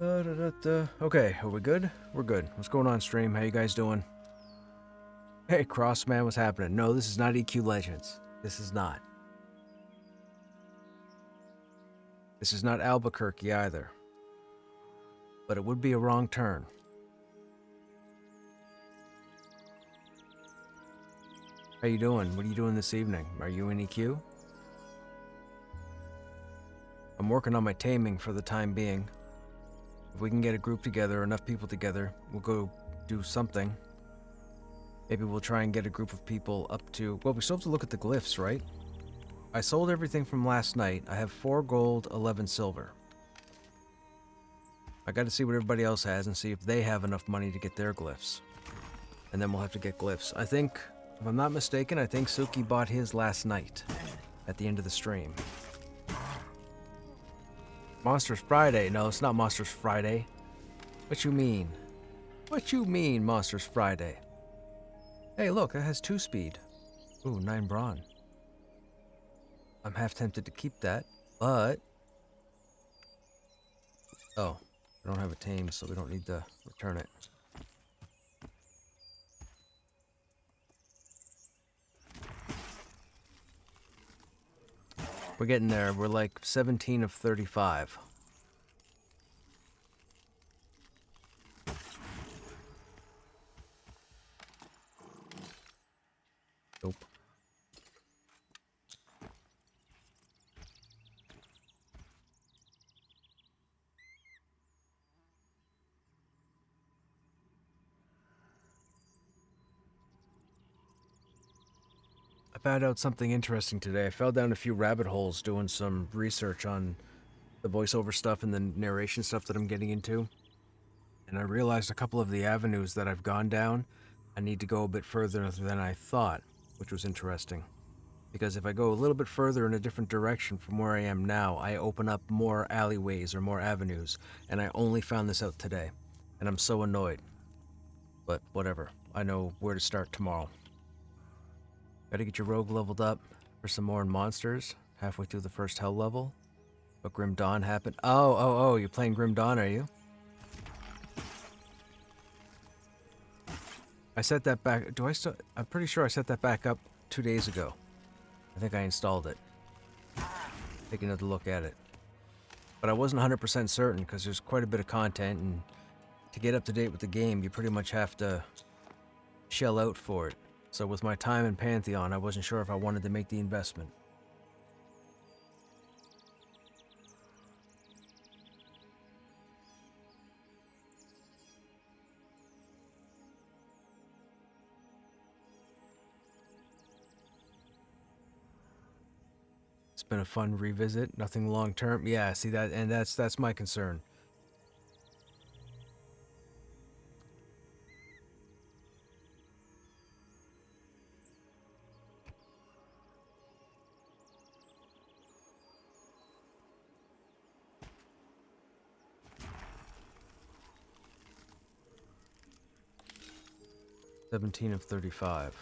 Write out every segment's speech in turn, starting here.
Okay, are we good? We're good. What's going on, stream? How you guys doing? Hey, Crossman, what's happening? No, this is not EQ Legends. This is not. This is not Albuquerque either. But it would be a wrong turn. How you doing? What are you doing this evening? Are you in EQ? I'm working on my taming for the time being. If we can get a group together, enough people together, we'll go do something. Maybe we'll try and get a group of people up to... Well, we still have to look at the glyphs, right? I sold everything from last night. I have 4 gold, 11 silver. I gotta see what everybody else has and see if they have enough money to get their glyphs. And then we'll have to get glyphs. I think, if I'm not mistaken, I think Suki bought his last night. At the end of the stream. Monsters Friday. No, it's not Monsters Friday. What you mean? What you mean, Monsters Friday? Hey, look, that has 2 speed. Ooh, 9 brawn. I'm half tempted to keep that, but... Oh, I don't have a tame, so we don't need to return it. We're getting there. We're like 17 of 35. Nope. I found out something interesting today. I fell down a few rabbit holes doing some research on the voiceover stuff and the narration stuff that I'm getting into. And I realized a couple of the avenues that I've gone down, I need to go a bit further than I thought, which was interesting. Because if I go a little bit further in a different direction from where I am now, I open up more alleyways or more avenues, and I only found this out today. And I'm so annoyed. But whatever, I know where to start tomorrow. Gotta get your rogue leveled up for some more monsters, halfway through the first hell level. But Grim Dawn happened. Oh, you're playing Grim Dawn, are you? I set that back. Do I still? I'm pretty sure I set that back up 2 days ago. I think I installed it. Take another look at it. But I wasn't 100% certain because there's quite a bit of content, and to get up to date with the game, you pretty much have to shell out for it. So with my time in Pantheon, I wasn't sure if I wanted to make the investment. It's been a fun revisit, nothing long term. Yeah, see that, and that's my concern. "17 of 35.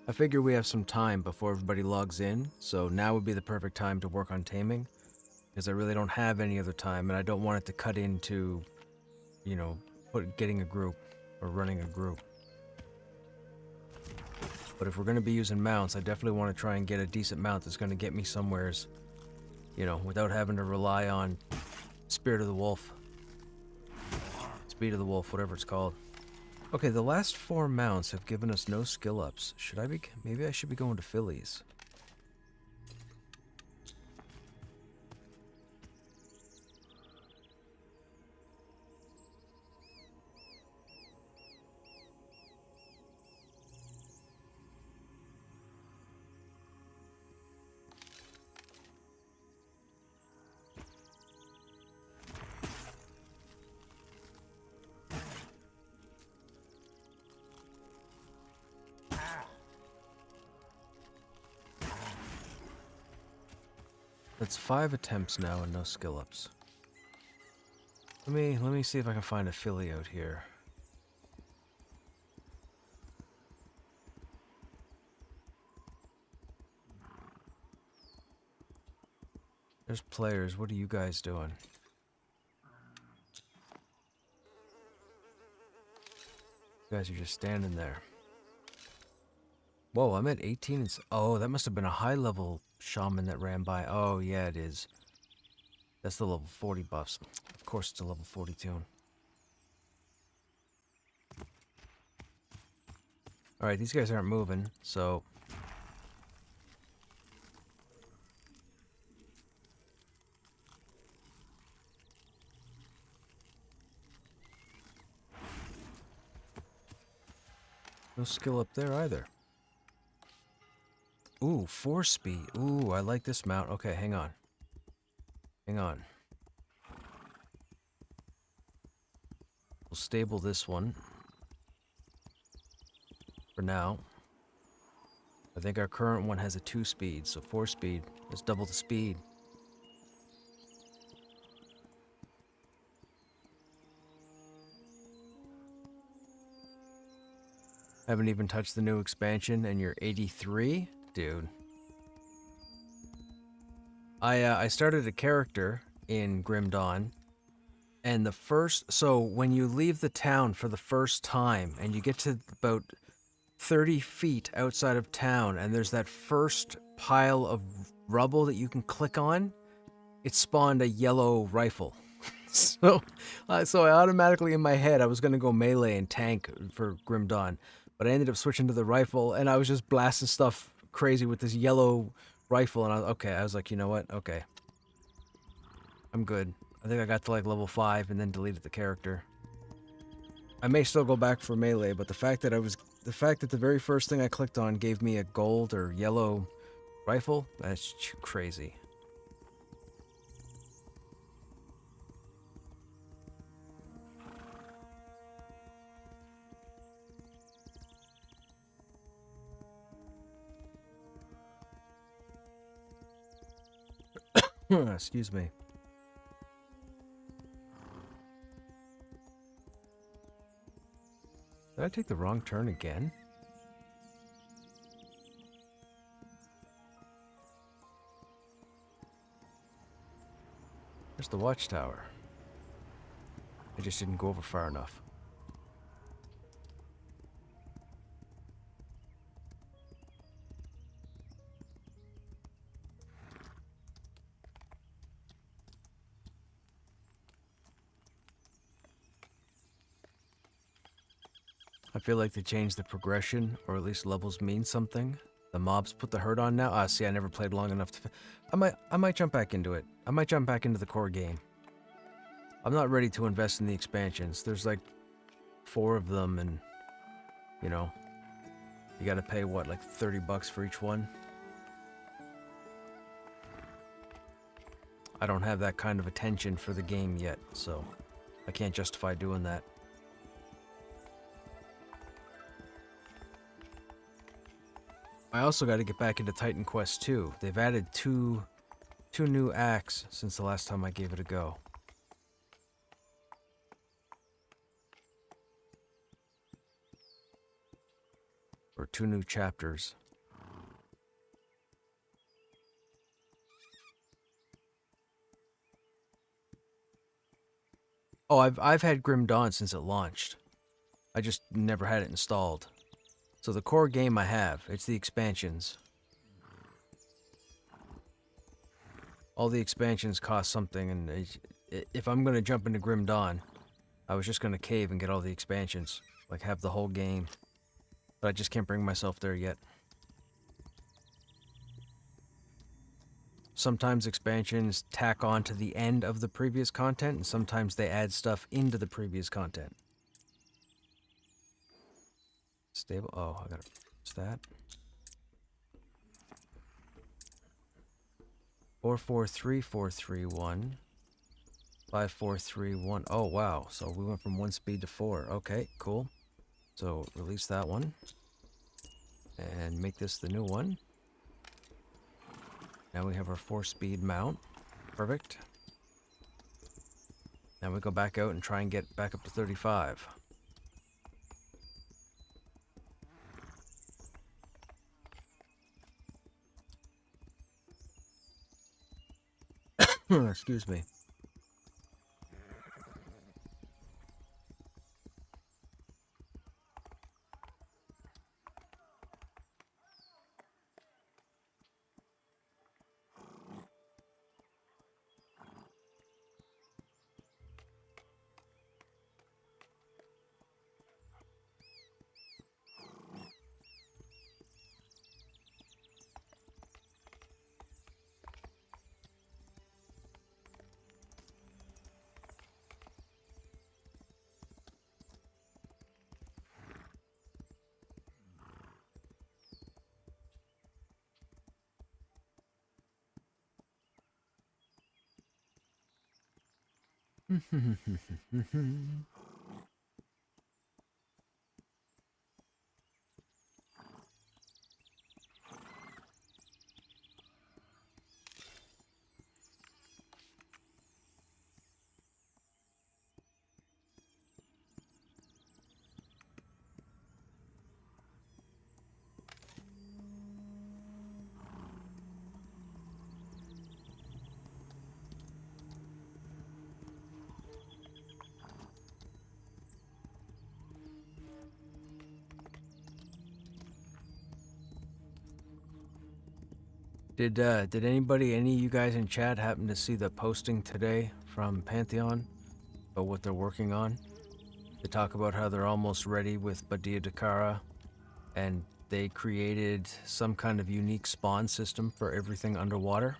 I figure we have some time before everybody logs in, so now would be the perfect time to work on taming, because I really don't have any other time, and I don't want it to cut into, you know, getting a group, or running a group. But if we're going to be using mounts, I definitely want to try and get a decent mount that's going to get me somewheres, you know, without having to rely on Spirit of the Wolf. Speed of the Wolf, whatever it's called. Okay, the last 4 mounts have given us no skill ups. Should I be... Maybe I should be going to Phillies. That's 5 attempts now and no skill ups. Let me see if I can find a filiote here. There's players. What are you guys doing? You guys are just standing there. Whoa, I'm at 18 and... Oh, that must have been a high-level shaman that ran by. Oh, yeah, it is. That's the level 40 buffs. Of course it's a level 40 tune. Alright, these guys aren't moving, so... No skill up there either. Ooh, 4 speed. Ooh, I like this mount. Okay, hang on. Hang on. We'll stable this one. For now. I think our current one has a 2 speed, so 4 speed. Let's double the speed. Haven't even touched the new expansion and you're 83? Dude. I started a character in Grim Dawn, and so when you leave the town for the first time and you get to about 30 feet outside of town and there's that first pile of rubble that you can click on, it spawned a yellow rifle. So I automatically in my head I was going to go melee and tank for Grim Dawn, but I ended up switching to the rifle and I was just blasting stuff crazy with this yellow rifle, and I was like, you know what? Okay. I'm good. I think I got to like level 5 and then deleted the character. I may still go back for melee, but the fact that the very first thing I clicked on gave me a gold or yellow rifle, that's crazy. Excuse me. Did I take the wrong turn again? There's the watchtower. I just didn't go over far enough. I feel like they changed the progression, or at least levels mean something. The mobs put the hurt on now. Ah, see, I never played long enough to... I might jump back into it. I might jump back into the core game. I'm not ready to invest in the expansions. There's like 4 of them, and you know, you gotta pay what, like 30 bucks for each one? I don't have that kind of attention for the game yet, so I can't justify doing that. I also got to get back into Titan Quest 2. They've added two new acts since the last time I gave it a go. Or 2 new chapters. Oh, I've had Grim Dawn since it launched. I just never had it installed. So the core game I have, it's the expansions. All the expansions cost something, and if I'm going to jump into Grim Dawn, I was just going to cave and get all the expansions. Like, have the whole game. But I just can't bring myself there yet. Sometimes expansions tack on to the end of the previous content, and sometimes they add stuff into the previous content. Stable. Oh, I gotta. What's that? 443431. 5431. Oh wow. So we went from 1 speed to 4. Okay, cool. So release that one. And make this the new one. Now we have our 4-speed mount. Perfect. Now we go back out and try and get back up to 35. Excuse me. Did anybody, any of you guys in chat happen to see the posting today from Pantheon about what they're working on? They talk about how they're almost ready with Badia Dakara, and they created some kind of unique spawn system for everything underwater.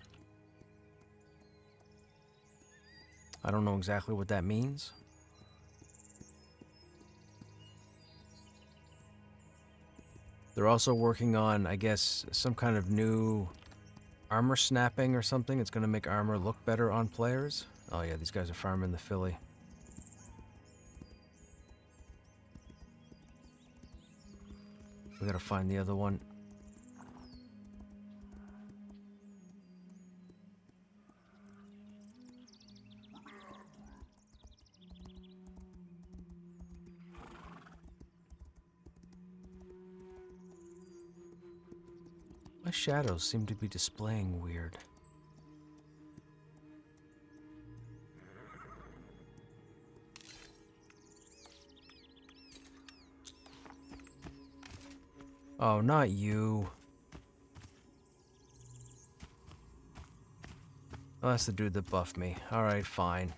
I don't know exactly what that means. They're also working on, I guess, some kind of new armor snapping or something. It's going to make armor look better on players. Oh yeah, these guys are farming the filly. We gotta find the other one. My shadows seem to be displaying weird. Oh, not you. Oh, that's the dude that buffed me. Alright, fine.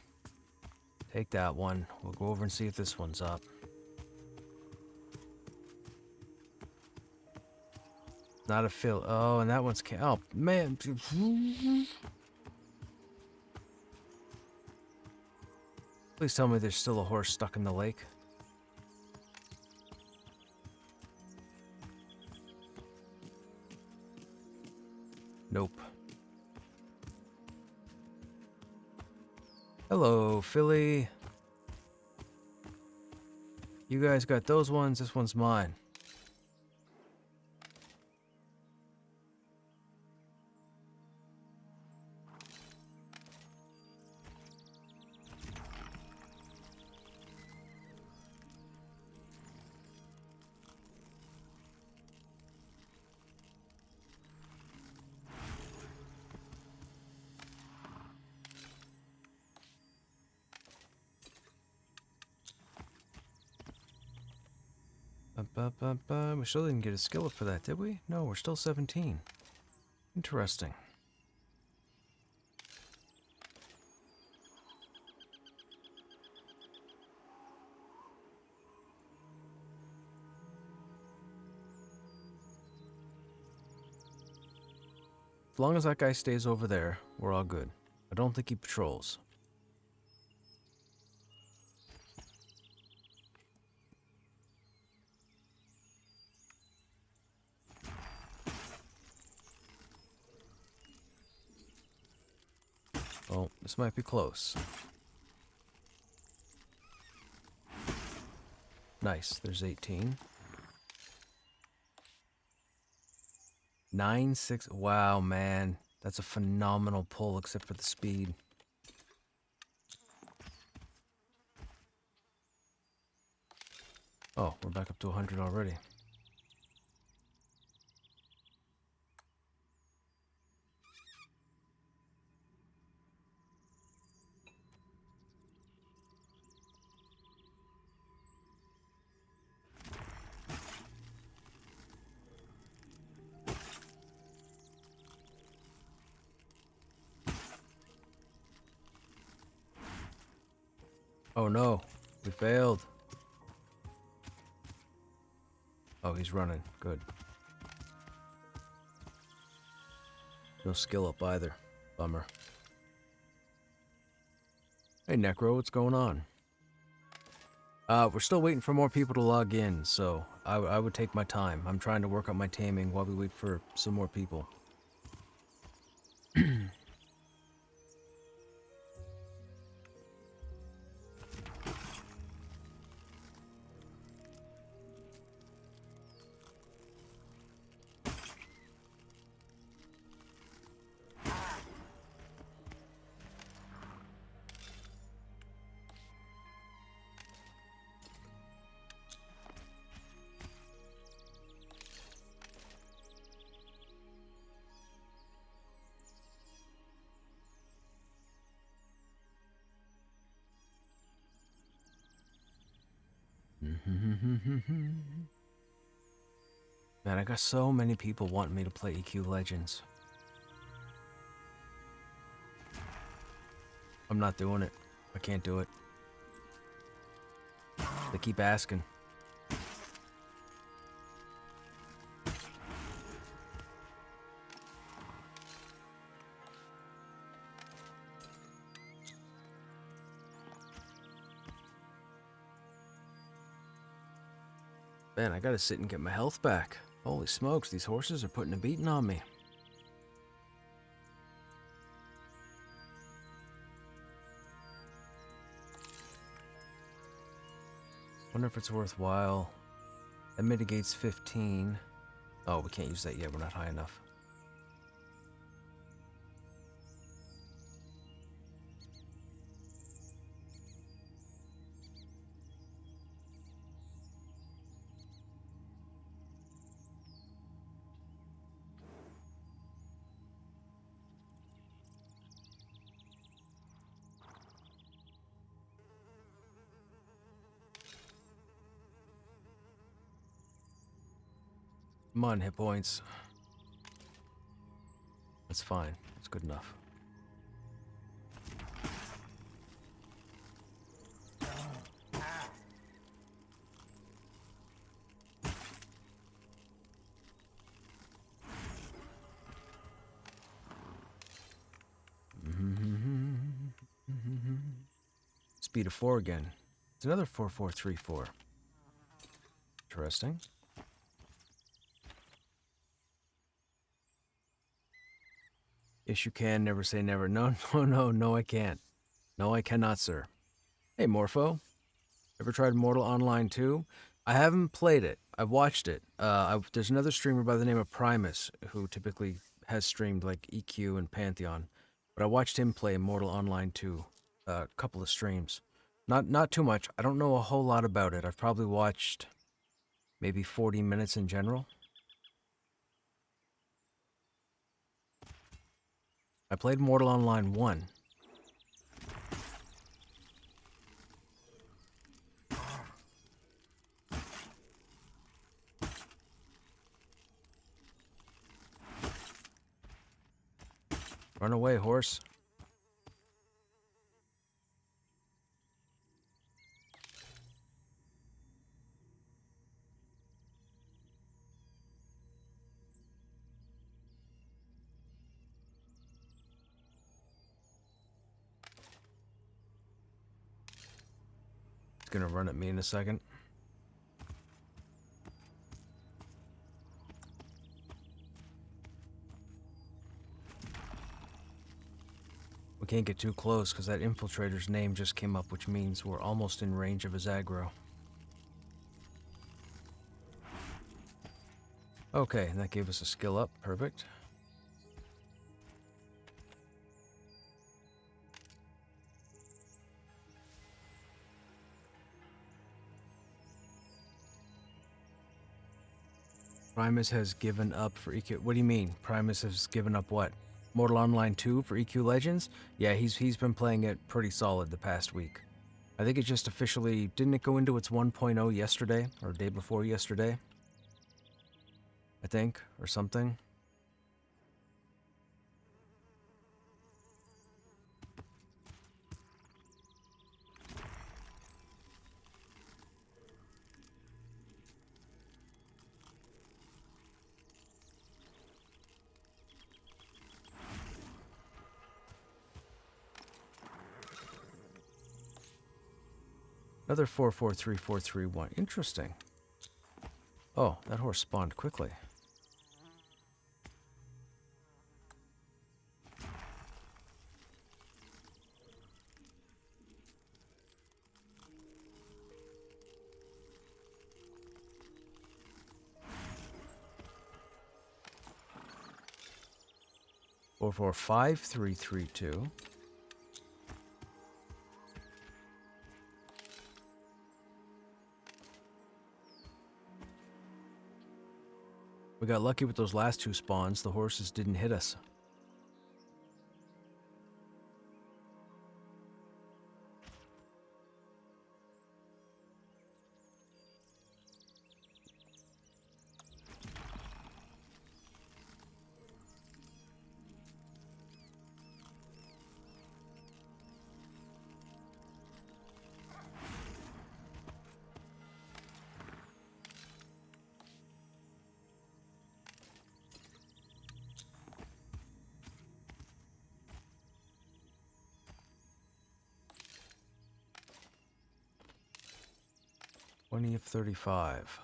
Take that one. We'll go over and see if this one's up. Not a fill. Oh, and that one's... Oh, man. Please tell me there's still a horse stuck in the lake. Nope. Hello, Philly. You guys got those ones. This one's mine. We still didn't get a skill up for that, did we? No, we're still 17. Interesting. As long as that guy stays over there, we're all good. I don't think he patrols. Oh, this might be close. Nice, there's 18. 9, 6. Wow, man. That's a phenomenal pull, except for the speed. Oh, we're back up to 100 already. Oh no, we failed. Oh, he's running. Good. No skill up either. Bummer. Hey, Necro, what's going on? We're still waiting for more people to log in, so I would take my time. I'm trying to work on my taming while we wait for some more people. Man, I got so many people wanting me to play EQ Legends. I'm not doing it. I can't do it. They keep asking. Man, I gotta sit and get my health back. Holy smokes, these horses are putting a beating on me. Wonder if it's worthwhile. That mitigates 15. Oh, we can't use that yet, we're not high enough. Come on, hit points. That's fine. That's good enough. Speed of 4 again. It's another 4434. Interesting. Yes, you can. Never say never. No, no, I can't. No, I cannot, sir. Hey, Morpho. Ever tried Mortal Online 2? I haven't played it. I've watched it. There's another streamer by the name of Primus who typically has streamed like EQ and Pantheon. But I watched him play Mortal Online 2 a couple of streams. Not too much. I don't know a whole lot about it. I've probably watched maybe 40 minutes in general. I played Mortal Online 1. Run away, horse. It's gonna run at me in a second. We can't get too close because that infiltrator's name just came up, which means we're almost in range of his aggro. Okay, and that gave us a skill up. Perfect. Primus has given up for EQ. What do you mean? Primus has given up what? Mortal Online 2 for EQ Legends? Yeah, he's been playing it pretty solid the past week. I think it just officially... Didn't it go into its 1.0 yesterday? Or day before yesterday? I think. Or something. Another 443431. Interesting. Oh, that horse spawned quickly. Four four five three three two. We got lucky with those last two spawns. The horses didn't hit us. Of 35.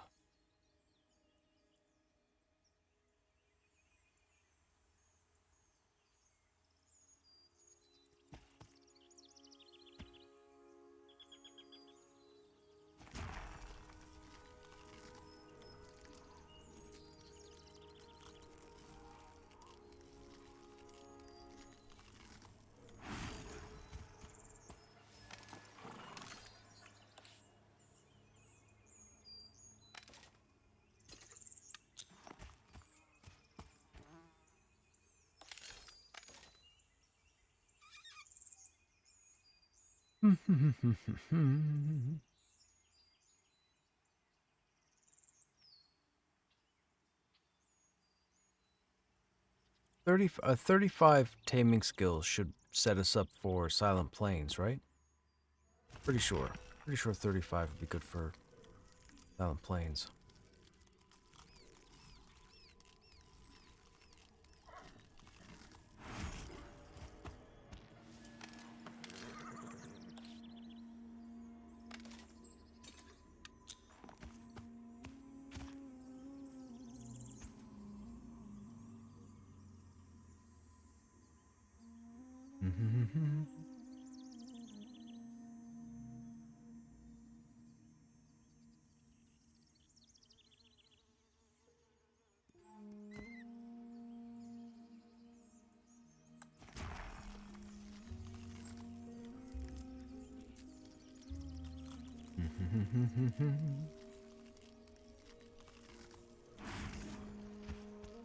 Thirty 35 taming skills should set us up for Silent Plains, right? Pretty sure. Pretty sure 35 would be good for Silent Plains.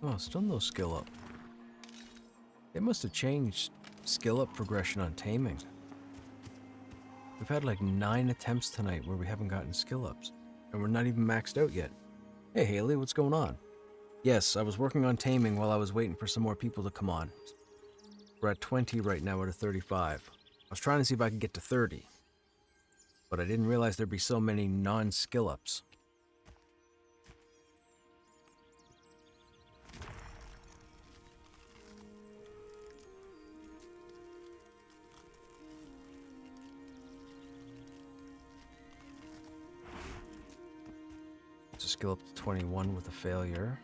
Oh, still no skill up. They must have changed skill up progression on taming. We've had like 9 attempts tonight where we haven't gotten skill ups. And we're not even maxed out yet. Hey Haley, what's going on? Yes, I was working on taming while I was waiting for some more people to come on. We're at 20 right now out of 35. I was trying to see if I could get to 30. But I didn't realize there'd be so many non-skill ups. To skill up to 21 with a failure.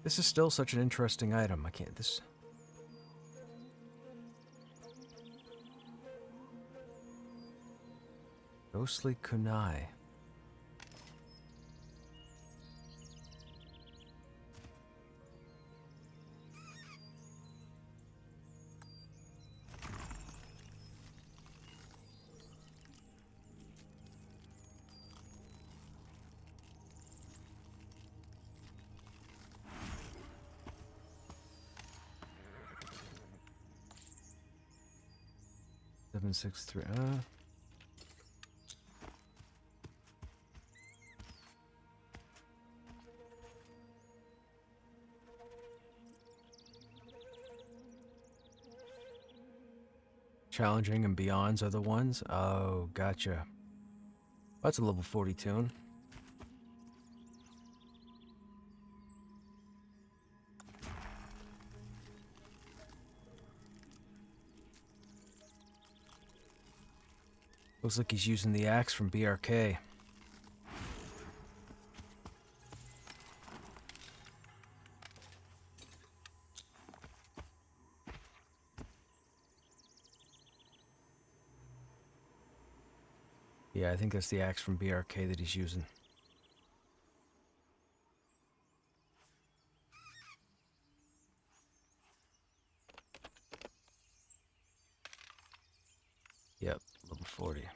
This is still such an interesting item. I can't... This... Ghostly Kunai. 763. Challenging and Beyonds are the ones? Oh, gotcha. That's a level 40 tune. Looks like he's using the axe from BRK. Yeah, I think that's the axe from BRK that he's using. Yep, level 40.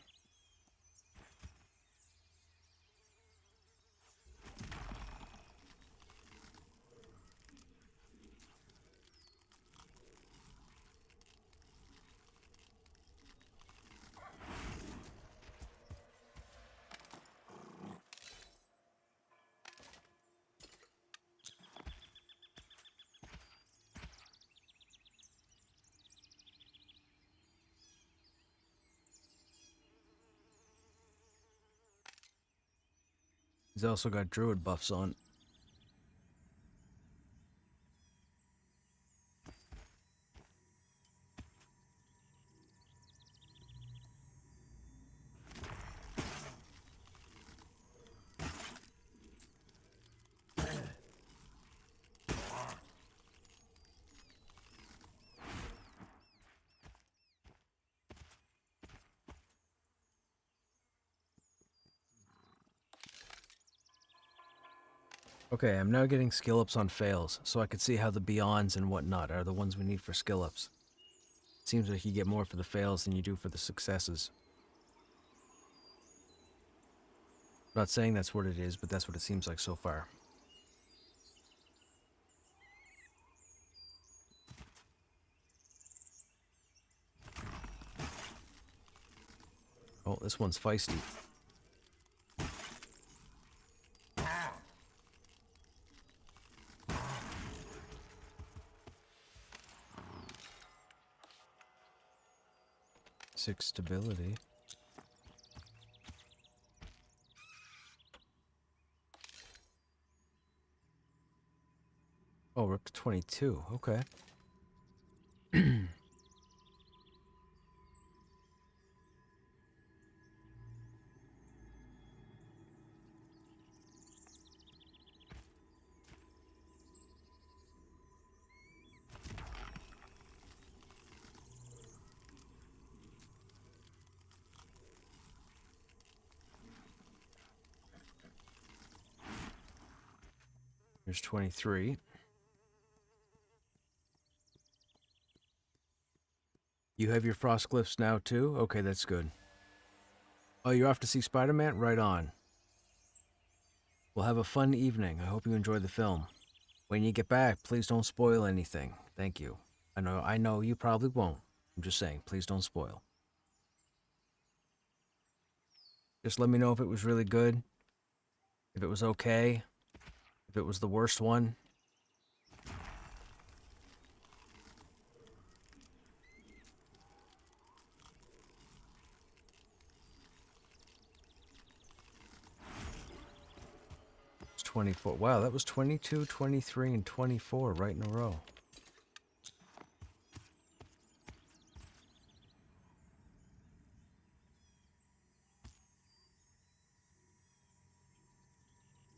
He's also got druid buffs on. Okay, I'm now getting skill ups on fails, so I could see how the beyonds and whatnot are the ones we need for skill ups. Seems like you get more for the fails than you do for the successes. I'm not saying that's what it is, but that's what it seems like so far. Oh, this one's feisty. Six stability. Oh, we're up to 22. Okay. Here's 23. You have your frost glyphs now too? Okay, that's good. Oh, you're off to see Spider-Man? Right on. We'll have a fun evening. I hope you enjoy the film. When you get back, please don't spoil anything. Thank you. I know you probably won't. I'm just saying, please don't spoil. Just let me know if it was really good, if it was okay, if it was the worst one. It's 24. Wow, that was 22, 23, and 24 right in a row.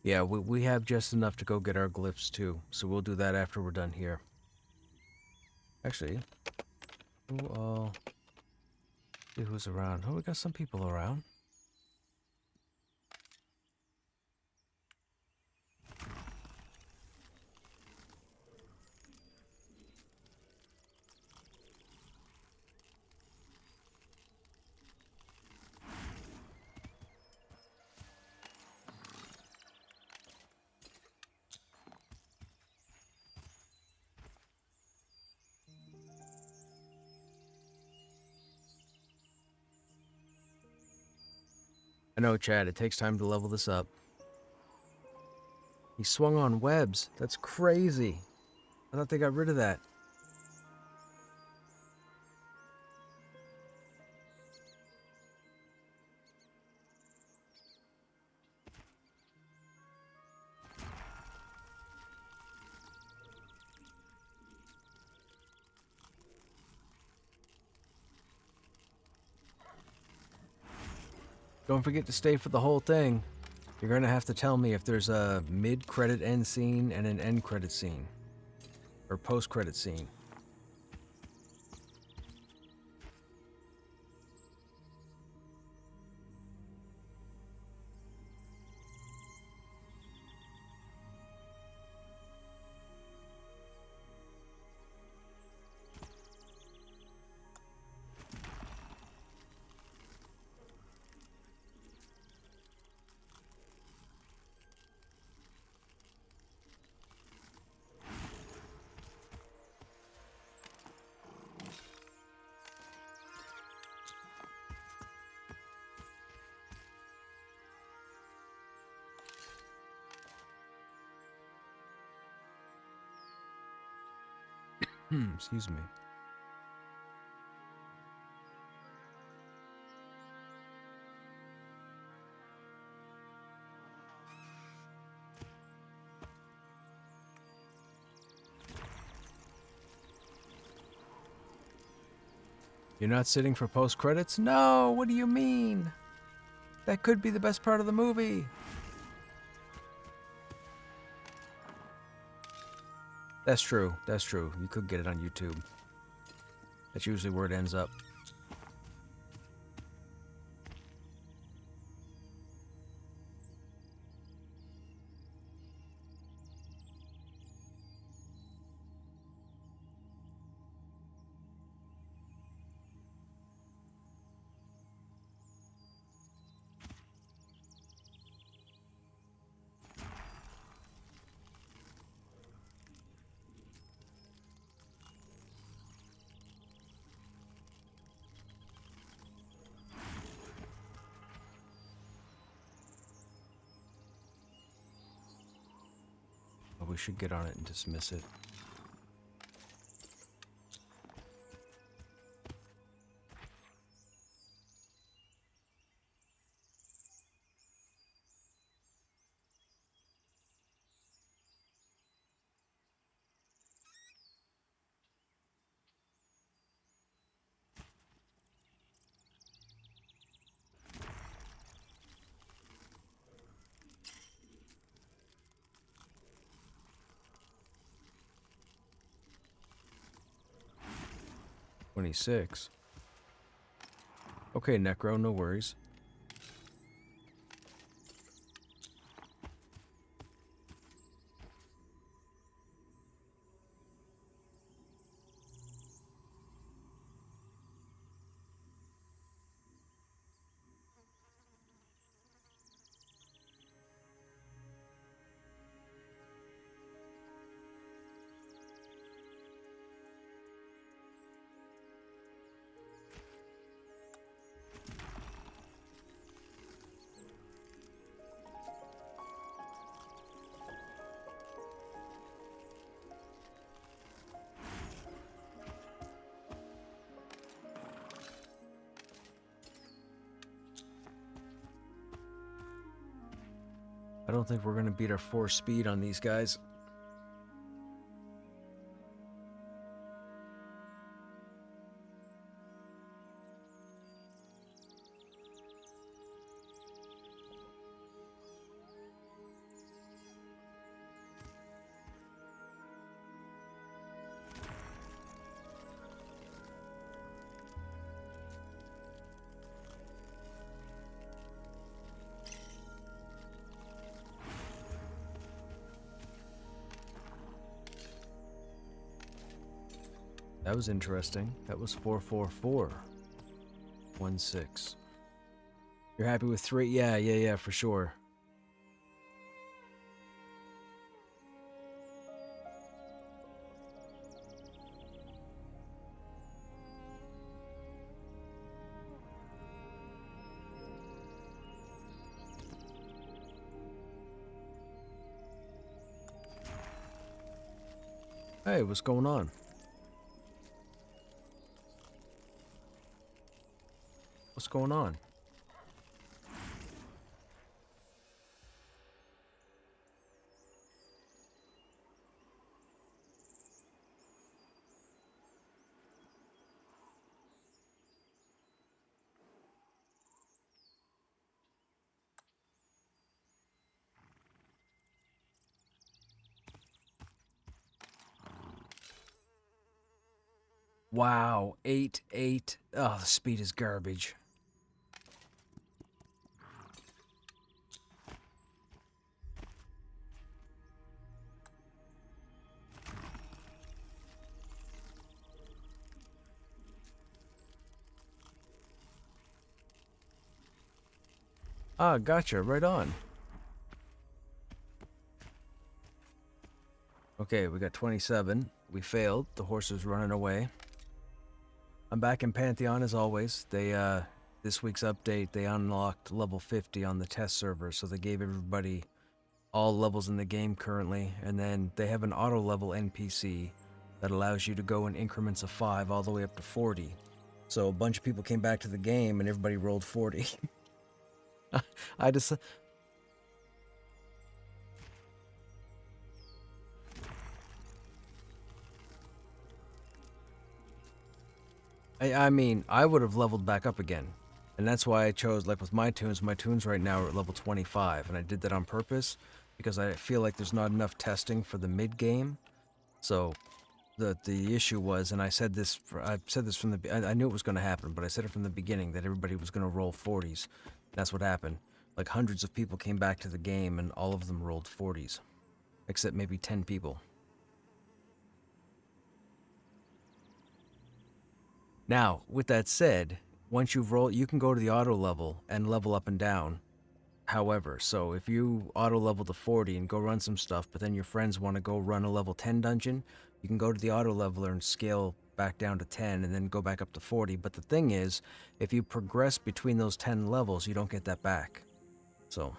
Yeah, we have just enough to go get our glyphs too, so we'll do that after we're done here. Actually, see who's around. Oh, we got some people around. I know, Chad, it takes time to level this up. He swung on webs. That's crazy. I thought they got rid of that. Don't forget to stay for the whole thing. You're gonna have to tell me if there's a mid-credit end scene and an end credit scene. Or post-credit scene. Excuse me. You're not sitting for post-credits? No, what do you mean? That could be the best part of the movie. That's true. That's true. You could get it on YouTube. That's usually where it ends up. But we should get on it and dismiss it. $26. Okay, Necro, no worries. I don't think we're going to beat our 4 speed on these guys. That was interesting. That was 44416. You're happy with 3? Yeah, for sure. Hey, what's going on? What's going on? Wow, 8-8. Oh, the speed is garbage. Ah, gotcha, right on. Okay, we got 27. We failed. The horse is running away. I'm back in Pantheon as always. This week's update, they unlocked level 50 on the test server, so they gave everybody all levels in the game currently, and then they have an auto level NPC that allows you to go in increments of 5 all the way up to 40. So a bunch of people came back to the game and everybody rolled 40. I just I mean, I would have leveled back up again. And that's why I chose, like with my tunes right now are at level 25, and I did that on purpose because I feel like there's not enough testing for the mid game. So the issue was, and I said this from I knew it was going to happen, but I said it from the beginning that everybody was going to roll 40s. That's what happened. Like hundreds of people came back to the game and all of them rolled 40s, except maybe 10 people. Now, with that said, once you've rolled, you can go to the auto level and level up and down. However, so if you auto level to 40 and go run some stuff, but then your friends want to go run a level 10 dungeon, you can go to the auto leveler and scale back down to 10 and then go back up to 40. But the thing is, if you progress between those 10 levels, you don't get that back. So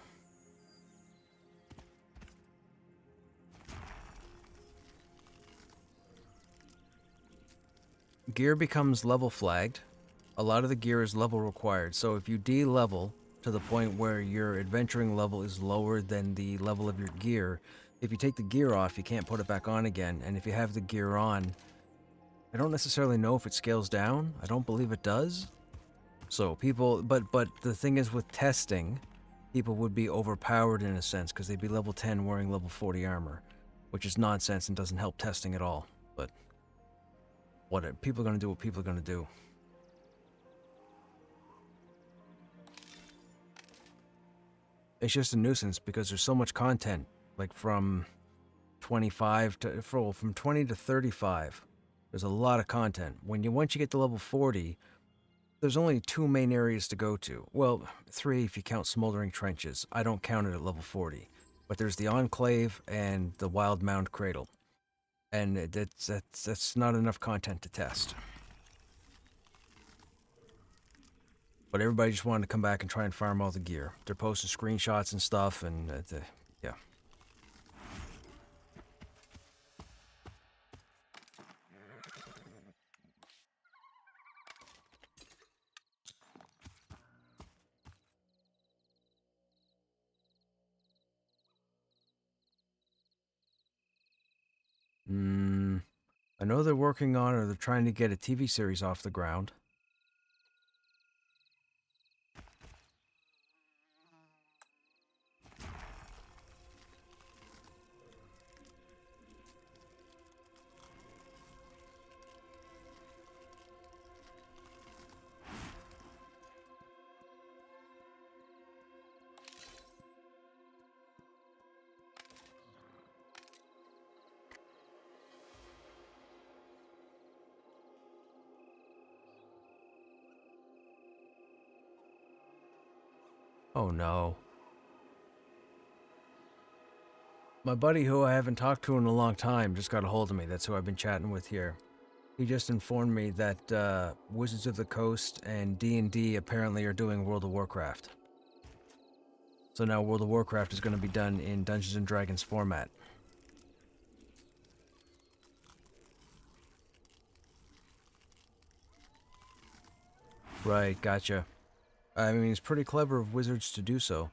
gear becomes level flagged. A lot of the gear is level required. So if you de-level to the point where your adventuring level is lower than the level of your gear, if you take the gear off, you can't put it back on again. And if you have the gear on, I don't necessarily know if it scales down. I don't believe it does. So people, but the thing is with testing, people would be overpowered in a sense because they'd be level 10 wearing level 40 armor, which is nonsense and doesn't help testing at all. But what people are going to do what people are going to do. It's just a nuisance because there's so much content, like from 25 to from 20 to 35. There's a lot of content. Once you get to level 40, there's only 2 main areas to go to. Well, 3 if you count Smoldering Trenches. I don't count it at level 40. But there's the Enclave and the Wild Mound Cradle. And that's not enough content to test. But everybody just wanted to come back and try and farm all the gear. They're posting screenshots and stuff, and yeah. I know they're working on, or they're trying to get a TV series off the ground. Oh no. My buddy, who I haven't talked to in a long time, just got a hold of me. That's who I've been chatting with here. He just informed me that Wizards of the Coast and D&D apparently are doing World of Warcraft. So now World of Warcraft is going to be done in Dungeons & Dragons format. Right, gotcha. I mean, it's pretty clever of wizards to do so.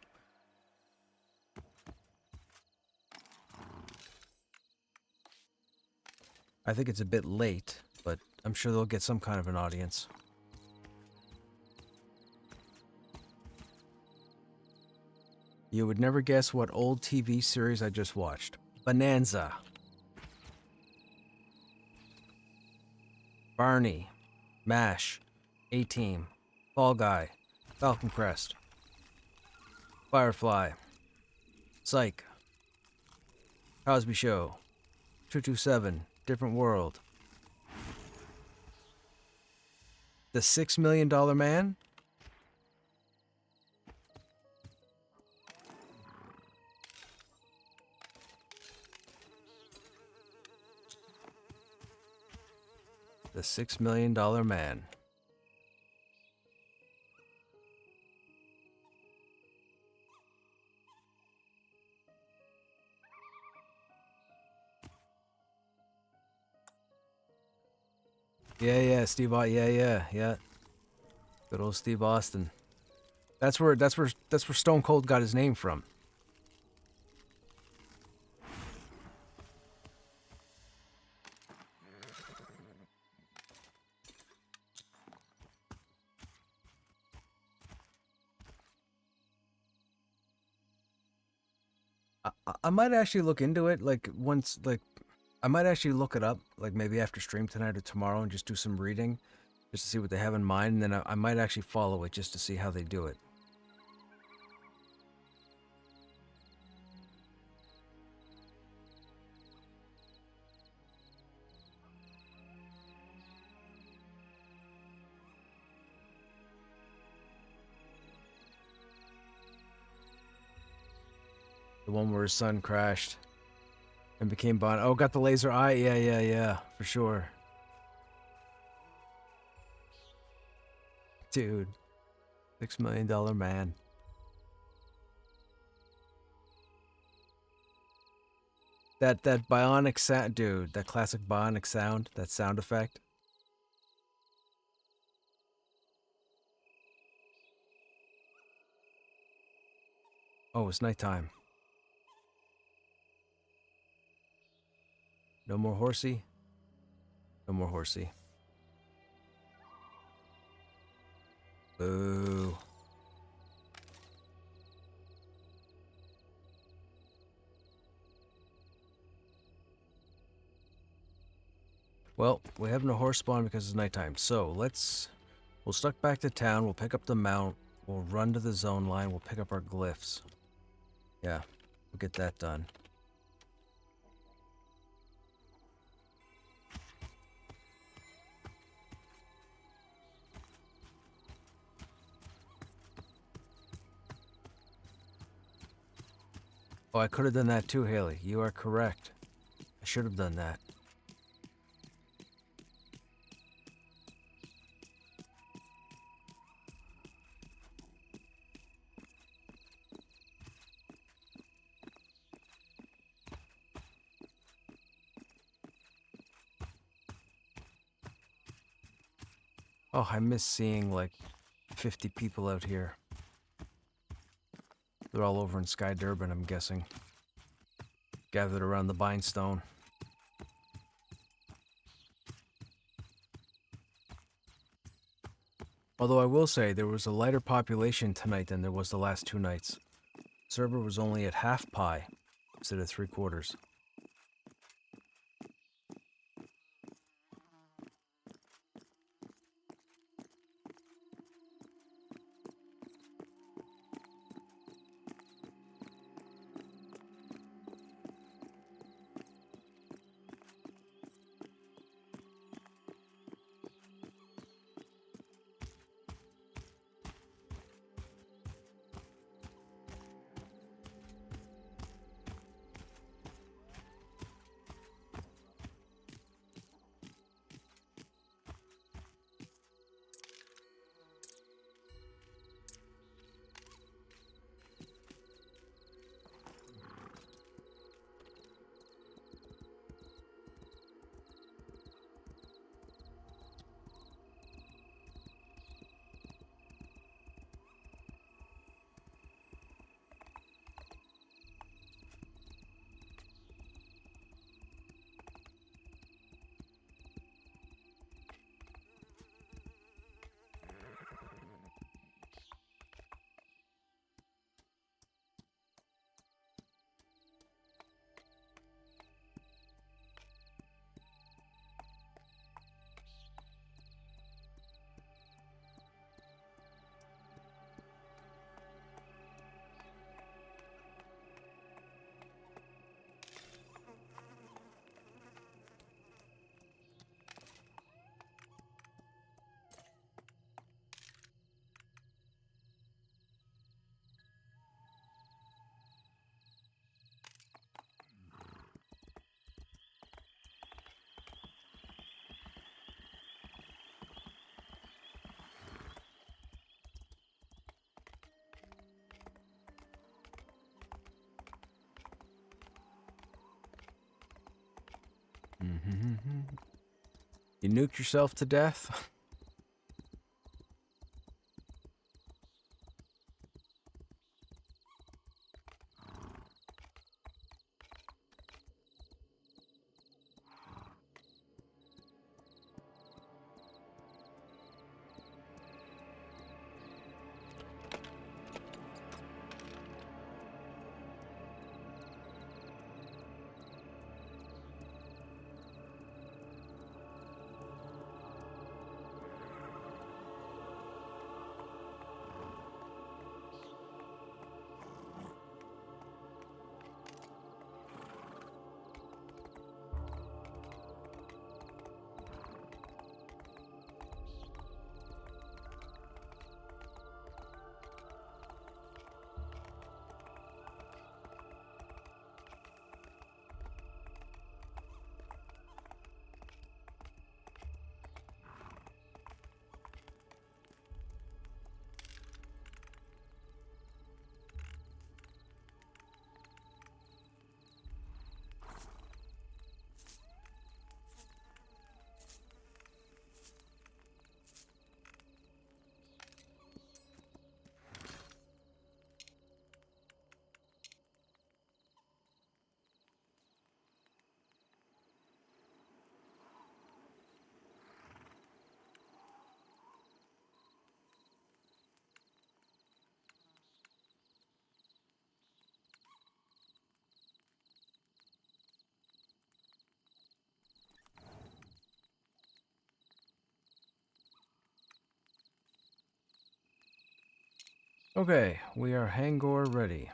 I think it's a bit late, but I'm sure they'll get some kind of an audience. You would never guess what old TV series I just watched. Bonanza. Barney. MASH. A-Team. Fall Guy. Falcon Crest. Firefly. Psych. Cosby Show. 227. Different World. The $6 Million Man? The $6 Million Man. Yeah, Steve. Yeah. Good old Steve Austin. That's where Stone Cold got his name from. I might actually look into it, like, once, like, I might actually look it up, like, maybe after stream tonight or tomorrow, and just do some reading, just to see what they have in mind, and then I might actually follow it just to see how they do it. The one where his son crashed and became Bond. Oh, got the laser eye? Yeah, for sure. Dude. $6 Million Man. That bionic sound, dude, that classic bionic sound, that sound effect. Oh, it's nighttime. No more horsey. No more horsey. Boo. Well, we have no horse spawn because it's nighttime. So we'll stuck back to town. We'll pick up the mount. We'll run to the zone line. We'll pick up our glyphs. Yeah, we'll get that done. Oh, I could have done that too, Haley. You are correct. I should have done that. Oh, I miss seeing like 50 people out here. They're all over in Sky Durban, I'm guessing. Gathered around the Bindstone. Although I will say, there was a lighter population tonight than there was the last 2 nights. The server was only at half pi instead of 3/4. You nuked yourself to death? Okay, we are Hangor ready.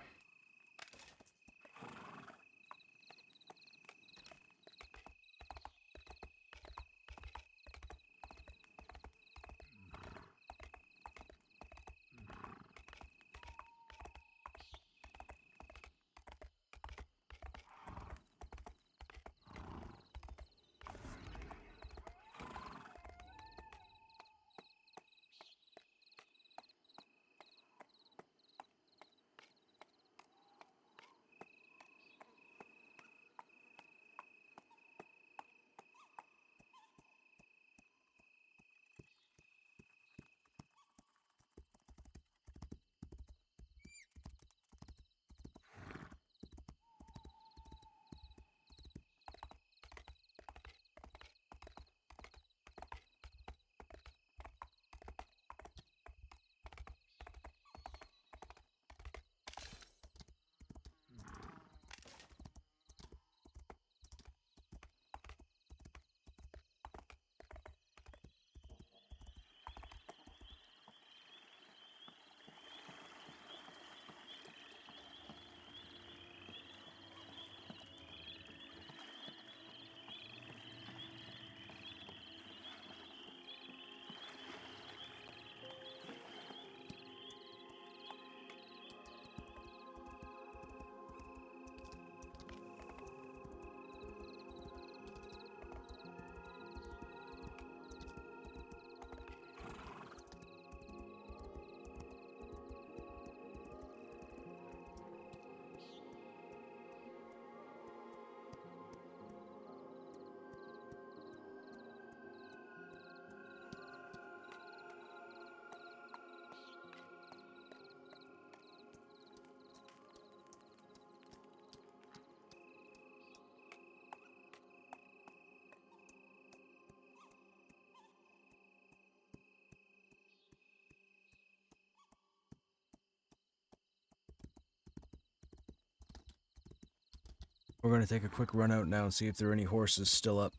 We're going to take a quick run out now and see if there are any horses still up.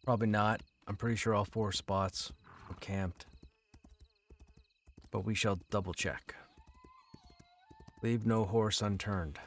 Probably not. I'm pretty sure all 4 spots are camped. But we shall double check. Leave no horse unturned.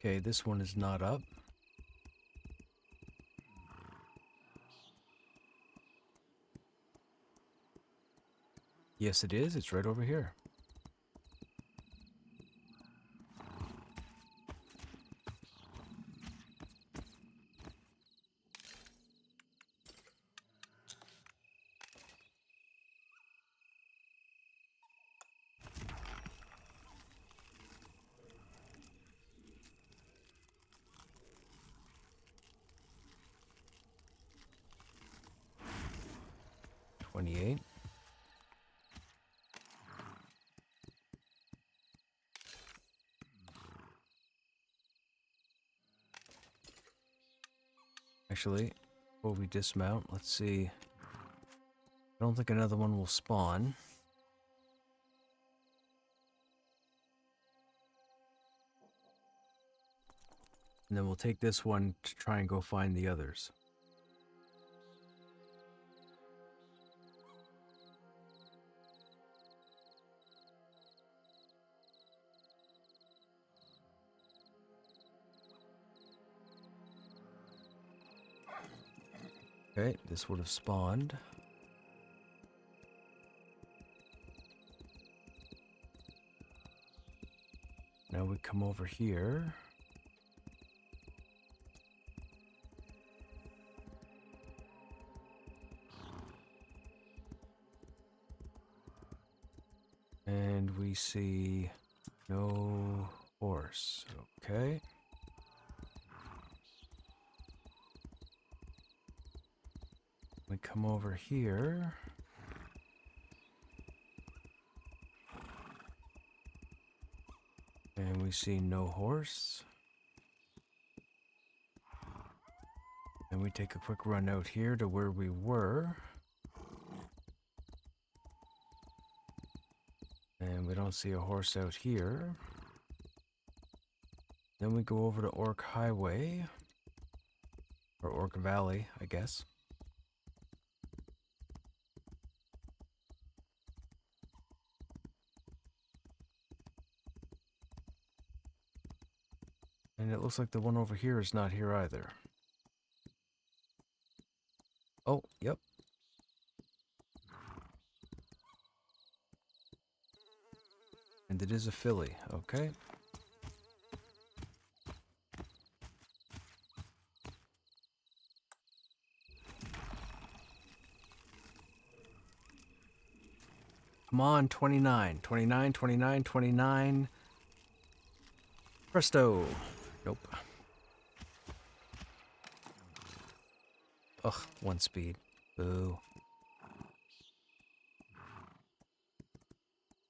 Okay, this one is not up. Yes, it is. It's right over here. $28. Actually, before we dismount, let's see. I don't think another one will spawn. And then we'll take this one to try and go find the others. Okay, this would have spawned. Now we come over here. And we see no horse. Okay. We come over here. And we see no horse. And we take a quick run out here to where we were. And we don't see a horse out here. Then we go over to Orc Highway. Or Orc Valley, I guess. And it looks like the one over here is not here either. Oh, yep. And it is a filly, okay. Come on, 29. 29, 29, 29. Presto. Nope. Ugh, 1 speed. Boo.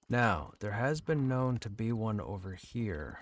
Now, there has been known to be one over here.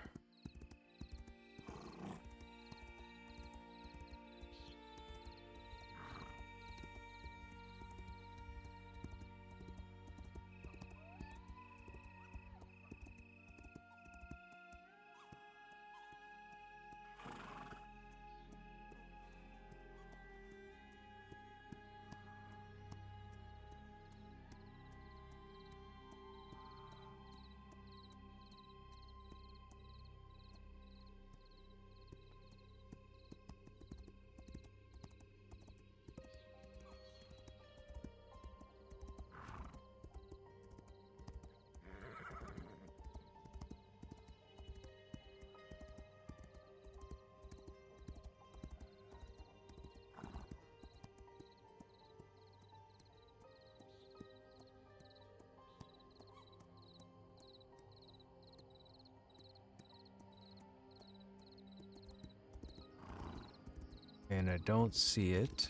And I don't see it.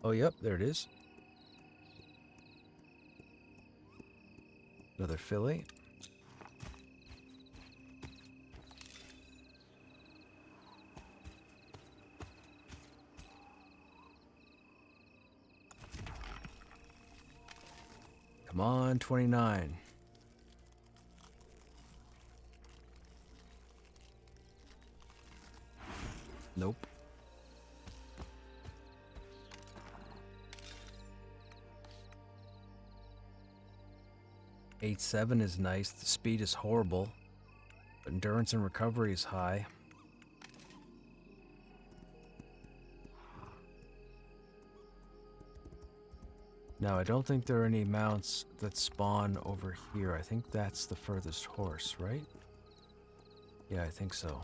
Oh, yep, there it is. Another filly. Come on, 29. Nope. .87 is nice. The speed is horrible. Endurance and recovery is high. Now, I don't think there are any mounts that spawn over here. I think that's the furthest horse, right? Yeah, I think so.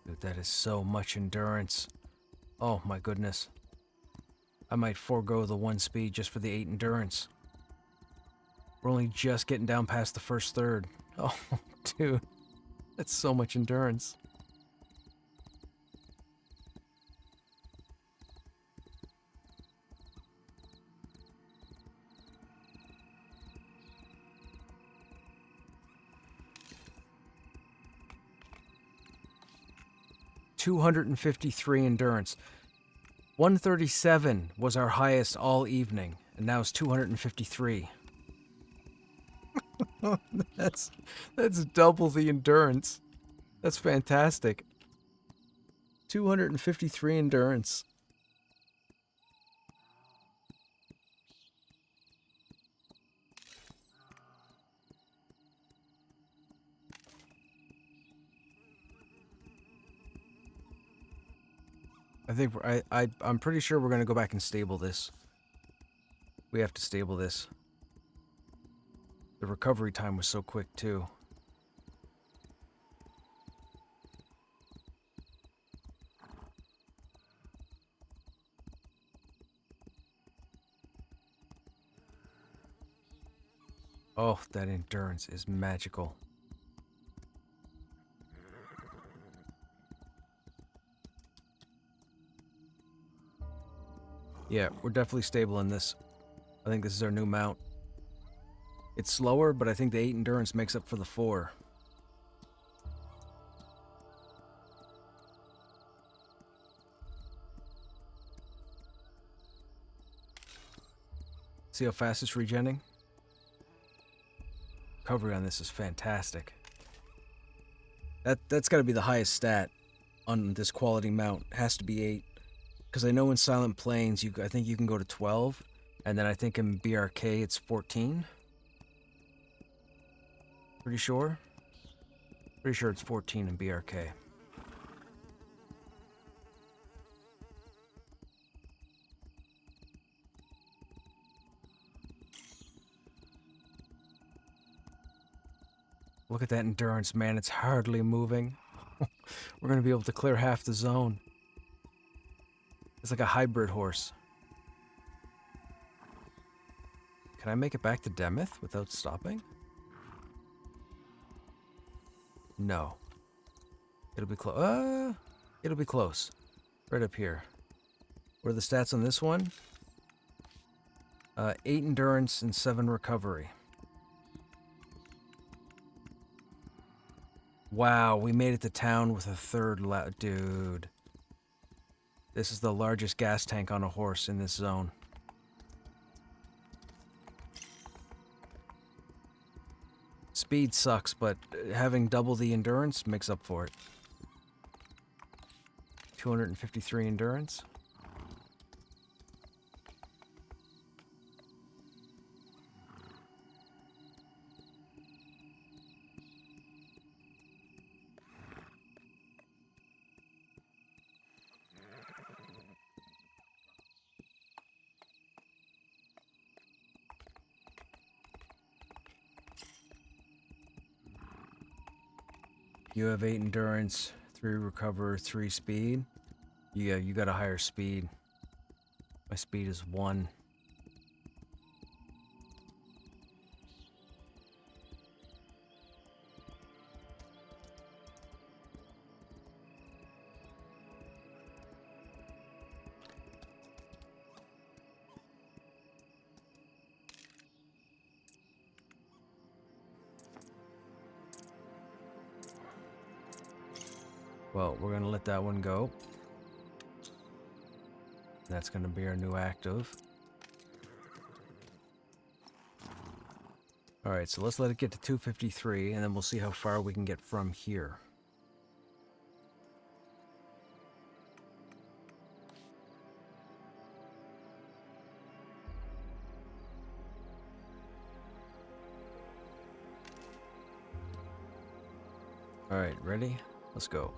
Dude, that is so much endurance. Oh my goodness. I might forego the 1 speed just for the 8 endurance. We're only just getting down past the first third. Oh, dude. That's so much endurance. $253 endurance. 137 was our highest all evening, and now it's 253. that's double the endurance. That's fantastic. 253 endurance. I think I'm pretty sure we're gonna go back and stable this. We have to stable this. The recovery time was so quick too. Oh, that endurance is magical. Yeah, we're definitely stable in this. I think this is our new mount. It's slower, but I think the 8 endurance makes up for the 4. See how fast it's regenning? Recovery on this is fantastic. That's got to be the highest stat on this quality mount. It has to be 8. Because I know in Silent Plains, I think you can go to 12. And then I think in BRK it's 14. Pretty sure? Pretty sure it's 14 in BRK. Look at that endurance, man. It's hardly moving. We're going to be able to clear half the zone. It's like a hybrid horse. Can I make it back to Demeth without stopping? No. It'll be close. It'll be close. Right up here. What are the stats on this one? 8 endurance and 7 recovery. Wow, we made it to town with a third dude. This is the largest gas tank on a horse in this zone. Speed sucks, but having double the endurance makes up for it. 253 endurance. You have 8 endurance, 3 recover, 3 speed. Yeah, you got a higher speed. My speed is 1. Well, we're going to let that one go. That's going to be our new active. Alright, so let's let it get to 253, and then we'll see how far we can get from here. Alright, ready? Let's go.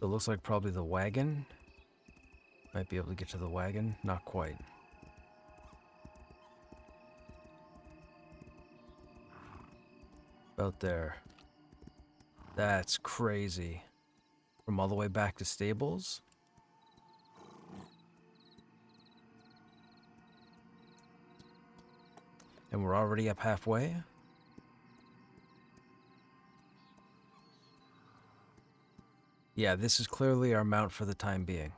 So it looks like probably the wagon. Might be able to get to the wagon. Not quite. About there. That's crazy. From all the way back to stables? And we're already up halfway? Yeah, this is clearly our mount for the time being.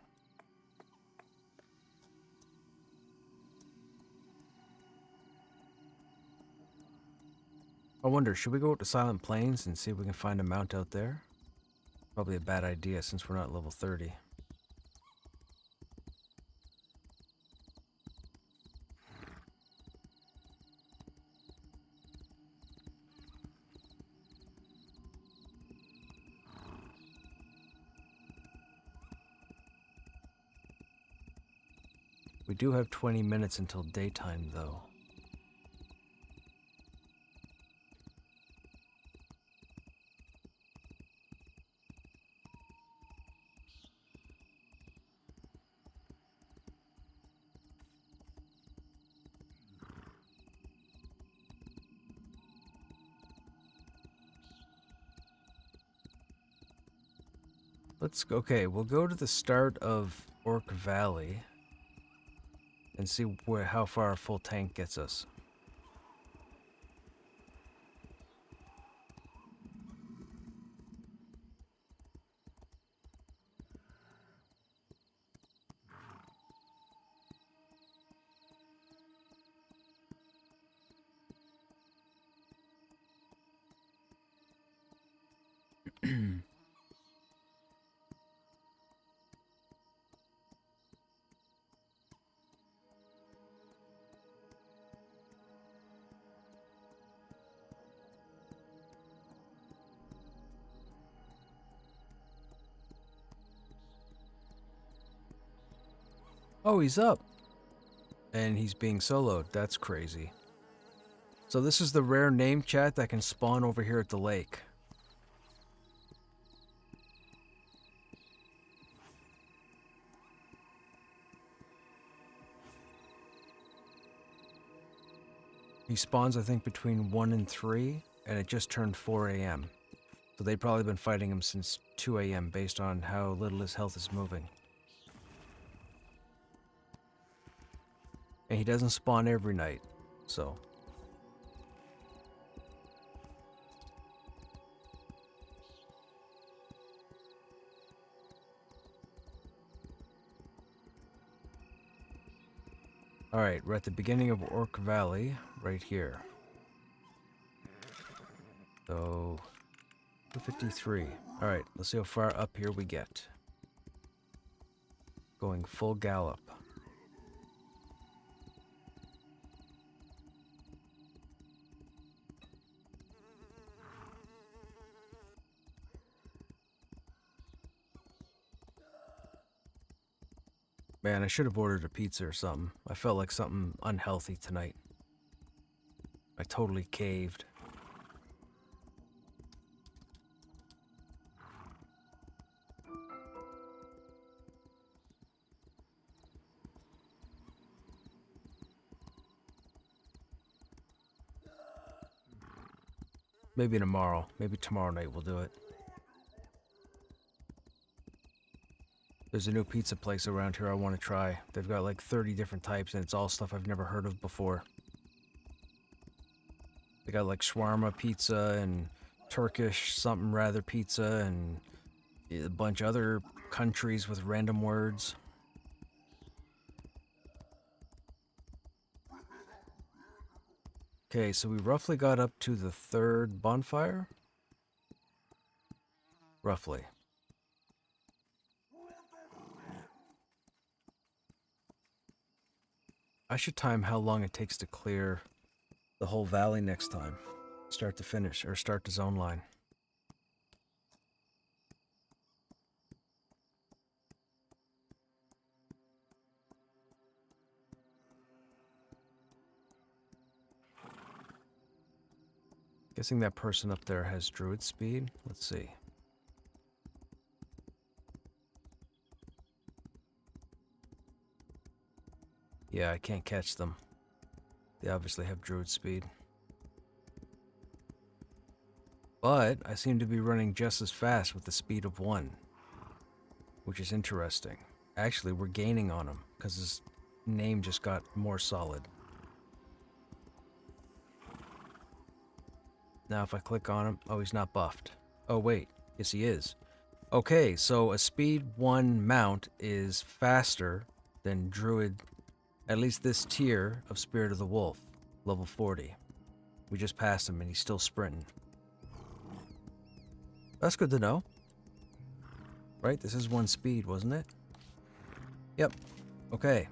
I wonder, should we go out to Silent Plains and see if we can find a mount out there? Probably a bad idea since we're not level 30. We do have 20 minutes until daytime, though. Okay, we'll go to the start of Orc Valley and see how far a full tank gets us. Oh, he's up. And he's being soloed. That's crazy. So this is the rare name chat that can spawn over here at the lake. He spawns, I think, between 1 and 3, and it just turned 4 a.m. So they've probably been fighting him since 2 a.m. based on how little his health is moving. And he doesn't spawn every night, so... Alright, we're at the beginning of Orc Valley, right here. So... 253. Alright, let's see how far up here we get. Going full gallop. Man, I should have ordered a pizza or something. I felt like something unhealthy tonight. I totally caved. Maybe tomorrow. Maybe tomorrow night we'll do it. There's a new pizza place around here I want to try. They've got like 30 different types and it's all stuff I've never heard of before. They got like shawarma pizza and Turkish something rather pizza and a bunch of other countries with random words. Okay, so we roughly got up to the 3rd bonfire. Roughly. I should time how long it takes to clear the whole valley next time. Start to finish, or start to zone line. Guessing that person up there has druid speed. Let's see. Yeah, I can't catch them. They obviously have druid speed. But I seem to be running just as fast with the speed of 1. Which is interesting. Actually, we're gaining on him, because his name just got more solid. Now if I click on him, oh, he's not buffed. Oh wait, yes he is. Okay, so a speed 1 mount is faster than druid, at least this tier of Spirit of the Wolf, level 40. We just passed him and he's still sprinting. That's good to know. Right, this is 1 speed, wasn't it? Yep, okay.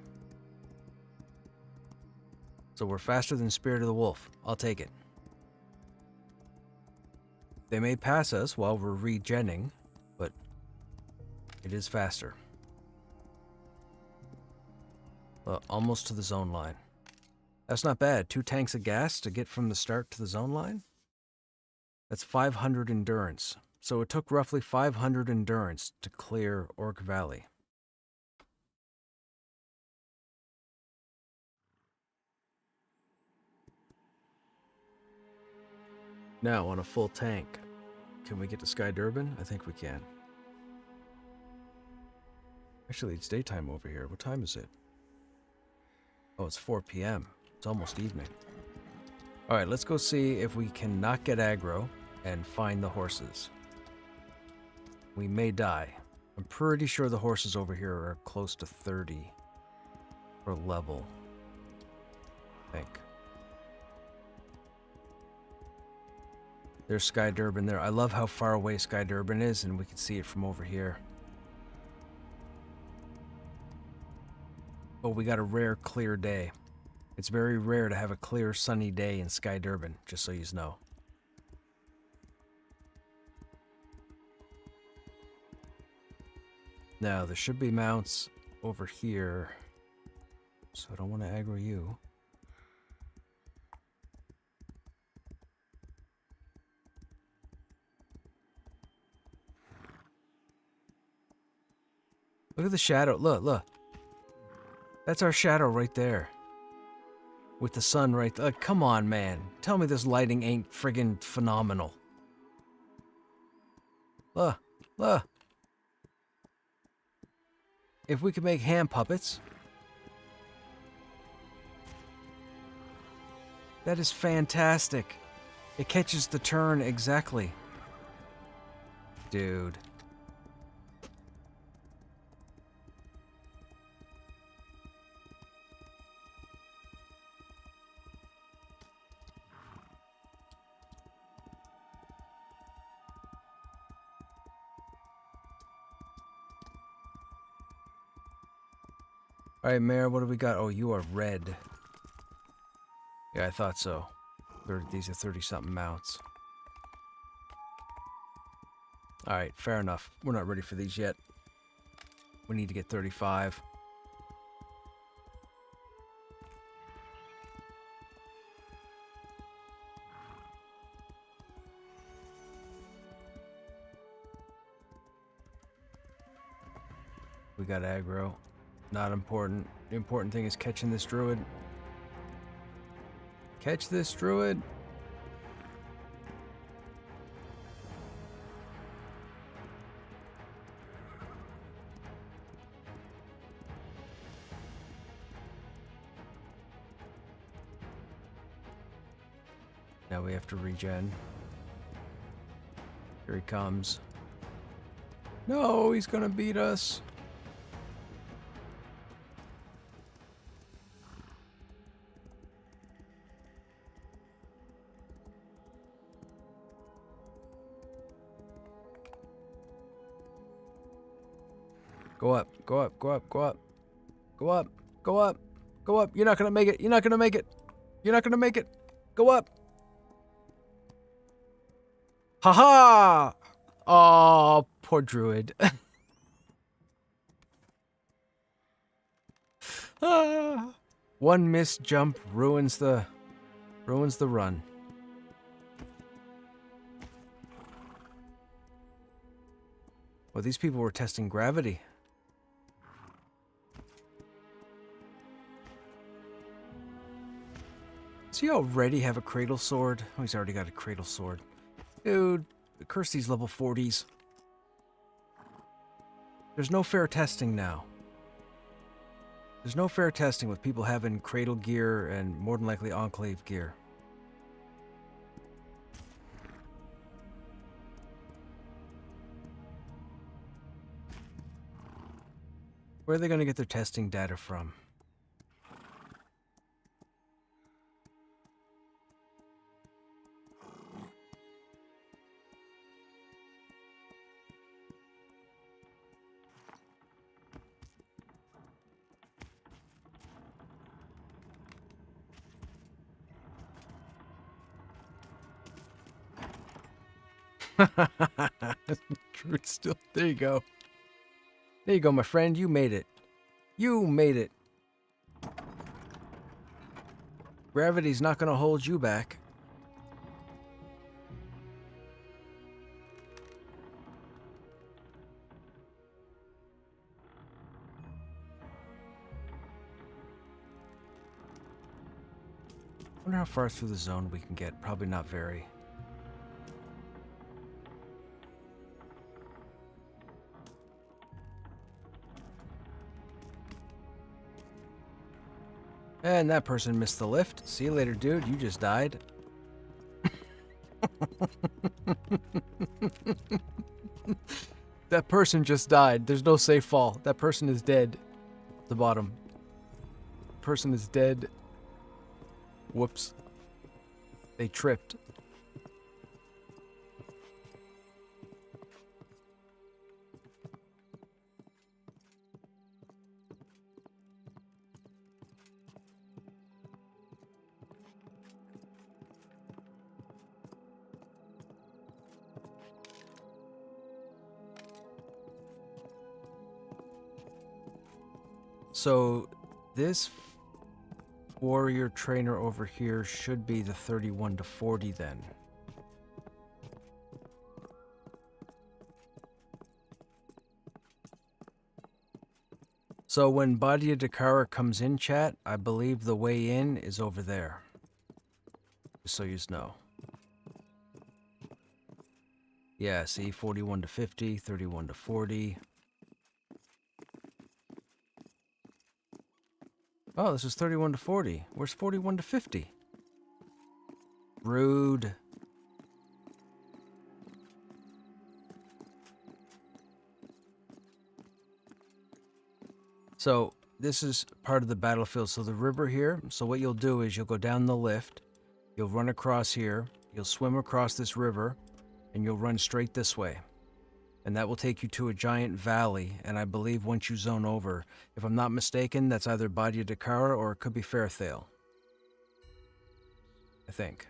So we're faster than Spirit of the Wolf. I'll take it. They may pass us while we're regenning, but it is faster. Almost to the zone line. That's not bad. 2 tanks of gas to get from the start to the zone line? That's 500 endurance. So it took roughly 500 endurance to clear Orc Valley. Now, on a full tank, can we get to Sky Durban? I think we can. Actually, it's daytime over here. What time is it? Oh, it's 4 p.m. It's almost evening. Alright, let's go see if we can not get aggro and find the horses. We may die. I'm pretty sure the horses over here are close to 30 per level. I think. There's Sky Durban there. I love how far away Sky Durban is, and we can see it from over here. Oh, we got a rare clear day. It's very rare to have a clear sunny day in Sky Durban, just so you know. Now, there should be mounts over here, so I don't want to aggro you. Look at the shadow. Look, look. That's our shadow right there. With the sun right there. Come on, man. Tell me this lighting ain't friggin' phenomenal. Look, look. If we could make hand puppets. That is fantastic. It catches the turn exactly. Dude. Alright, Mare, what do we got? Oh, you are red. Yeah, I thought so. These are 30-something mounts. Alright, fair enough. We're not ready for these yet. We need to get 35. We got aggro. Not important. The important thing is catching this druid. Catch this druid. Now we have to regen. Here he comes. No, he's gonna beat us. Go up, go up, go up, go up. Go up, go up, go up. You're not gonna make it. You're not gonna make it. You're not gonna make it. Go up. Haha! Oh, poor druid. Ah. One missed jump ruins the run. Well, these people were testing gravity. Does he already have a cradle sword? Oh, he's already got a cradle sword. Dude, curse these level 40s. There's no fair testing now. There's no fair testing with people having cradle gear and more than likely enclave gear. Where are they going to get their testing data from? Still, there you go. There you go, my friend. You made it. You made it. Gravity's not going to hold you back. I wonder how far through the zone we can get. Probably not very. And that person missed the lift. See you later, dude. You just died. That person just died. There's no safe fall. That person is dead. At the bottom. Person is dead. Whoops. They tripped. So this warrior trainer over here should be the 31 to 40 then. So when Badia Dakara comes in, chat, I believe the way in is over there. Just so you know. Yeah, see, 41 to 50, 31 to 40. Oh, this is 31 to 40. Where's 41 to 50? Rude. So, this is part of the battlefield. So the river here, so what you'll do is you'll go down the lift, you'll run across here, you'll swim across this river, and you'll run straight this way. And that will take you to a giant valley, and I believe once you zone over, if I'm not mistaken, that's either Badia Dakara or it could be Fairthale. I think.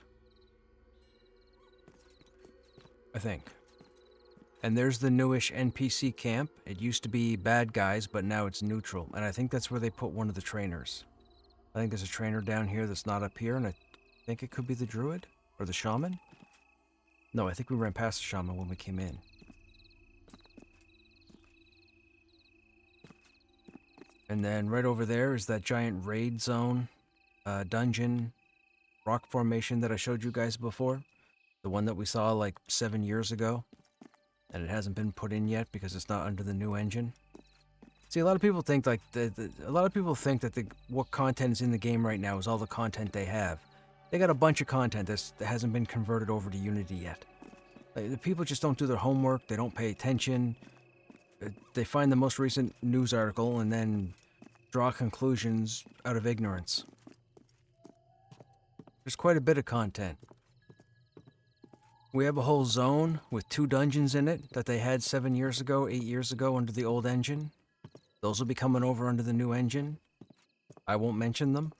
And there's the newish NPC camp. It used to be bad guys, but now it's neutral. And I think that's where they put one of the trainers. I think there's a trainer down here that's not up here, and I think it could be the druid? Or the shaman? No, I think we ran past the shaman when we came in. And then right over there is that giant raid zone, dungeon, rock formation that I showed you guys before. The one that we saw like 7 years ago. And it hasn't been put in yet because it's not under the new engine. See, a lot of people think like what content is in the game right now is all the content they have. They got a bunch of content that hasn't been converted over to Unity yet. Like, the people just don't do their homework, they don't pay attention. They find the most recent news article and then draw conclusions out of ignorance. There's quite a bit of content. We have a whole zone with 2 dungeons in it that they had 7 years ago, 8 years ago under the old engine. Those will be coming over under the new engine. I won't mention them.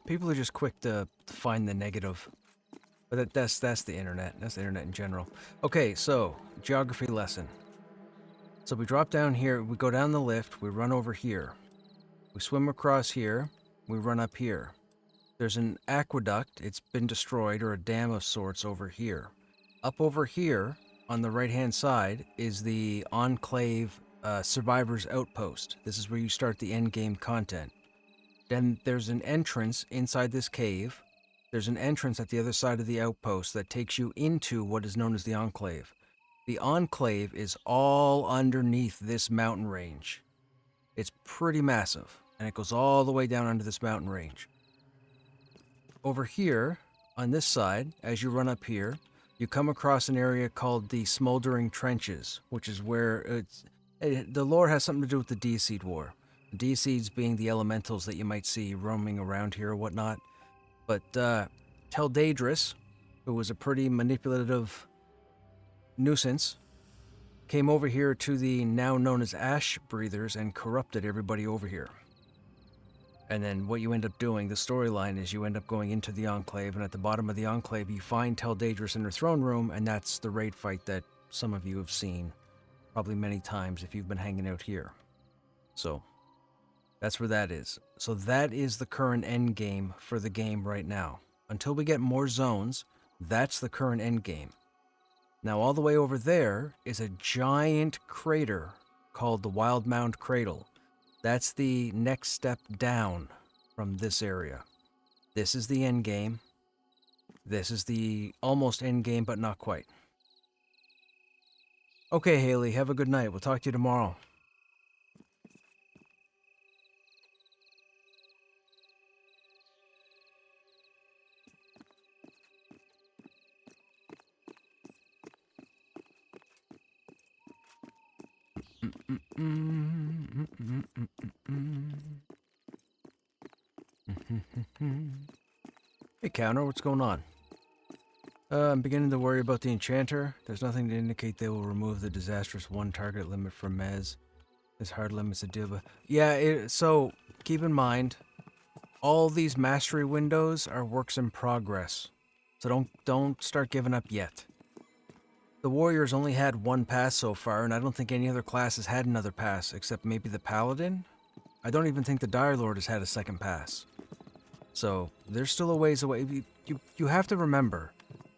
People are just quick to find the negative. But that's the internet. That's the internet in general. Okay, so, geography lesson. So we drop down here, we go down the lift, we run over here. We swim across here, we run up here. There's an aqueduct, it's been destroyed, or a dam of sorts over here. Up over here, on the right-hand side, is the Enclave Survivors Outpost. This is where you start the endgame content. Then there's an entrance inside this cave. There's an entrance at the other side of the outpost that takes you into what is known as the Enclave. The Enclave is all underneath this mountain range. It's pretty massive, and it goes all the way down under this mountain range. Over here, on this side, as you run up here, you come across an area called the Smoldering Trenches, which is where the lore has something to do with the D-Seed War. The D-Seeds being the elementals that you might see roaming around here or whatnot. But Teldadris, who was a pretty manipulative nuisance, came over here to the now known as Ash Breathers and corrupted everybody over here. And then what you end up doing, the storyline is you end up going into the Enclave, and at the bottom of the Enclave you find Teldadris in her throne room, and that's the raid fight that some of you have seen probably many times if you've been hanging out here. So that's where that is. So that is the current end game for the game right now. Until we get more zones, that's the current end game. Now all the way over there is a giant crater called the Wild Mound Cradle. That's the next step down from this area. This is the end game. This is the almost end game, but not quite. Okay, Haley, have a good night. We'll talk to you tomorrow. Hey, Counter, what's going on? I'm beginning to worry about the Enchanter. There's nothing to indicate they will remove the disastrous 1 target limit from Mez. There's hard limits to deal with. Yeah, so keep in mind, all these mastery windows are works in progress. So don't start giving up yet. The Warriors only had 1 pass so far, and I don't think any other class has had another pass, except maybe the Paladin? I don't even think the Dire Lord has had a 2nd pass. So, there's still a ways away. You have to remember,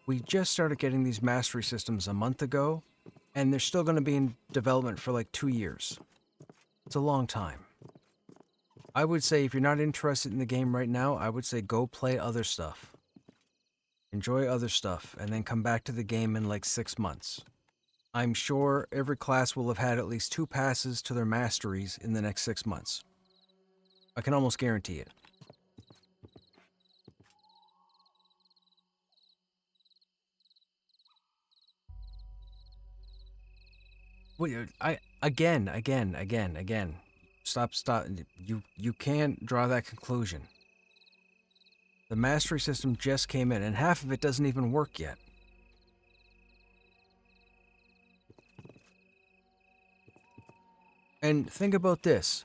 we just started getting these mastery systems a month ago, and they're still going to be in development for like 2 years. It's a long time. I would say if you're not interested in the game right now, I would say go play other stuff. Enjoy other stuff, and then come back to the game in like 6 months. I'm sure every class will have had at least 2 passes to their masteries in the next 6 months. I can almost guarantee it. Wait, again. Stop. You can't draw that conclusion. The mastery system just came in, and half of it doesn't even work yet. And think about this.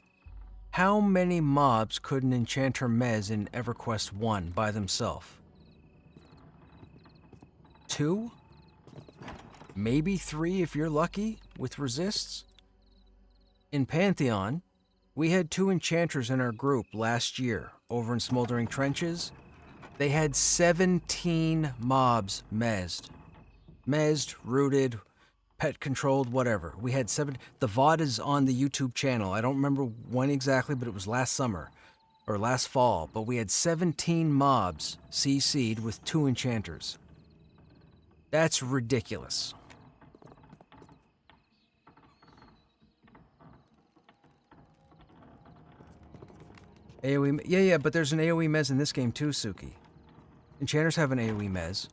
How many mobs could an Enchanter Mez in EverQuest 1 by themselves? 2? Maybe 3 if you're lucky, with resists? In Pantheon, we had 2 enchanters in our group last year, over in Smoldering Trenches. They had 17 mobs mezzed. Mezzed, rooted, pet-controlled, whatever. We had 7... The VOD is on the YouTube channel. I don't remember when exactly, but it was last summer. Or last fall. But we had 17 mobs CC'd with 2 enchanters. That's ridiculous. AoE... Yeah, but there's an AoE mez in this game too, Suki. Enchanters have an AoE mez.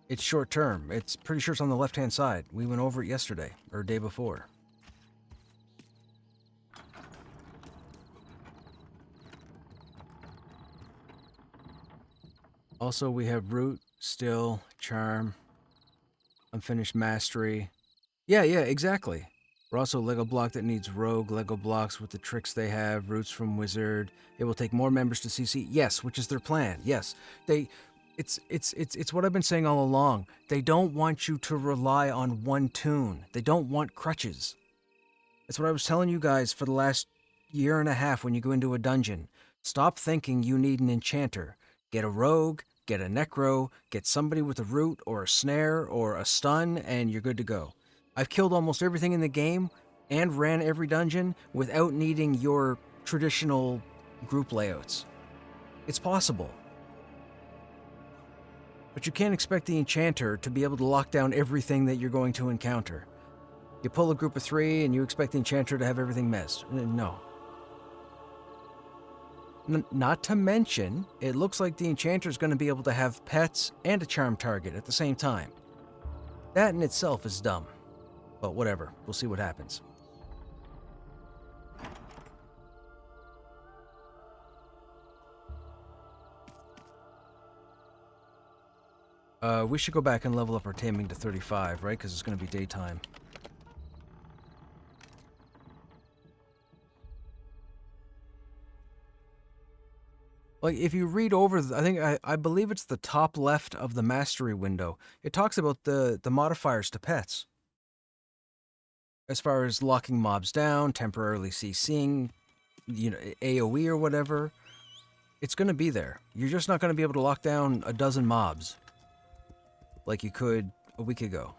It's short term. It's pretty sure it's on the left-hand side. We went over it yesterday, or day before. Also, we have Root, Still, Charm, Unfinished Mastery. Yeah, exactly. We're also Lego block that needs Rogue, Lego blocks with the tricks they have, Roots from Wizard. It will take more members to CC. Yes, which is their plan. Yes. It's what I've been saying all along. They don't want you to rely on one toon. They don't want crutches. That's what I was telling you guys for the last year and a half when you go into a dungeon. Stop thinking you need an enchanter. Get a rogue, get a necro, get somebody with a root or a snare or a stun, and you're good to go. I've killed almost everything in the game and ran every dungeon without needing your traditional group layouts. It's possible. But you can't expect the enchanter to be able to lock down everything that you're going to encounter. You pull a group of 3 and you expect the enchanter to have everything messed. No. Not to mention, it looks like the enchanter is going to be able to have pets and a charm target at the same time. That in itself is dumb. But whatever, we'll see what happens. We should go back and level up our taming to 35, right? Because it's going to be daytime. Like, if you read over, I believe it's the top left of the mastery window. It talks about the modifiers to pets. As far as locking mobs down, temporarily CCing, AoE or whatever. It's going to be there. You're just not going to be able to lock down a dozen mobs like you could a week ago.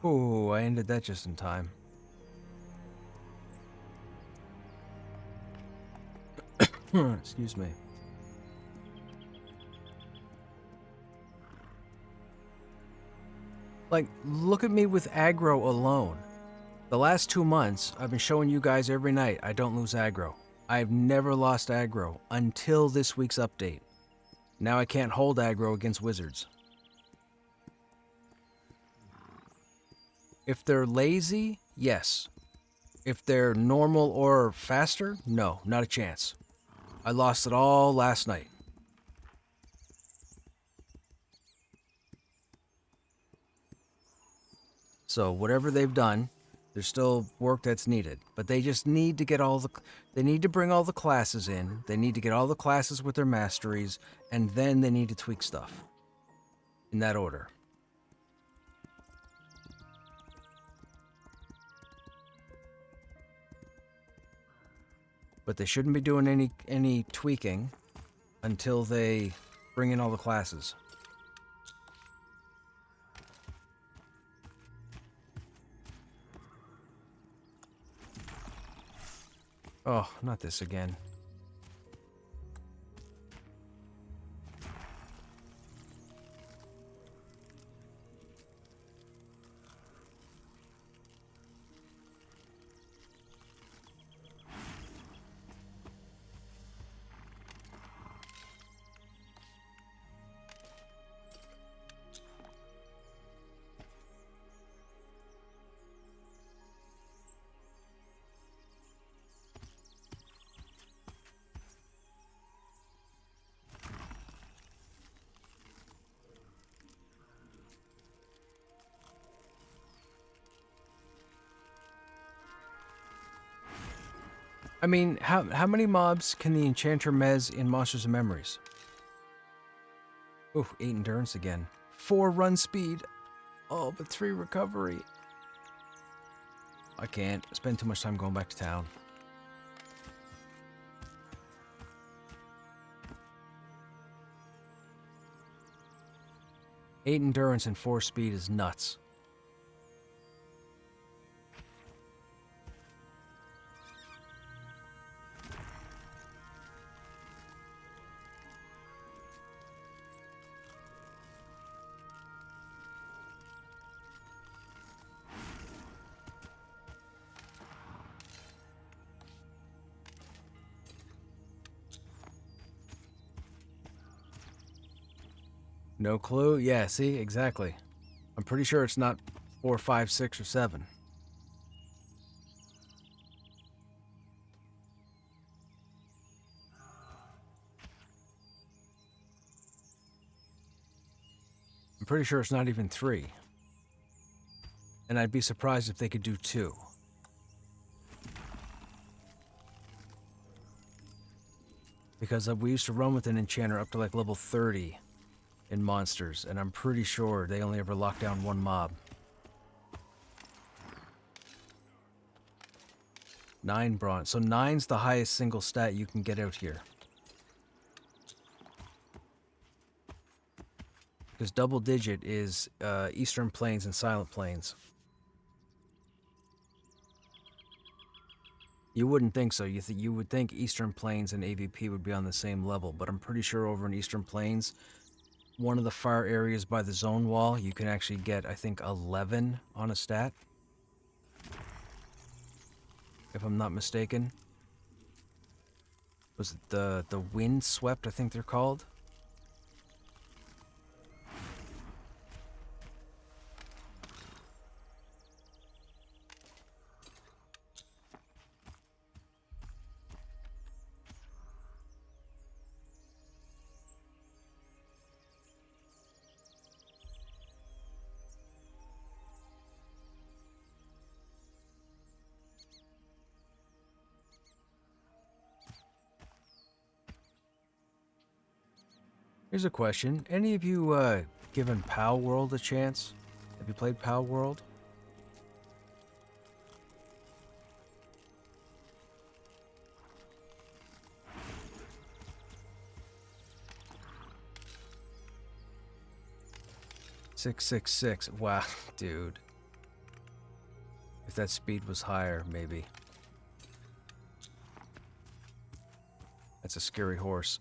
Oh, I ended that just in time. Excuse me. Like, look at me with aggro alone. The last 2 months, I've been showing you guys every night I don't lose aggro. I've never lost aggro until this week's update. Now I can't hold aggro against wizards. If they're lazy, yes. If they're normal or faster, no, not a chance. I lost it all last night. So whatever they've done, there's still work that's needed. But they just need to get they need to bring all the classes in. They need to get all the classes with their masteries, and then they need to tweak stuff. In that order. But they shouldn't be doing any tweaking until they bring in all the classes. Oh, not this again. I mean, how many mobs can the Enchanter mez in Monsters and Memories? Oof, 8 endurance again. 4 run speed. Oh, but 3 recovery. I can't spend too much time going back to town. 8 endurance and 4 speed is nuts. No clue? Yeah, see? Exactly. I'm pretty sure it's not 4, 5, 6, or 7. I'm pretty sure it's not even 3. And I'd be surprised if they could do 2. Because we used to run with an enchanter up to like level 30 in monsters, and I'm pretty sure they only ever locked down 1 mob. 9 bronze. So 9's the highest single stat you can get out here. Because double digit is Eastern Plains and Silent Plains. You wouldn't think so. You would think Eastern Plains and AVP would be on the same level, but I'm pretty sure over in Eastern Plains, one of the far areas by the zone wall, you can actually get, I think, 11 on a stat. If I'm not mistaken. Was it the Wind Swept, I think they're called? Here's a question. Any of you given POW World a chance? Have you played POW World? .666. Wow, dude. If that speed was higher, maybe. That's a scary horse.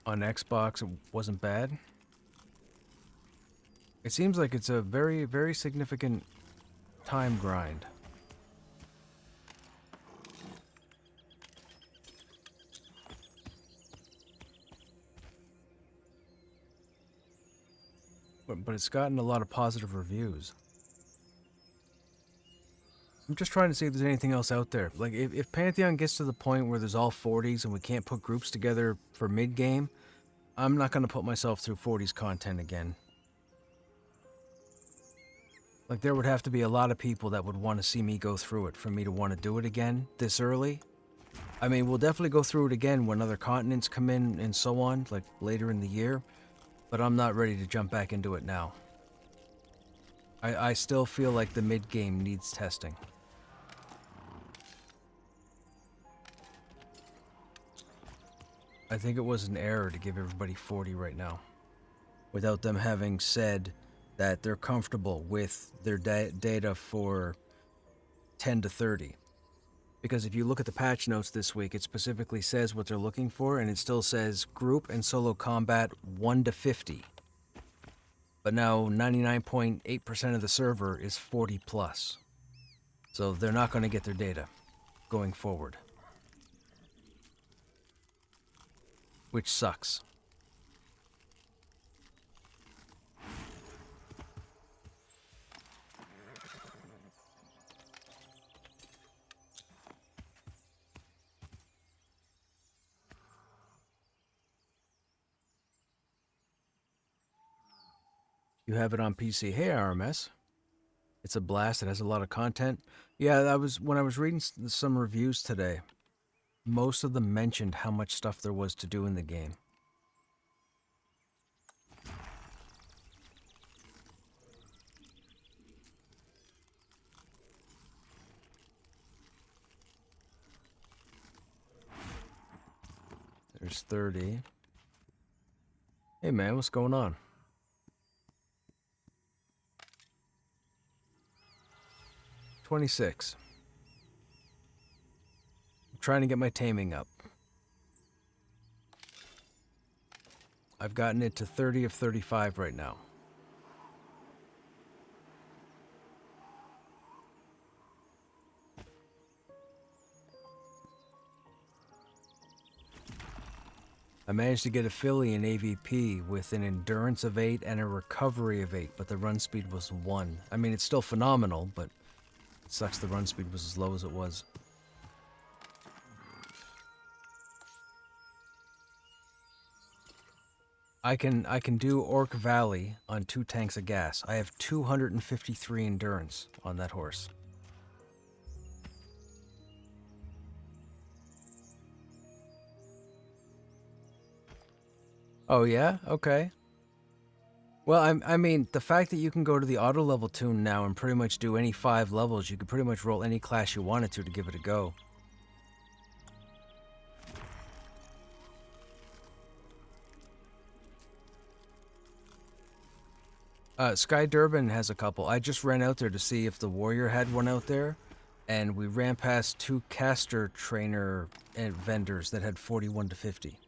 On Xbox, it wasn't bad. It seems like it's a very, very significant time grind. But it's gotten a lot of positive reviews. I'm just trying to see if there's anything else out there. Like, if Pantheon gets to the point where there's all 40s and we can't put groups together for mid-game, I'm not going to put myself through 40s content again. Like, there would have to be a lot of people that would want to see me go through it for me to want to do it again this early. I mean, we'll definitely go through it again when other continents come in and so on, like later in the year. But I'm not ready to jump back into it now. I still feel like the mid-game needs testing. I think it was an error to give everybody 40 right now, without them having said that they're comfortable with their data for 10 to 30. Because if you look at the patch notes this week, it specifically says what they're looking for, and it still says group and solo combat 1 to 50. But now 99.8% of the server is 40 plus. So they're not going to get their data going forward. Which sucks. You have it on PC. Hey, RMS. It's a blast. It has a lot of content. Yeah, when I was reading some reviews today, most of them mentioned how much stuff there was to do in the game. There's 30. Hey man, what's going on? 26. I'm trying to get my taming up. I've gotten it to 30 of 35 right now. I managed to get a filly in AVP with an endurance of 8 and a recovery of 8, but the run speed was 1. I mean, it's still phenomenal, but it sucks the run speed was as low as it was. I can do Orc Valley on 2 tanks of gas. I have 253 endurance on that horse. Oh yeah? Okay. Well, I mean, the fact that you can go to the auto level tune now and pretty much do any 5 levels, you could pretty much roll any class you wanted to give it a go. Sky Durban has a couple. I just ran out there to see if the Warrior had one out there, and we ran past 2 caster trainer vendors that had 41 to 50.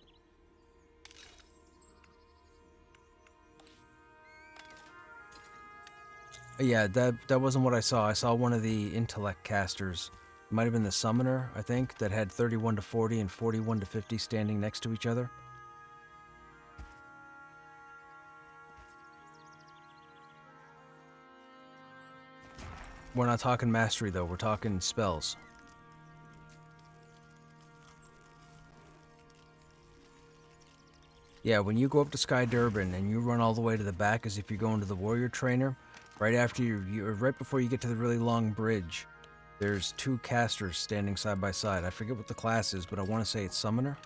Yeah, that wasn't what I saw. I saw one of the intellect casters. It might have been the summoner, I think, that had 31 to 40 and 41 to 50 standing next to each other. We're not talking mastery though, we're talking spells. Yeah, when you go up to Sky Durban and you run all the way to the back as if you're going to the Warrior Trainer, right after right before you get to the really long bridge, there's 2 casters standing side by side. I forget what the class is, but I want to say it's Summoner.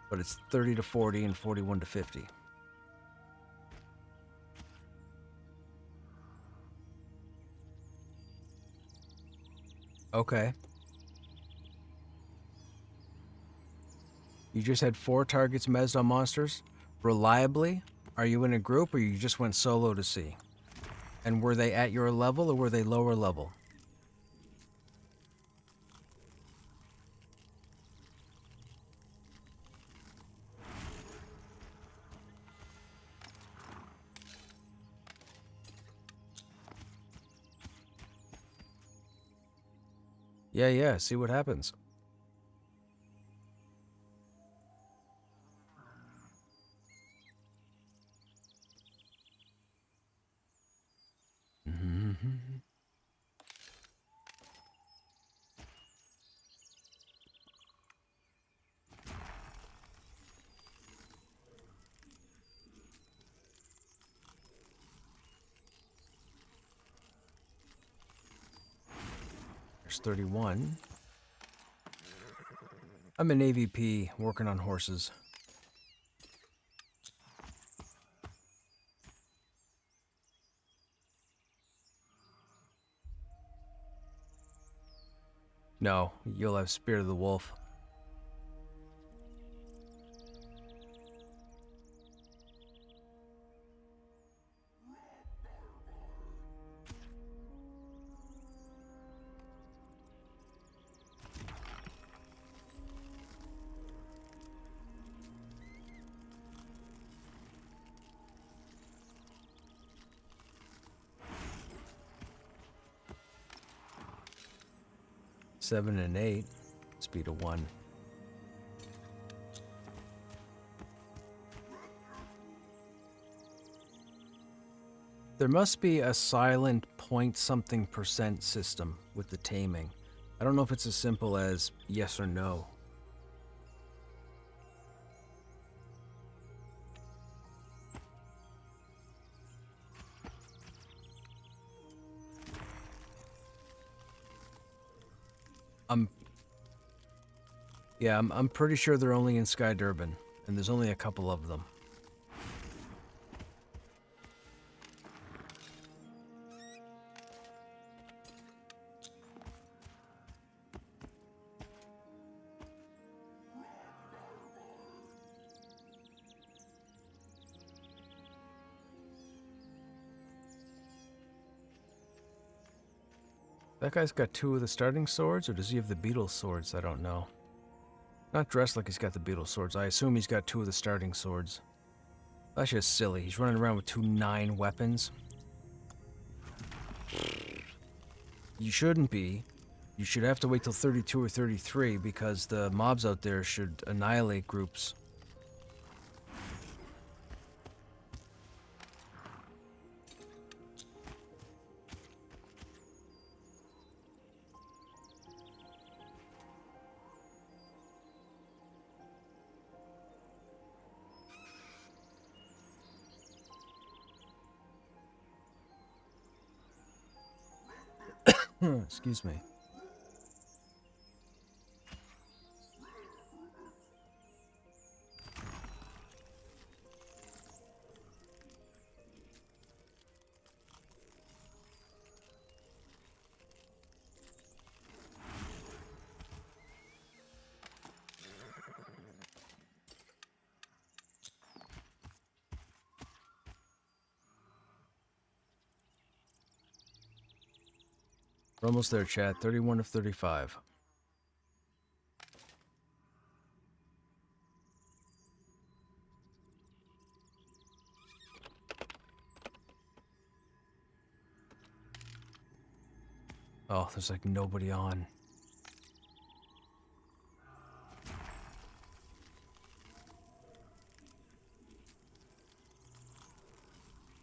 But it's 30 to 40 and 41 to 50. Okay. You just had 4 targets mezzed on monsters? Reliably? Are you in a group or you just went solo to see? And were they at your level or were they lower level? Yeah, see what happens. There's 31. I'm an AVP working on horses. No, you'll have Spirit of the Wolf. Seven and 8, speed of 1. There must be a silent point something % system with the taming. I don't know if it's as simple as yes or no. I'm pretty sure they're only in Sky Durban, and there's only a couple of them. That guy's got 2 of the starting swords, or does he have the Beatles swords? I don't know. Not dressed like he's got the Beatles swords. I assume he's got 2 of the starting swords. That's just silly. He's running around with 2 9 weapons. You shouldn't be. You should have to wait till 32 or 33 because the mobs out there should annihilate groups. Excuse me. We're almost there, chat. 31 of 35. Oh, there's like nobody on.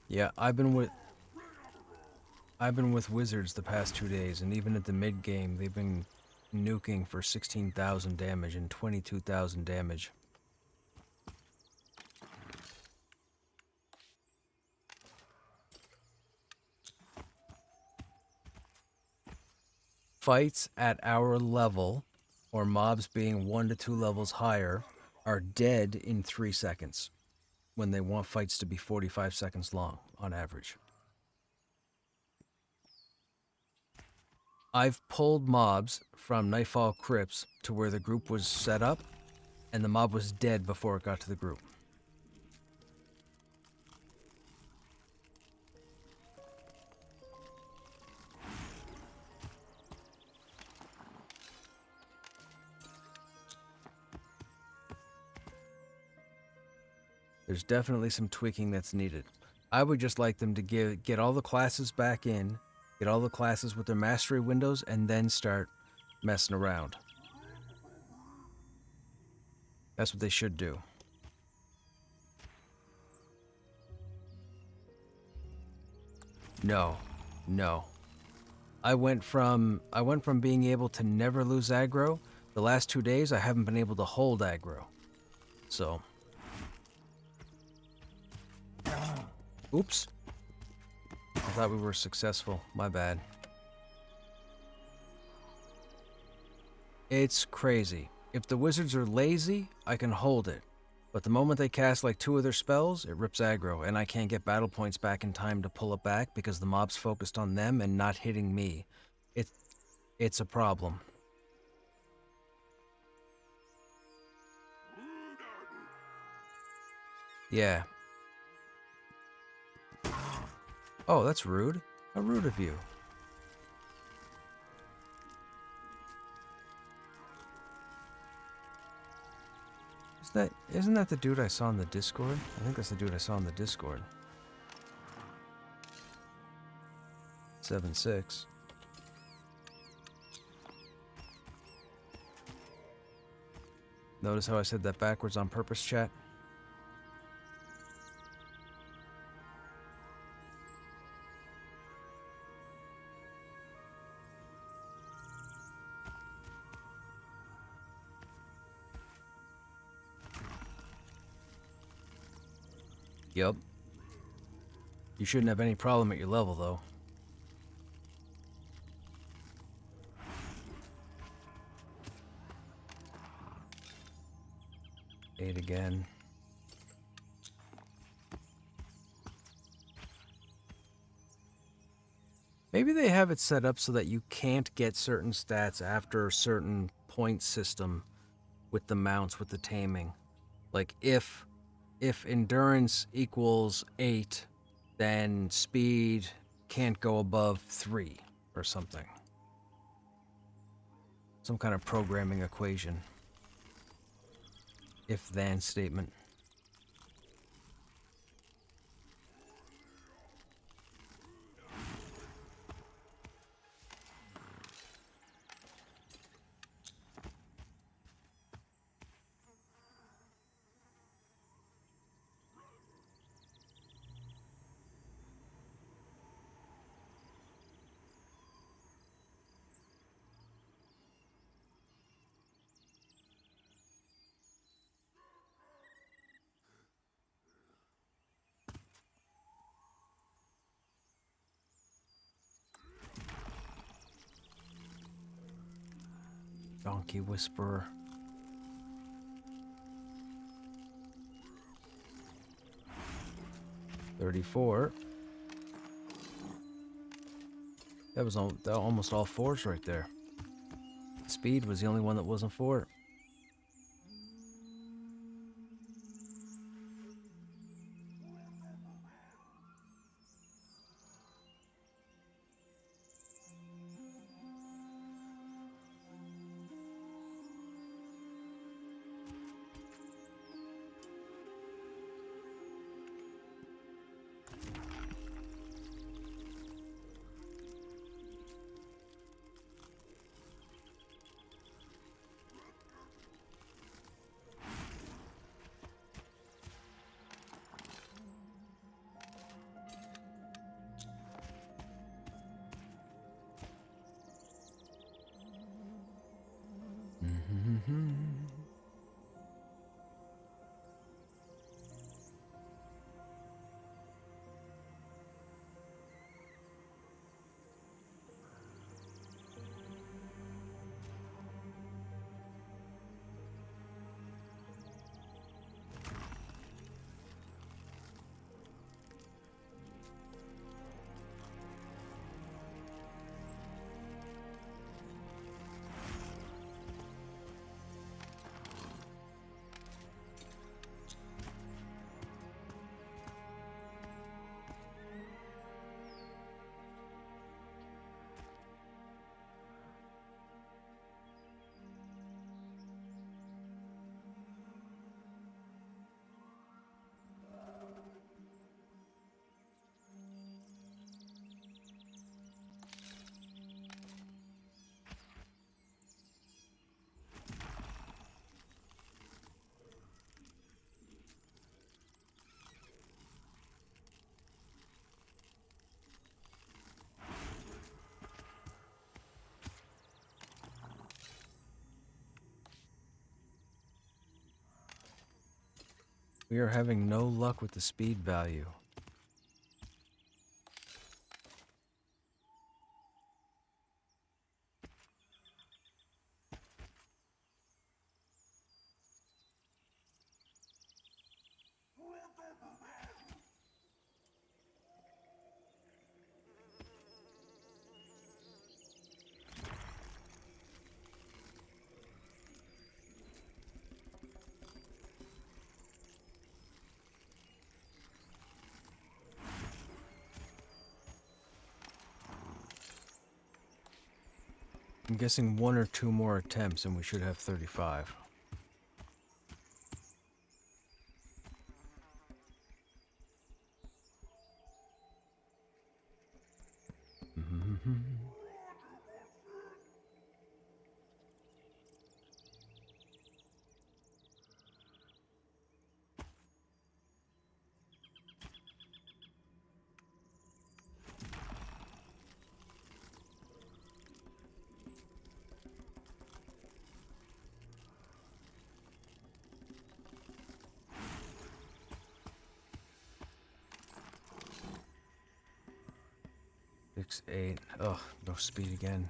Yeah, I've been with wizards the past 2 days, and even at the mid game, they've been nuking for 16,000 damage and 22,000 damage. Fights at our level, or mobs being 1 to 2 levels higher, are dead in 3 seconds, when they want fights to be 45 seconds long, on average. I've pulled mobs from Nightfall Crypts to where the group was set up, and the mob was dead before it got to the group. There's definitely some tweaking that's needed. I would just like them to get all the classes back in, get all the classes with their mastery windows, and then start messing around. That's what they should do. No. I went from being able to never lose aggro. The last 2 days, I haven't been able to hold aggro. So. Oops. I thought we were successful. My bad. It's crazy. If the wizards are lazy, I can hold it. But the moment they cast like 2 of their spells, it rips aggro, and I can't get battle points back in time to pull it back because the mob's focused on them and not hitting me. It's a problem. Yeah. Oh, that's rude. How rude of you. Isn't that the dude I saw in the Discord? I think that's the dude I saw in the Discord. 7-6. Notice how I said that backwards on purpose, chat? Yup. You shouldn't have any problem at your level, though. Eight again. Maybe they have it set up so that you can't get certain stats after a certain point system with the mounts, with the taming. Like, if endurance equals 8, then speed can't go above 3 or something. Some kind of programming equation. If-then statement. Donkey Whisperer. $34. That was almost all 4s right there. Speed was the only one that wasn't 4. We are having no luck with the speed value. I'm guessing 1 or 2 more attempts and we should have 35. Six, 8. Ugh, no speed again.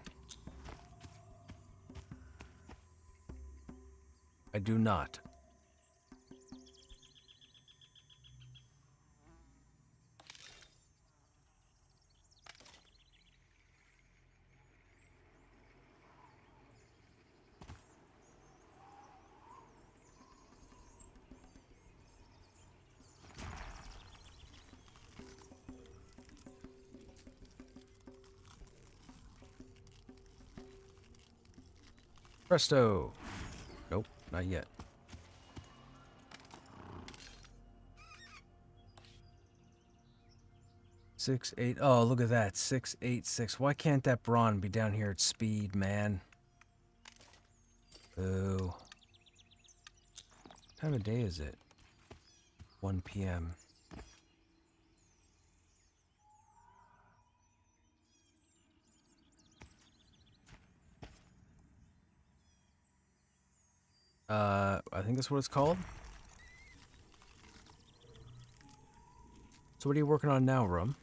I do not. Presto! Nope, not yet. Six, eight. Oh, look at that. 686. Why can't that brawn be down here at speed, man? Boo. What time of day is it? 1 p.m. I think that's what it's called. So what are you working on now, Rum?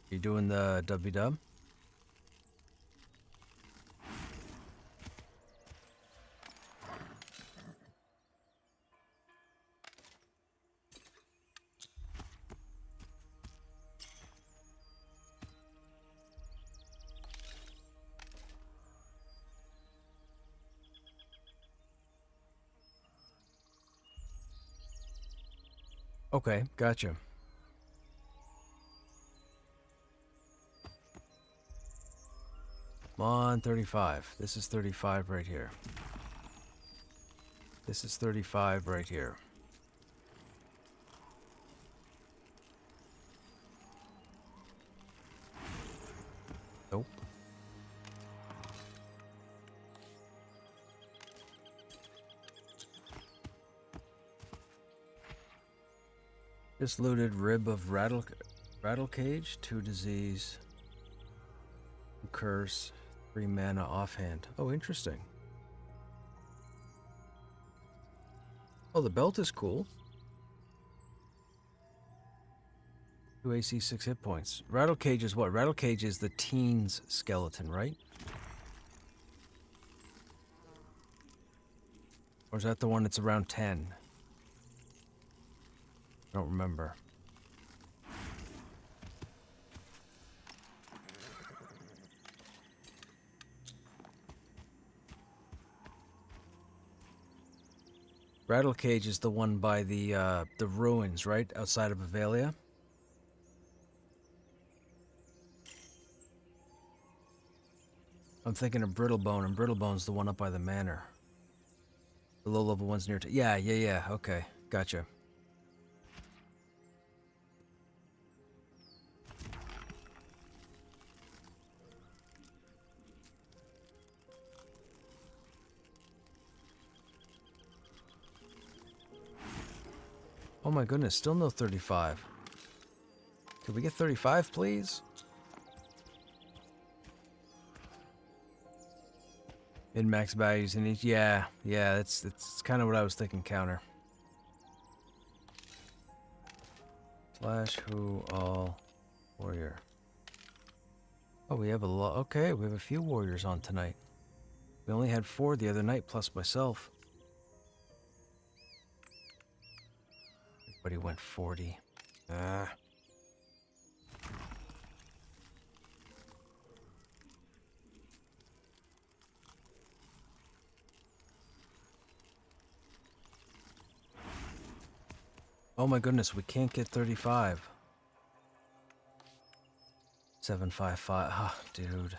You doing the W-dub? Okay, gotcha. Come on, 35. This is 35 right here. This is 35 right here. Nope. Just looted rib of rattle cage, 2 disease, 2 curse, 3 mana offhand. Oh, interesting. Oh, the belt is cool. 2 AC, 6 hit points. Rattle cage is what? Rattle cage is the teen's skeleton, right? Or is that the one that's around 10? I don't remember. Rattle cage is the one by the ruins, right? Outside of Avelia. I'm thinking of Brittlebone, and Brittlebone's the one up by the manor. The low-level one's near to... Yeah, okay. Gotcha. Oh my goodness, still no 35. Could we get 35, please? Min-max values in each... Yeah, that's kind of what I was thinking, counter. Slash who all warrior. Oh, we have a lot... Okay, we have a few warriors on tonight. We only had 4 the other night, plus myself. Everybody went 40. Ah. Oh my goodness, we can't get 35. 755. Ah, dude.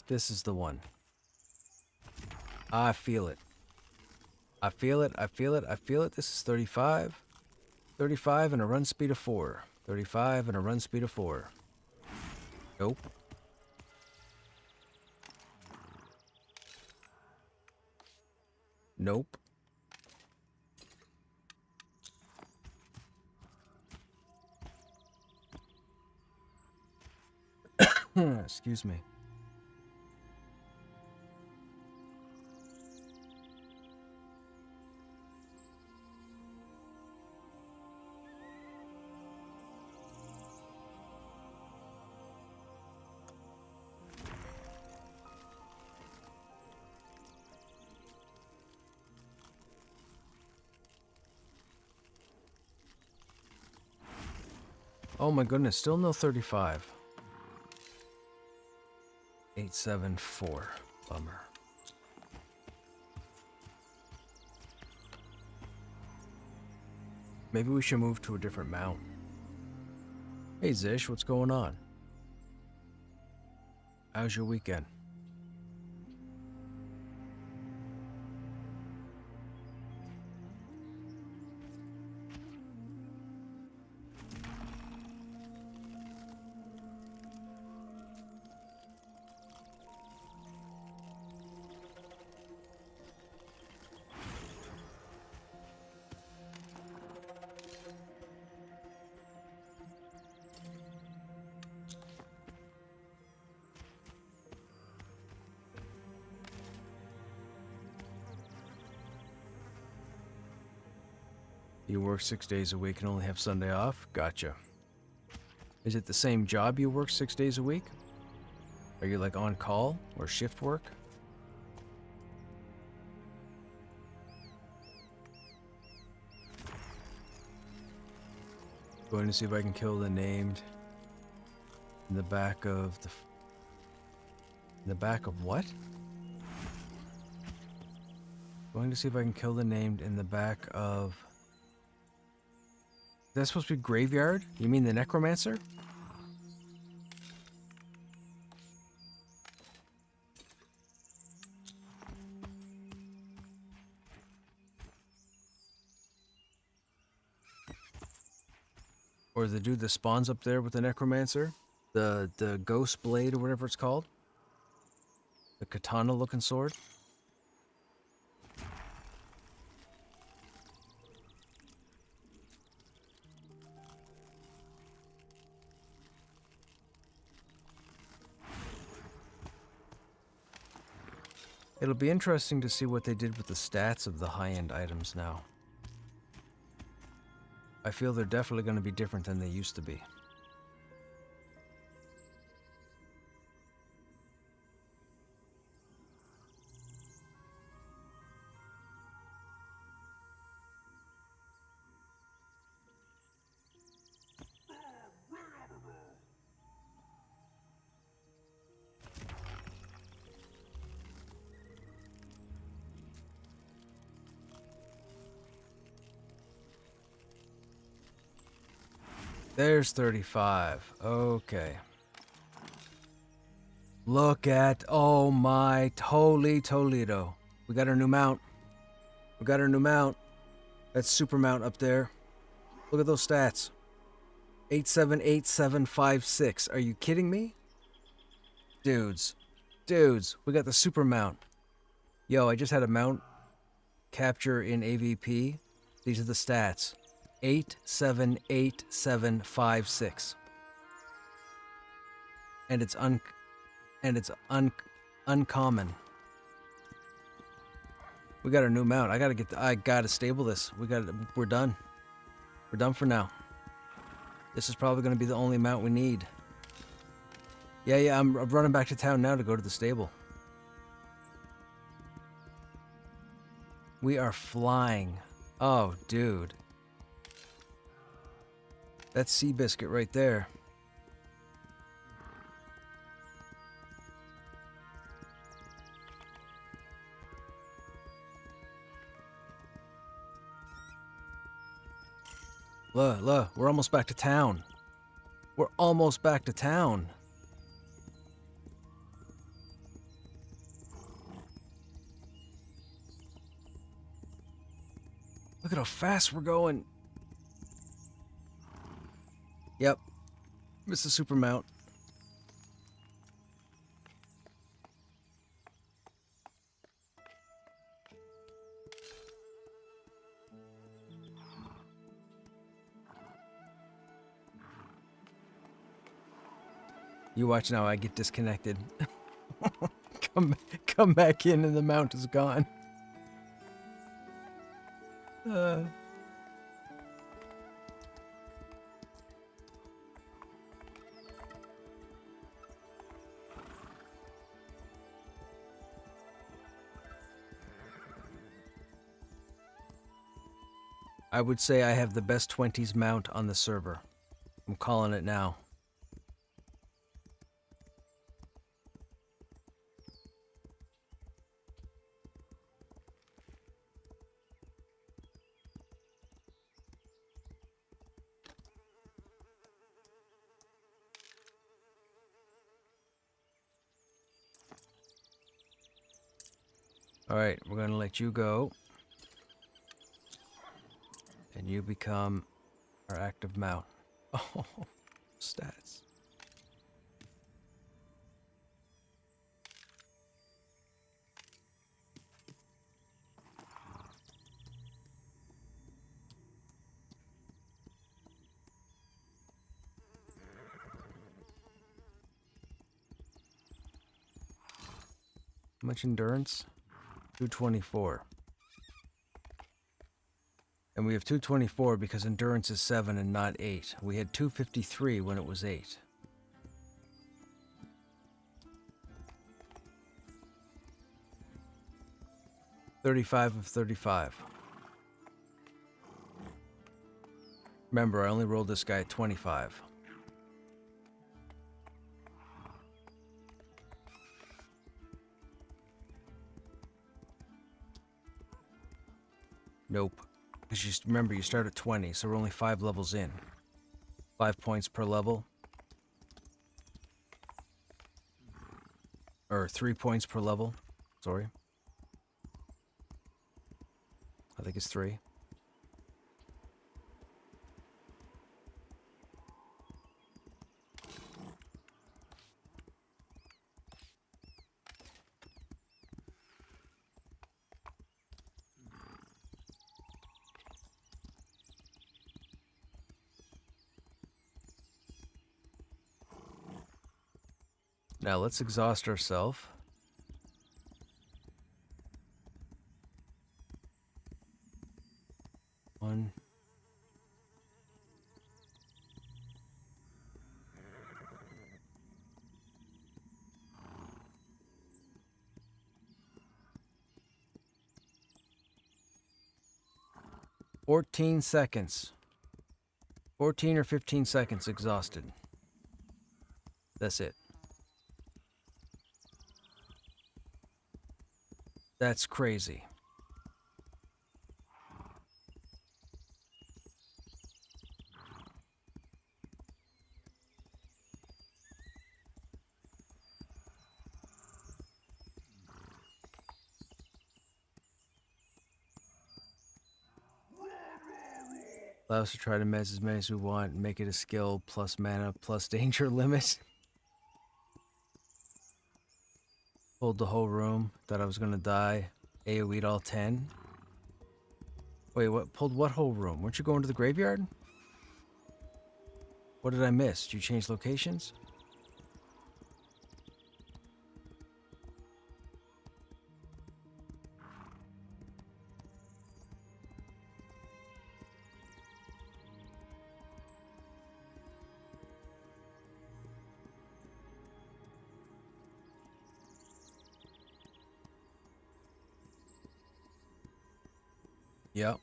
This is the one. I feel it. I feel it. This is 35. 35 and a run speed of 4. 35 and a run speed of 4. Nope. Nope. Excuse me. Oh my goodness, still no 35. 8 874. Bummer. Maybe we should move to a different mount. Hey Zish, what's going on? How's your weekend? You work 6 days a week and only have Sunday off? Gotcha. Is it the same job you work 6 days a week? Are you like on call or shift work? Going to see if I can kill the named in the back of the... In the back of what? Going to see if I can kill the named in the back of... Is that supposed to be graveyard? You mean the necromancer? Or the dude that spawns up there with the necromancer? The ghost blade or whatever it's called? The katana looking sword? It'll be interesting to see what they did with the stats of the high-end items now. I feel they're definitely going to be different than they used to be. There's 35. Okay. Look at, oh my, holy Toledo. We got our new mount. We got our new mount. That's super mount up there. Look at those stats. 878756. Are you kidding me? Dudes. Dudes, we got the super mount. Yo, I just had a mount capture in AVP. These are the stats. 878756. And it's uncommon. We got our new mount. I gotta stable this. We're done. We're done for now. This is probably gonna be the only mount we need. Yeah, I'm running back to town now to go to the stable. We are flying. Oh, dude. That's Seabiscuit right there. Look, we're almost back to town. We're almost back to town. Look at how fast we're going. Yep. Mr. Supermount. You watch now, I get disconnected. come back in and the mount is gone. I would say I have the best 20s mount on the server. I'm calling it now. Alright, we're gonna let you go. And you become our active mount. Oh, stats. How much endurance? 224. And we have 224 because endurance is 7 and not 8. We had 253 when it was 8. $35 of 35. Remember, I only rolled this guy at 25. Nope. Because you remember, you start at 20, so we're only 5 levels in. 5 points per level. Or 3 points per level. Sorry. I think it's 3. Now let's exhaust ourselves. One. $14 seconds. 14 or 15 seconds exhausted. That's it. That's crazy. Allow us to try to mess as many as we want, make it a skill, plus mana, plus danger limit. Pulled the whole room, thought I was gonna die. AoE'd all 10. Wait, what? Pulled what whole room? Weren't you going to the graveyard? What did I miss? Did you change locations? Yep.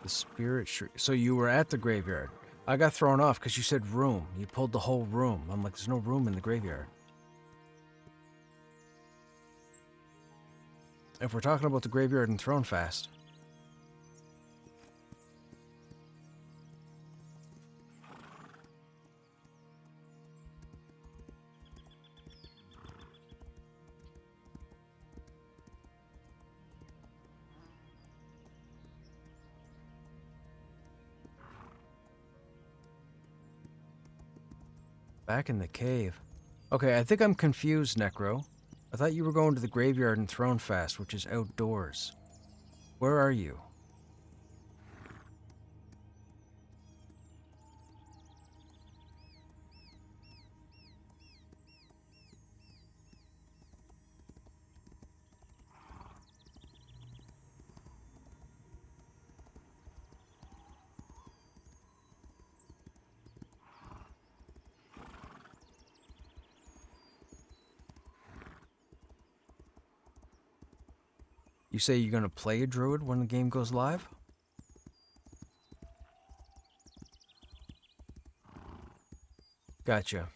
The spirit shriek. So you were at the graveyard. I got thrown off because you said room. You pulled the whole room. I'm like, there's no room in the graveyard. If we're talking about the graveyard and Throne Fast. Back in the cave. Okay, I think I'm confused, Necro. I thought you were going to the graveyard and Throne Fast, which is outdoors. Where are you? You say you're gonna play a druid when the game goes live? Gotcha.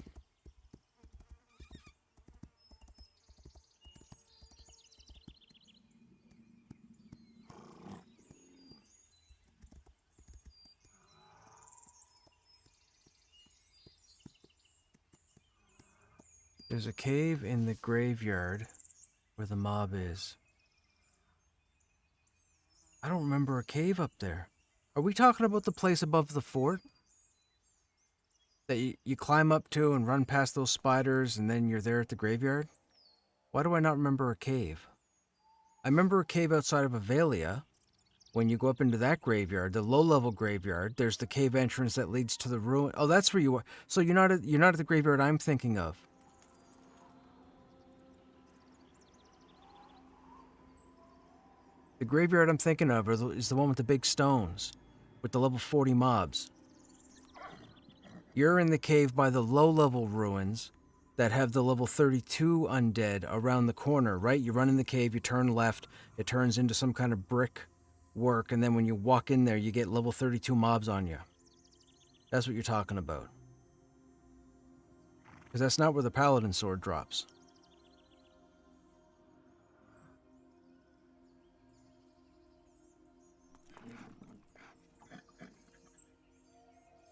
There's a cave in the graveyard where the mob is. I don't remember a cave up there. Are we talking about the place above the fort? That you climb up to and run past those spiders and then you're there at the graveyard? Why do I not remember a cave? I remember a cave outside of Avelia. When you go up into that graveyard, the low-level graveyard, there's the cave entrance that leads to the ruin. Oh, that's where you are. So you're not at the graveyard I'm thinking of. The graveyard I'm thinking of is the one with the big stones, with the level 40 mobs. You're in the cave by the low-level ruins that have the level 32 undead around the corner, right? You run in the cave, you turn left, it turns into some kind of brick work, and then when you walk in there, you get level 32 mobs on you. That's what you're talking about. Because that's not where the paladin sword drops.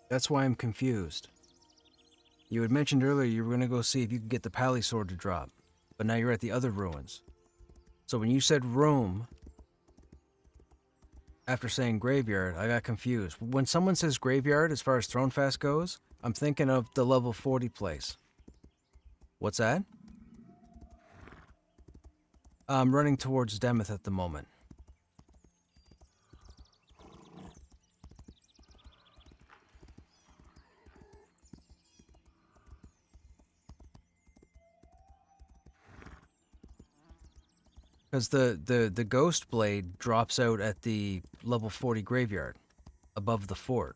That's why I'm confused. You had mentioned earlier you were going to go see if you could get the pally sword to drop, but now you're at the other ruins. So when you said room, after saying graveyard, I got confused. When someone says graveyard, as far as Thronefast goes, I'm thinking of the level 40 place. What's that? I'm running towards Demeth at the moment. Because the ghost blade drops out at the level 40 graveyard, above the fort.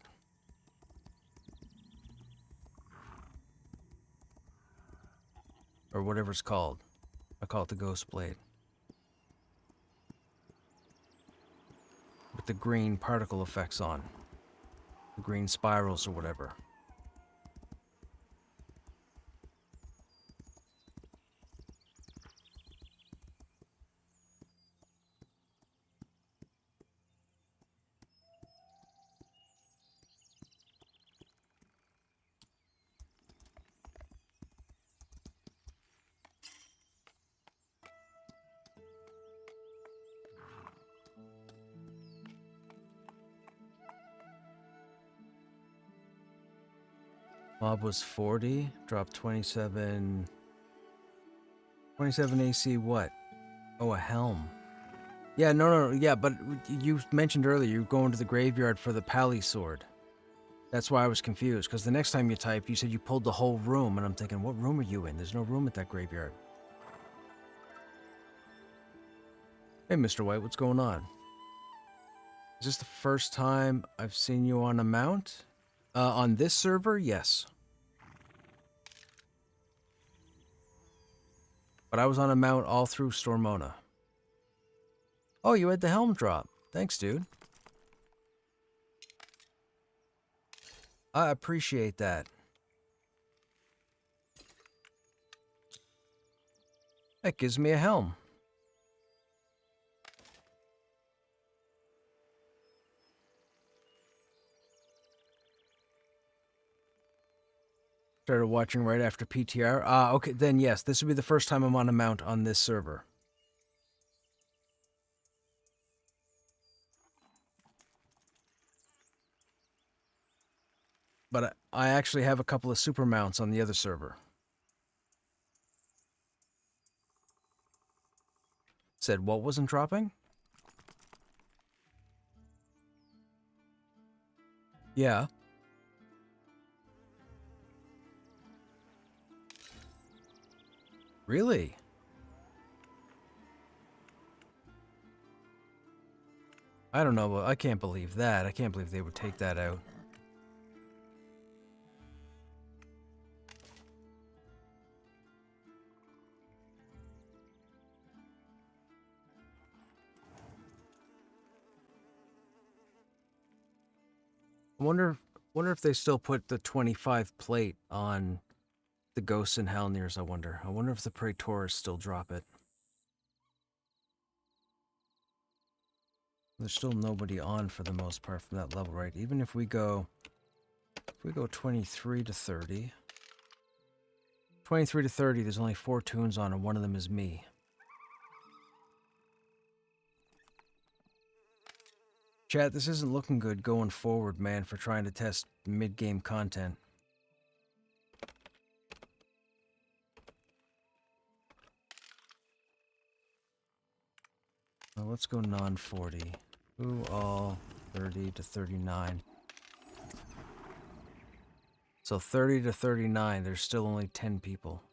Or whatever it's called. I call it the ghost blade. With the green particle effects on. The green spirals or whatever. Mob was 40, dropped 27... 27 AC what? Oh, a helm. Yeah, no, yeah, but you mentioned earlier you were going to the graveyard for the pally sword. That's why I was confused, because the next time you typed, you said you pulled the whole room, and I'm thinking, what room are you in? There's no room at that graveyard. Hey, Mr. White, what's going on? Is this the first time I've seen you on a mount? On this server, yes. But I was on a mount all through Stormona. Oh, you had the helm drop. Thanks, dude. I appreciate that. That gives me a helm. Started watching right after PTR. Okay, then yes, this would be the first time I'm on a mount on this server. But I actually have a couple of super mounts on the other server. Said what wasn't dropping? Yeah. Really? I don't know. I can't believe that. I can't believe they would take that out. I wonder if they still put the 25 plate on the Ghosts and Halnirs, I wonder. I wonder if the Praetors still drop it. There's still nobody on for the most part from that level, right? Even if we go 23 to 30. 23 to 30, there's only 4 tunes on, and one of them is me. Chat, this isn't looking good going forward, man, for trying to test mid-game content. Well, let's go non-40. Who all 30 to 39. So 30 to 39, there's still only 10 people.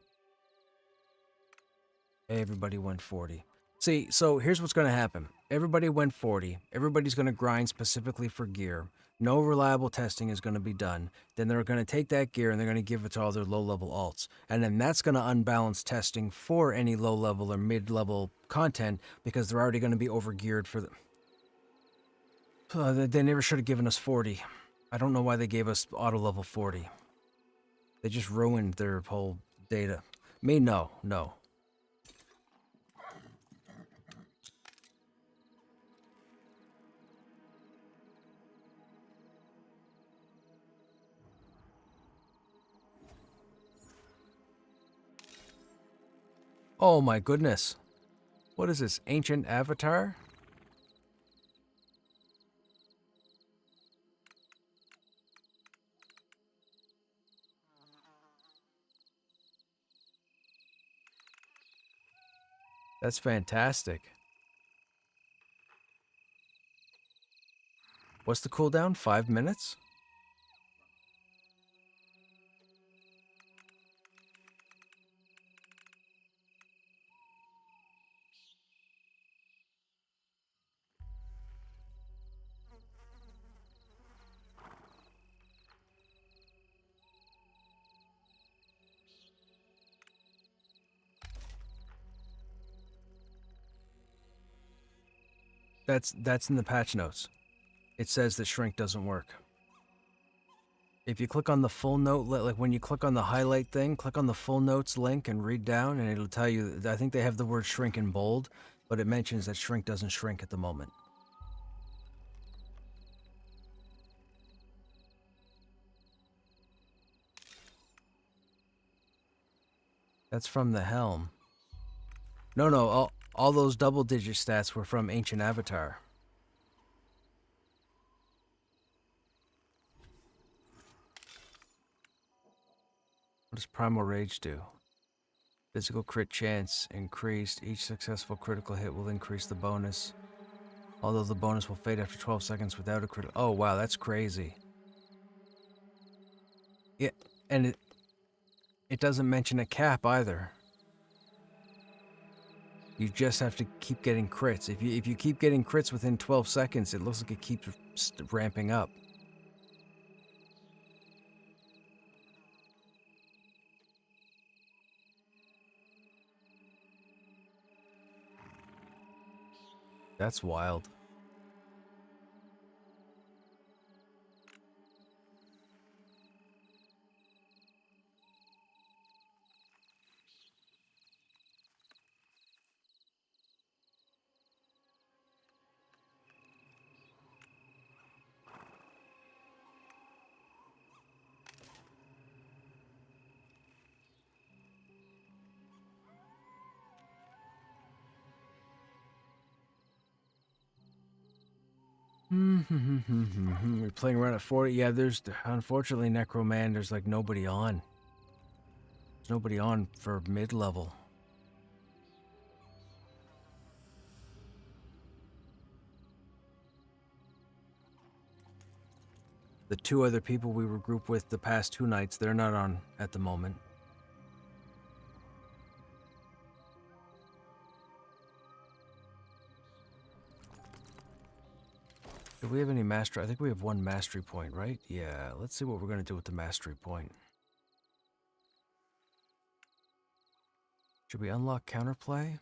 Everybody went 40. See, so here's what's going to happen. Everybody went 40. Everybody's going to grind specifically for gear. No reliable testing is going to be done. Then they're going to take that gear and they're going to give it to all their low-level alts. And then that's going to unbalance testing for any low-level or mid-level content because they're already going to be over-geared for the... they never should have given us 40. I don't know why they gave us auto-level 40. They just ruined their whole data. Me, no. Oh my goodness. What is this? Ancient Avatar? That's fantastic. What's the cooldown? 5 minutes? That's in the patch notes. It says that shrink doesn't work. If you click on the full note, like when you click on the highlight thing, click on the full notes link and read down, and it'll tell you, I think they have the word shrink in bold, but it mentions that shrink doesn't shrink at the moment. That's from the helm. No, all those double-digit stats were from Ancient Avatar. What does Primal Rage do? Physical crit chance increased. Each successful critical hit will increase the bonus. Although the bonus will fade after 12 seconds without a critical... Oh, wow, that's crazy. Yeah, and it doesn't mention a cap either. You just have to keep getting crits. If you keep getting crits within 12 seconds, it looks like it keeps ramping up. That's wild. We're playing around at 40. Yeah, there's unfortunately Necroman. There's like nobody on. There's nobody on for mid-level. The 2 other people we were grouped with the past 2 nights, they're not on at the moment. Do we have any mastery? I think we have 1 mastery point, right? Yeah, let's see what we're going to do with the mastery point. Should we unlock counterplay?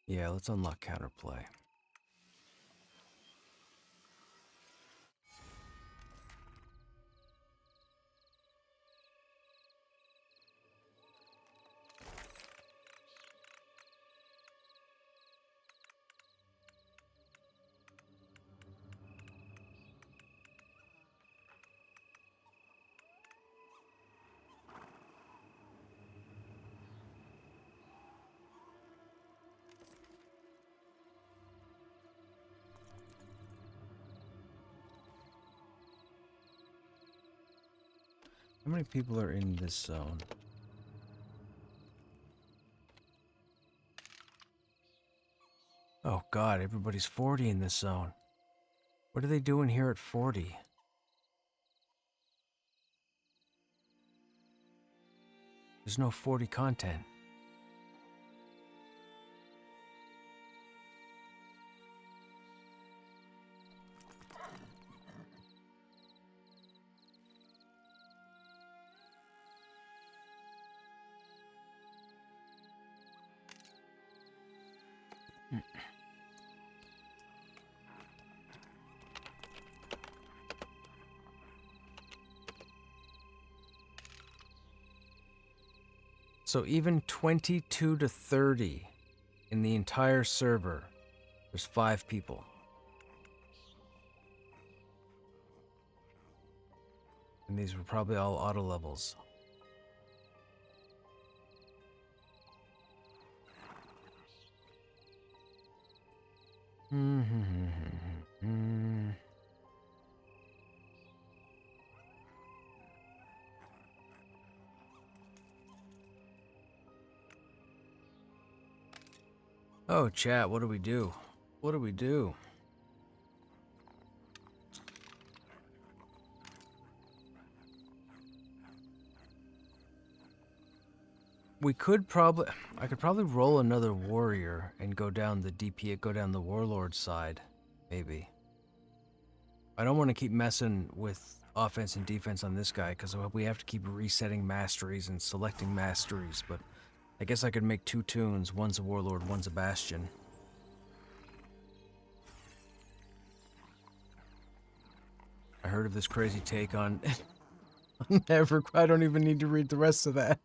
Yeah, let's unlock counterplay. How many people are in this zone? Oh god, everybody's 40 in this zone. What are they doing here at 40? There's no 40 content. So even 22 to 30 in the entire server, there's 5 people. And these were probably all auto levels. Oh, chat, what do we do? What do we do? We could probably... I could probably roll another warrior and go down the DP, go down the warlord side, maybe. I don't want to keep messing with offense and defense on this guy, because we have to keep resetting masteries and selecting masteries, but I guess I could make 2 tunes. One's a warlord, one's a bastion. I heard of this crazy take on... Never... I don't even need to read the rest of that.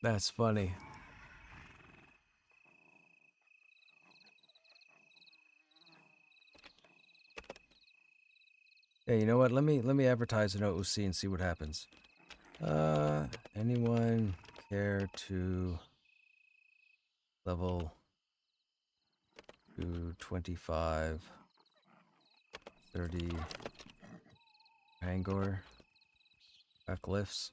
That's funny. Hey, you know what? Let me advertise an OOC and see what happens. Anyone care to level to 25, 30 Hangor? Got glyphs?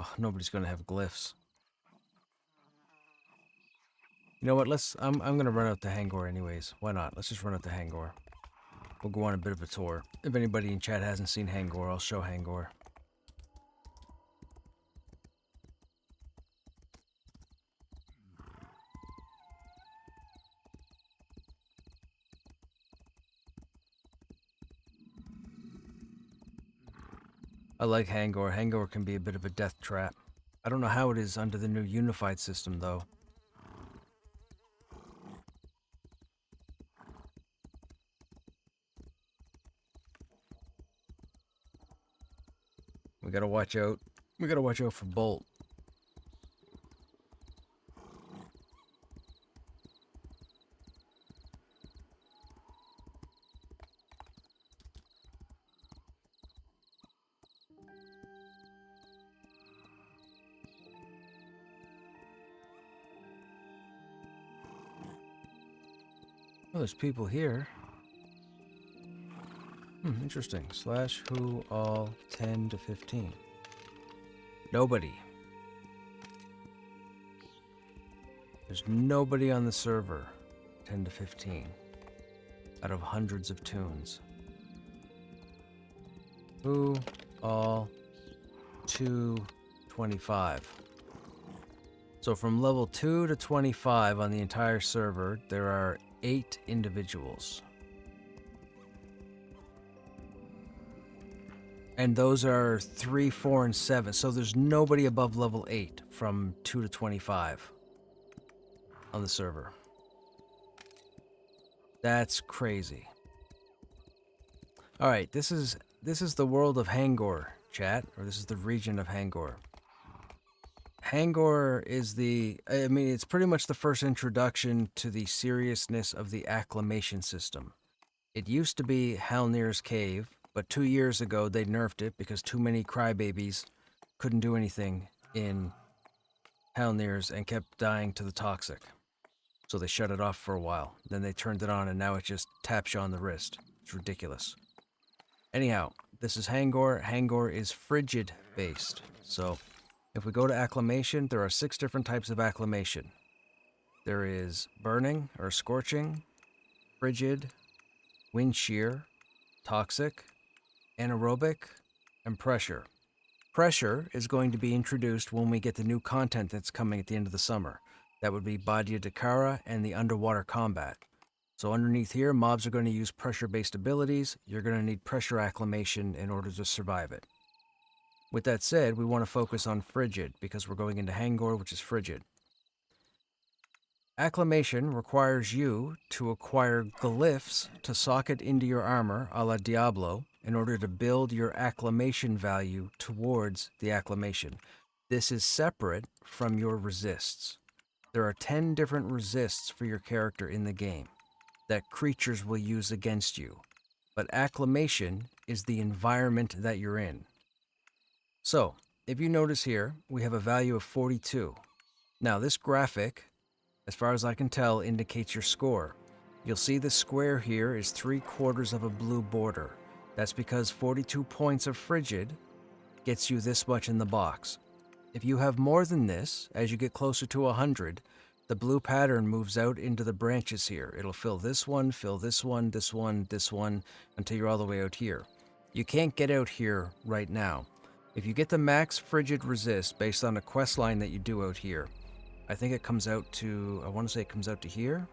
Oh, nobody's gonna have glyphs. You know what? I'm gonna run out to Hangor anyways. Why not? Let's just run out to Hangor. We'll go on a bit of a tour. If anybody in chat hasn't seen Hangor, I'll show Hangor. I like Hangor. Hangor can be a bit of a death trap. I don't know how it is under the new unified system, though. We gotta watch out. We gotta watch out for Bolt. Oh, there's people here. Interesting. Slash who all 10 to 15. Nobody. There's nobody on the server 10 to 15 out of hundreds of tunes. Who all 225. So from level 2 to 25 on the entire server, there are 8 individuals. And those are 3, 4, and 7. So there's nobody above level 8 from 2 to 25 on the server. That's crazy. All right, this is the world of Hangor, chat, or this is the region of Hangor. Hangor is it's pretty much the first introduction to the seriousness of the acclamation system. It used to be Halnir's Cave, but 2 years ago they nerfed it because too many crybabies couldn't do anything in Halnir's and kept dying to the toxic. So they shut it off for a while. Then they turned it on and now it just taps you on the wrist. It's ridiculous. Anyhow, this is Hangor. Hangor is frigid based. So if we go to acclimation, there are 6 different types of acclimation. There is burning or scorching, frigid, wind shear, toxic, anaerobic, and pressure. Pressure is going to be introduced when we get the new content that's coming at the end of the summer. That would be Badia Dakara and the underwater combat. So underneath here, mobs are going to use pressure-based abilities. You're going to need pressure acclimation in order to survive it. With that said, we want to focus on frigid because we're going into Hangor, which is frigid. Acclimation requires you to acquire glyphs to socket into your armor, a la Diablo, in order to build your acclimation value towards the acclimation. This is separate from your resists. There are 10 different resists for your character in the game that creatures will use against you, but acclimation is the environment that you're in. So, if you notice here, we have a value of 42. Now, this graphic, as far as I can tell, indicates your score. You'll see the square here is 3/4 of a blue border. That's because 42 points of frigid gets you this much in the box. If you have more than this, as you get closer to 100, the blue pattern moves out into the branches here. It'll fill this one, this one, this one, this one, until you're all the way out here. You can't get out here right now. If you get the max frigid resist based on a quest line that you do out here, I think it comes out to, I want to say it comes out to here.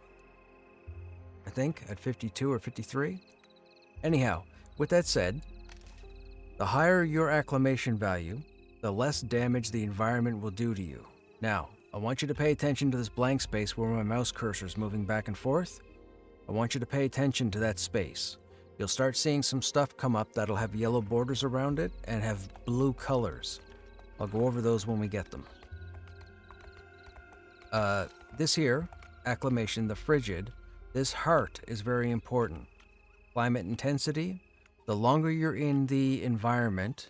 I think, at 52 or 53. Anyhow, with that said, the higher your acclimation value, the less damage the environment will do to you. Now, I want you to pay attention to this blank space where my mouse cursor is moving back and forth. I want you to pay attention to that space. You'll start seeing some stuff come up that'll have yellow borders around it and have blue colors. I'll go over those when we get them. This here, acclimation, the frigid, this heart is very important. Climate intensity, the longer you're in the environment,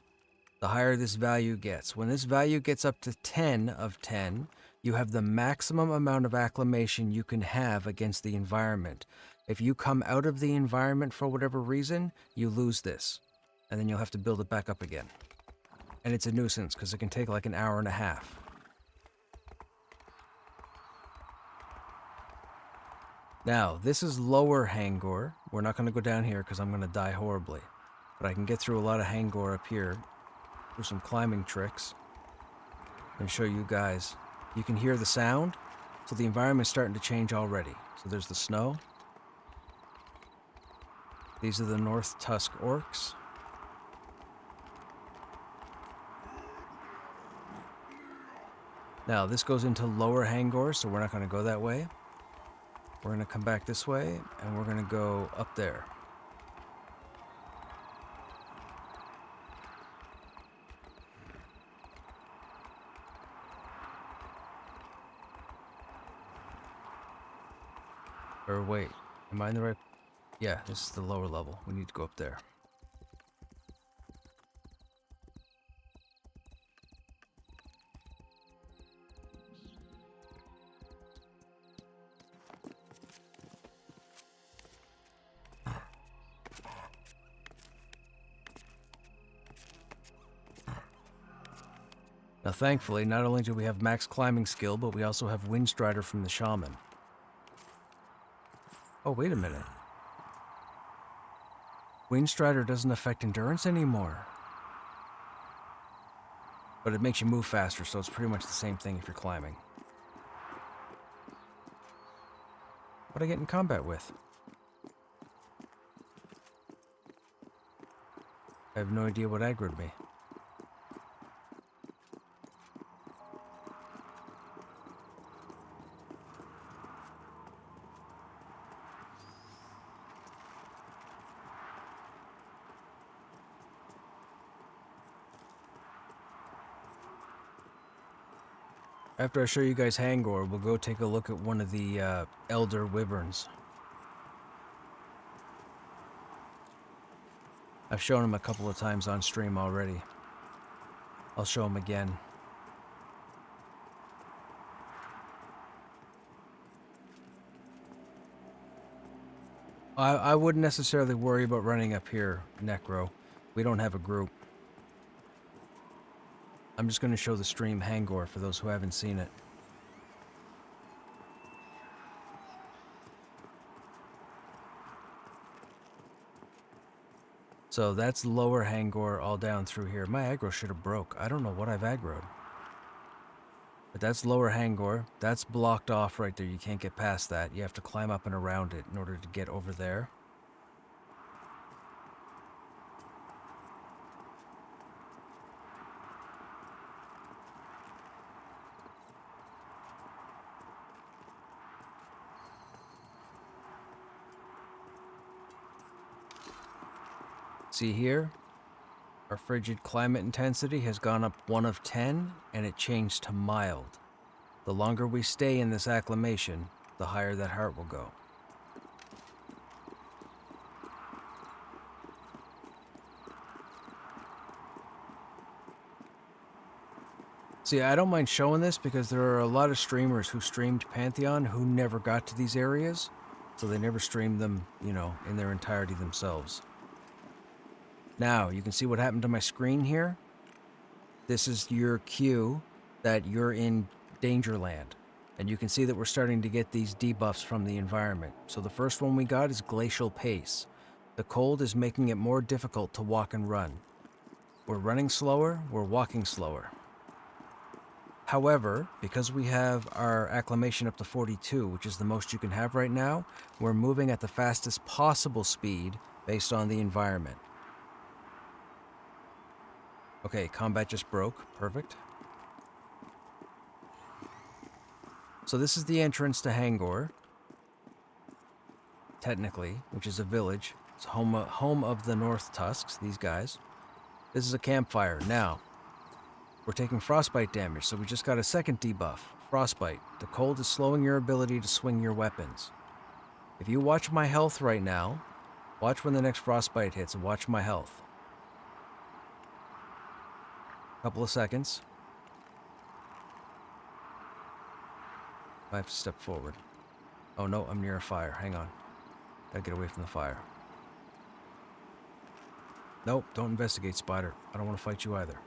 the higher this value gets. When this value gets up to 10 of 10, you have the maximum amount of acclimation you can have against the environment. If you come out of the environment for whatever reason, you lose this, and then you'll have to build it back up again. And it's a nuisance because it can take like an hour and a half. Now, this is lower Hangor. We're not going to go down here because I'm going to die horribly. But I can get through a lot of Hangor up here through some climbing tricks and show you guys. You can hear the sound, so the environment's starting to change already. So there's the snow. These are the North Tusk orcs. Now, this goes into lower Hangor, so we're not going to go that way. We're going to come back this way, and we're going to go up there. Or wait, am I in the right? Yeah, this is the lower level. We need to go up there. Now thankfully, not only do we have max climbing skill, but we also have Windstrider from the Shaman. Oh, wait a minute. Windstrider doesn't affect endurance anymore. But it makes you move faster, so it's pretty much the same thing if you're climbing. What'd I get in combat with? I have no idea what aggroed me. After I show you guys Hangor, we'll go take a look at one of the Elder Wyverns. I've shown him a couple of times on stream already. I'll show him again. I wouldn't necessarily worry about running up here, Necro. We don't have a group. I'm just going to show the stream Hangor for those who haven't seen it. So that's lower Hangor all down through here. My aggro should have broke. I don't know what I've aggroed. But that's lower Hangor. That's blocked off right there. You can't get past that. You have to climb up and around it in order to get over there. See here? Our frigid climate intensity has gone up 1 of 10, and it changed to mild. The longer we stay in this acclimation, the higher that heart will go. See, I don't mind showing this because there are a lot of streamers who streamed Pantheon who never got to these areas, so they never streamed them, you know, in their entirety themselves. Now, you can see what happened to my screen here. This is your cue that you're in Dangerland. And you can see that we're starting to get these debuffs from the environment. So the first one we got is Glacial Pace. The cold is making it more difficult to walk and run. We're running slower, we're walking slower. However, because we have our acclimation up to 42, which is the most you can have right now, we're moving at the fastest possible speed based on the environment. Okay, combat just broke. Perfect. So this is the entrance to Hangor, technically, which is a village. It's home of the North Tusks, these guys. This is a campfire. Now, we're taking frostbite damage, so we just got a second debuff. Frostbite. The cold is slowing your ability to swing your weapons. If you watch my health right now, watch when the next frostbite hits and watch my health. Couple of seconds. I have to step forward. Oh no, I'm near a fire. Hang on. Gotta get away from the fire. Nope, don't investigate, Spider. I don't want to fight you either.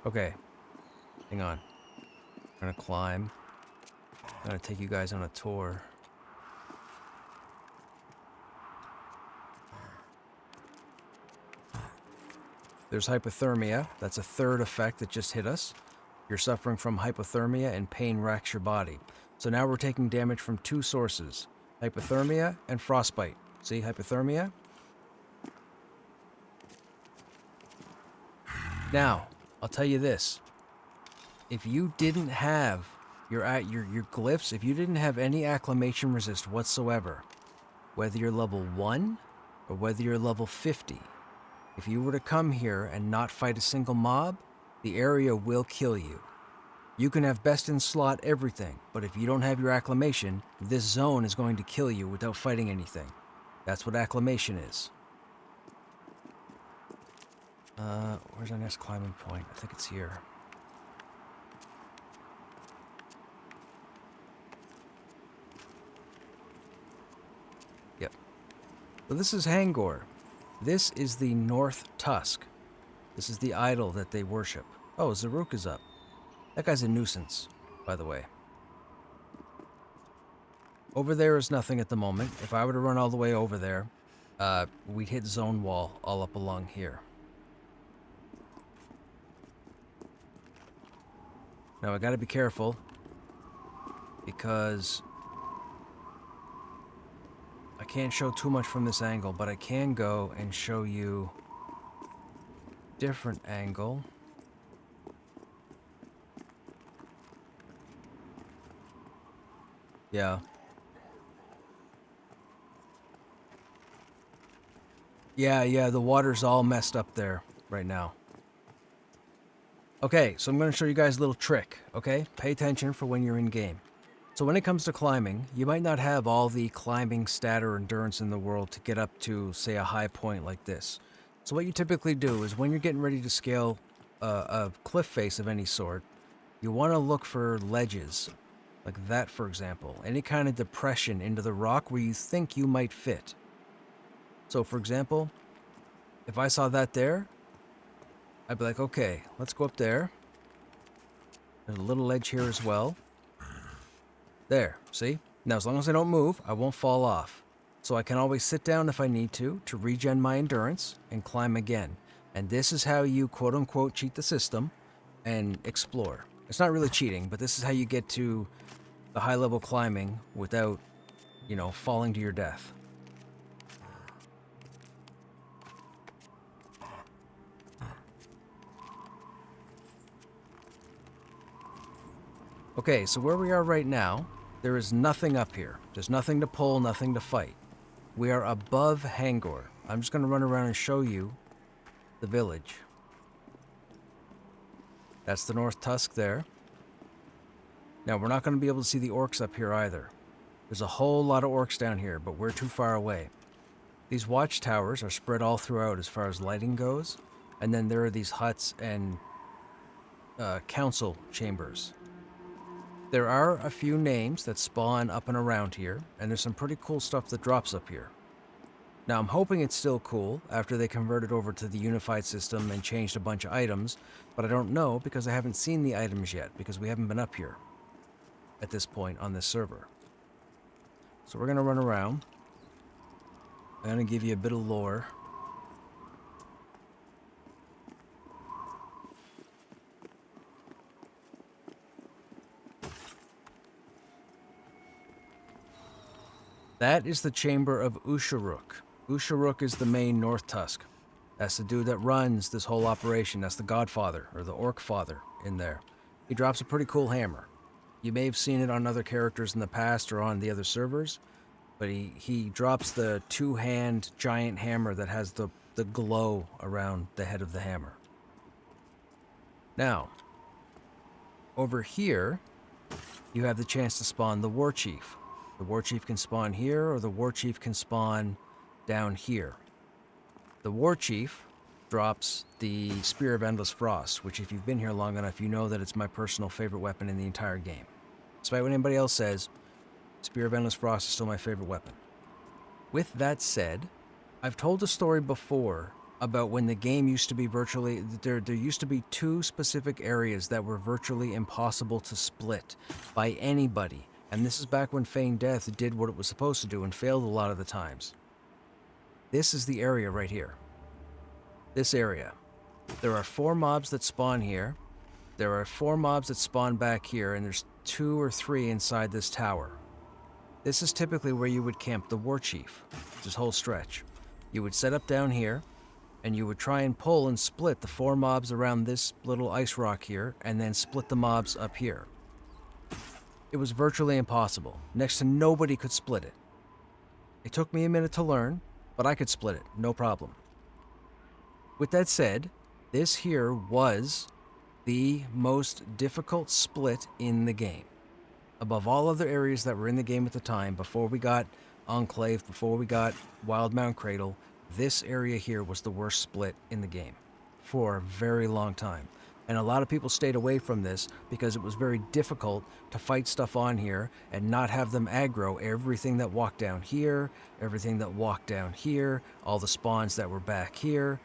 Okay. Hang on. I'm gonna climb. I'm gonna take you guys on a tour. There's hypothermia. That's a third effect that just hit us. You're suffering from hypothermia and pain racks your body. So now we're taking damage from 2 sources. Hypothermia and frostbite. See, hypothermia? Now, I'll tell you this. If you didn't have your glyphs, if you didn't have any acclimation resist whatsoever, whether you're level 1 or whether you're level 50, if you were to come here and not fight a single mob, the area will kill you. You can have best in slot everything, but if you don't have your acclimation, this zone is going to kill you without fighting anything. That's what acclimation is. Where's our next climbing point? I think it's here. Yep. So this is Hangor. This is the North Tusk. This is the idol that they worship. Oh, Zaruk is up. That guy's a nuisance, by the way. Over there is nothing at the moment. If I were to run all the way over there, we'd hit zone wall all up along here. Now I gotta be careful because I can't show too much from this angle, but I can go and show you different angle. Yeah. Yeah, the water's all messed up there right now. Okay, so I'm going to show you guys a little trick, okay? Pay attention for when you're in game. So when it comes to climbing, you might not have all the climbing stat or endurance in the world to get up to, say, a high point like this. So what you typically do is when you're getting ready to scale a cliff face of any sort, You want to look for ledges, like that for example. Any kind of depression into the rock where you think you might fit. So for example, if I saw that there, I'd be like, okay, let's go up there. There's a little ledge here as well. There, see? Now as long as I don't move, I won't fall off. So I can always sit down if I need to regen my endurance and climb again. And this is how you quote-unquote cheat the system and explore. It's not really cheating, but this is how you get to the high-level climbing without, you know, falling to your death. Okay, so where we are right now, there is nothing up here. There's nothing to pull, nothing to fight. We are above Hangor. I'm just going to run around and show you the village. That's the North Tusk there. Now, we're not going to be able to see the orcs up here either. There's a whole lot of orcs down here, but we're too far away. These watchtowers are spread all throughout as far as lighting goes, and then there are these huts and council chambers. There are a few names that spawn up and around here, and there's some pretty cool stuff that drops up here. Now, I'm hoping it's still cool after they converted over to the unified system and changed a bunch of items, but I don't know because I haven't seen the items yet, because we haven't been up here at this point on this server. So we're going to run around. I'm going to give you a bit of lore. That is the chamber of Usharuk. Usharuk is the main North Tusk. That's the dude that runs this whole operation. That's the Godfather, or the Orc Father, in there. He drops a pretty cool hammer. You may have seen it on other characters in the past or on the other servers, but he drops the two-hand giant hammer that has the glow around the head of the hammer. Now, over here, you have the chance to spawn the War Chief. The War Chief can spawn here, or the War Chief can spawn down here. The War Chief drops the Spear of Endless Frost, which if you've been here long enough, you know that it's my personal favorite weapon in the entire game. Despite what anybody else says, Spear of Endless Frost is still my favorite weapon. With that said, I've told a story before about when the game used to be virtually... There used to be two specific areas that were virtually impossible to split by anybody. And this is back when Feigned Death did what it was supposed to do and failed a lot of the times. This is the area right here. This area. There are 4 mobs that spawn here. There are 4 mobs that spawn back here, and there's 2 or 3 inside this tower. This is typically where you would camp the War Chief, this whole stretch. You would set up down here, and you would try and pull and split the 4 mobs around this little ice rock here, and then split the mobs up here. It was virtually impossible. Next to nobody could split it. It took me a minute to learn, but I could split it, no problem. With that said, this here was the most difficult split in the game. Above all other areas that were in the game at the time, before we got Enclave, before we got Wild Mount Cradle, this area here was the worst split in the game for a very long time. And a lot of people stayed away from this because it was very difficult to fight stuff on here and not have them aggro everything that walked down here, everything that walked down here, all the spawns that were back here,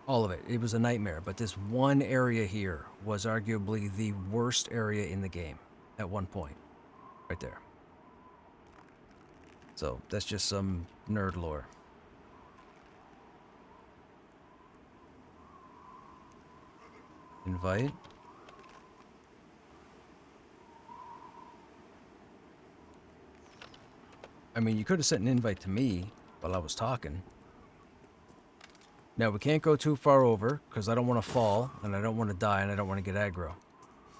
all of it. It was a nightmare. But this one area here was arguably the worst area in the game at one point. Right there. So that's just some nerd lore. Invite. I mean, you could have sent an invite to me while I was talking. Now, we can't go too far over because I don't want to fall and I don't want to die and I don't want to get aggro.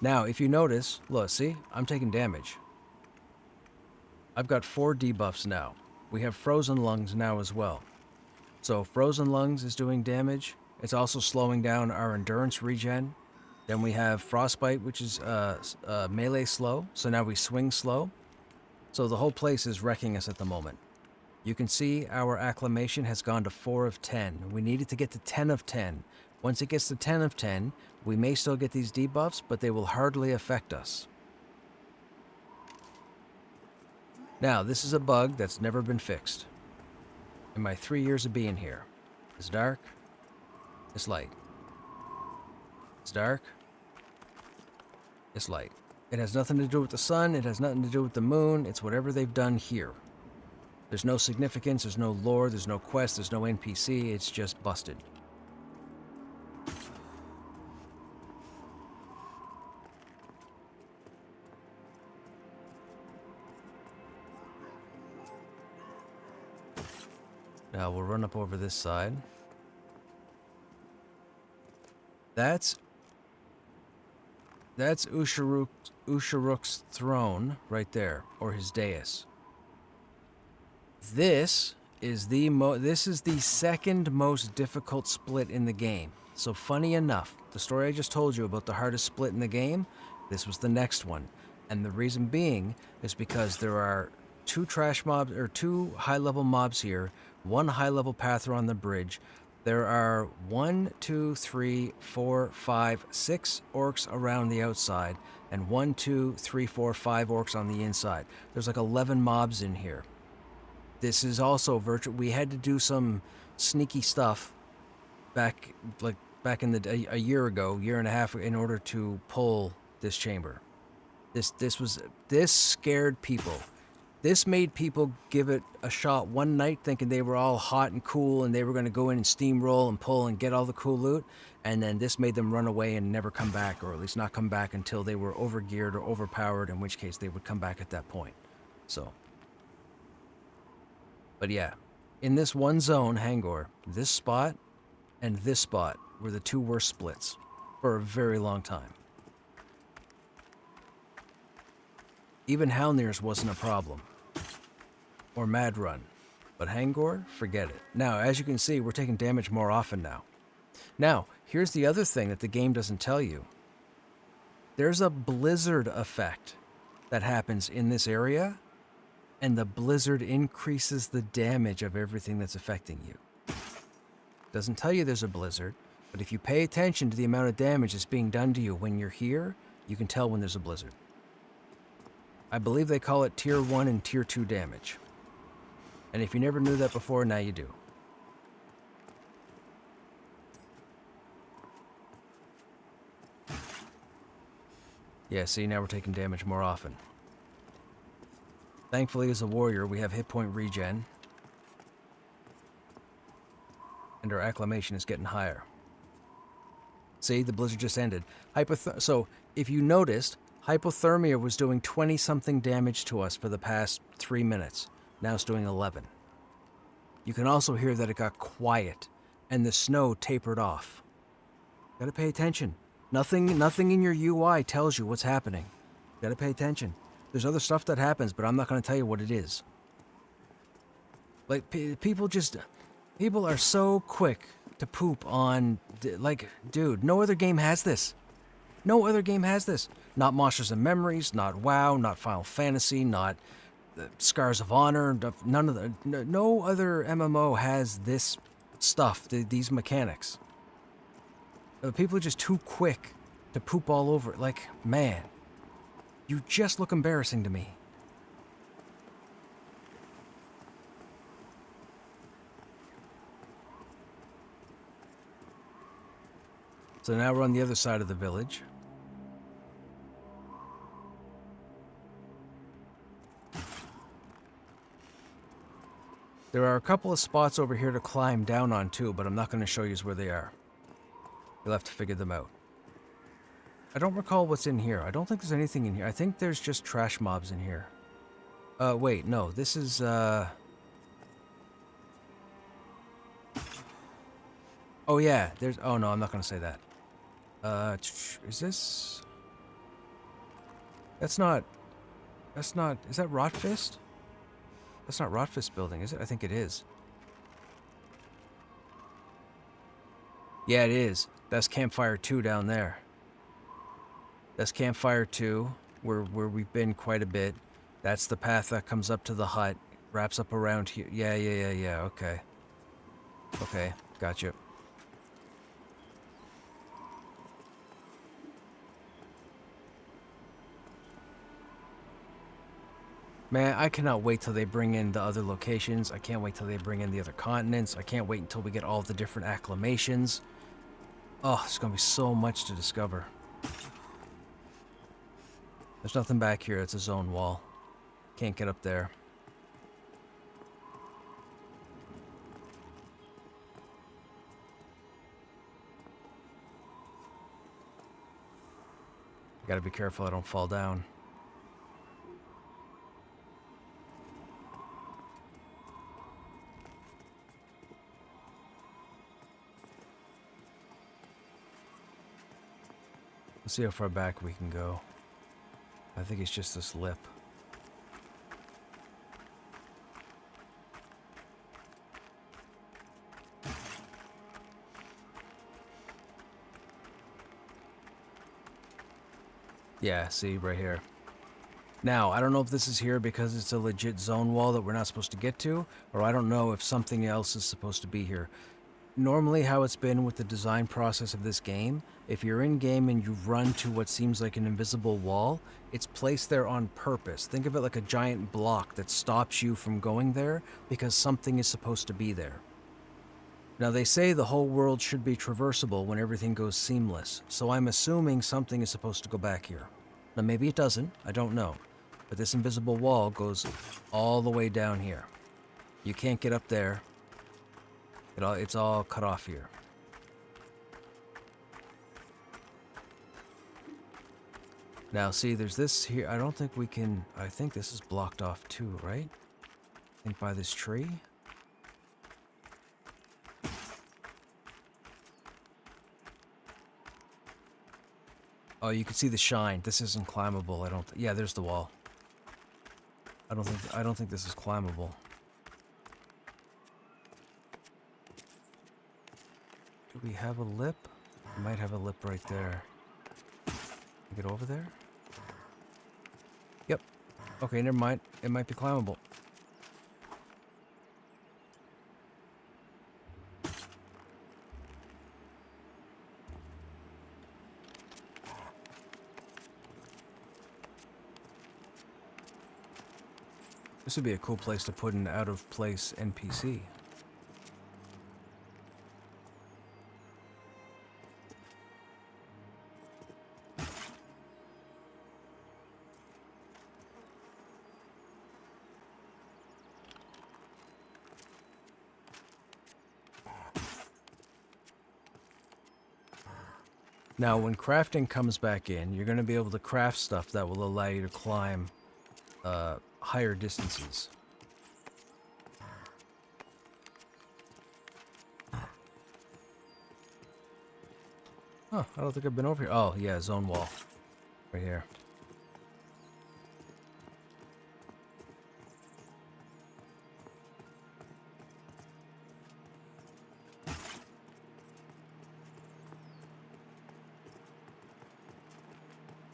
Now, if you notice, look, see, I'm taking damage. I've got 4 debuffs now. We have Frozen Lungs now as well. So Frozen Lungs is doing damage. It's also slowing down our endurance regen. Then we have Frostbite, which is melee slow. So now we swing slow. So the whole place is wrecking us at the moment. You can see our acclamation has gone to 4 of 10. We needed to get to 10 of 10 Once it gets to 10 of 10, we may still get these debuffs, but they will hardly affect us. Now, this is a bug that's never been fixed. In my 3 years of being here. It's dark. It's light. It's dark. It's light. It has nothing to do with the sun. It has nothing to do with the moon. It's whatever they've done here. There's no significance. There's no lore. There's no quest. There's no NPC. It's just busted. Now we'll run up over this side. That's Usharuk's throne right there, or his dais. This is the second most difficult split in the game. So funny enough, the story I just told you about the hardest split in the game, this was the next one. And the reason being is because there are two high-level mobs here, one high-level pather on the bridge. There are 1, 2, 3, 4, 5, 6 orcs around the outside, and 1, 2, 3, 4, 5 orcs on the inside. There's like 11 mobs in here. This is also virtual. We had to do some sneaky stuff back in a year and a half, in order to pull this chamber. This scared people. This made people give it a shot one night, thinking they were all hot and cool and they were going to go in and steamroll and pull and get all the cool loot. And then this made them run away and never come back, or at least not come back until they were overgeared or overpowered, in which case they would come back at that point. So. But yeah, in this one zone, Hangor, this spot and this spot were the two worst splits for a very long time. Even Halnir's wasn't a problem. Or Mad Run. But Hangor, forget it. Now, as you can see, we're taking damage more often now. Now, here's the other thing that the game doesn't tell you. There's a blizzard effect that happens in this area, and the blizzard increases the damage of everything that's affecting you. Doesn't tell you there's a blizzard, but if you pay attention to the amount of damage that's being done to you when you're here, you can tell when there's a blizzard. I believe they call it Tier 1 and Tier 2 damage. And if you never knew that before, now you do. Yeah, see, now we're taking damage more often. Thankfully, as a warrior, we have hit point regen. And our acclamation is getting higher. See, the blizzard just ended. So, if you noticed, hypothermia was doing 20-something damage to us for the past 3 minutes. Now it's doing 11. You can also hear that it got quiet, and the snow tapered off. Gotta pay attention. Nothing in your UI tells you what's happening. Gotta pay attention. There's other stuff that happens, but I'm not gonna tell you what it is. Like, people are so quick to poop on, like, dude, no other game has this. No other game has this. Not Monsters and Memories, not WoW, not Final Fantasy, not Scars of Honor, none of the, no other MMO has this stuff, these mechanics. People are just too quick to poop all over it. Like, man, you just look embarrassing to me. So now we're on the other side of the village. There are a couple of spots over here to climb down on too, but I'm not going to show you where they are. You'll have to figure them out. I don't recall what's in here. I don't think there's anything in here. I think there's just trash mobs in here. Wait, no, this is, Oh yeah, there's, oh no, I'm not going to say that. Is this... That's not, is that Rotfist? That's not Rotfist building, is it? I think it is. Yeah, it is. That's Campfire 2 down there. That's Campfire 2, where we've been quite a bit. That's the path that comes up to the hut, wraps up around here. Yeah, okay. Okay, gotcha. Man, I cannot wait till they bring in the other locations. I can't wait till they bring in the other continents. I can't wait until we get all the different acclamations. Oh, there's gonna be so much to discover. There's nothing back here. It's a zone wall. Can't get up there. Gotta be careful I don't fall down. Let's see how far back we can go. I think it's just this lip. Yeah, see, right here. Now, I don't know if this is here because it's a legit zone wall that we're not supposed to get to, or I don't know if something else is supposed to be here. Normally, how it's been with the design process of this game, if you're in-game and you run to what seems like an invisible wall, it's placed there on purpose. Think of it like a giant block that stops you from going there because something is supposed to be there. Now, they say the whole world should be traversable when everything goes seamless, so I'm assuming something is supposed to go back here. Now, maybe it doesn't, I don't know, but this invisible wall goes all the way down here. You can't get up there. It's all cut off here. Now, see, there's this here. I don't think we can... I think this is blocked off too, right? I think by this tree. Oh, you can see the shine. This isn't climbable. I don't... Yeah, there's the wall. I don't think this is climbable. Do we have a lip? We might have a lip right there. Get over there? Yep. Okay, never mind. It might be climbable. This would be a cool place to put an out-of-place NPC. Now, when crafting comes back in, you're going to be able to craft stuff that will allow you to climb higher distances. Huh, I don't think I've been over here. Oh, yeah, zone wall. Right here.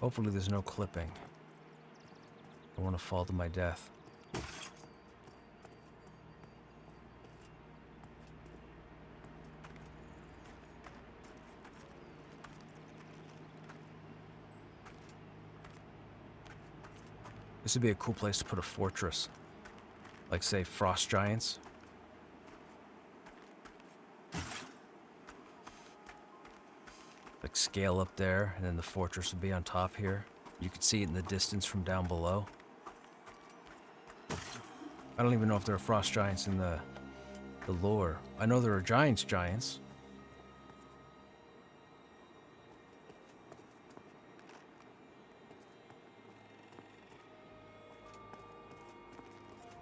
Hopefully there's no clipping. I want to fall to my death. This would be a cool place to put a fortress. Like, say, frost giants. Like, scale up there, and then the fortress would be on top here. You could see it in the distance from down below. I don't even know if there are frost giants in the lore. I know there are giants.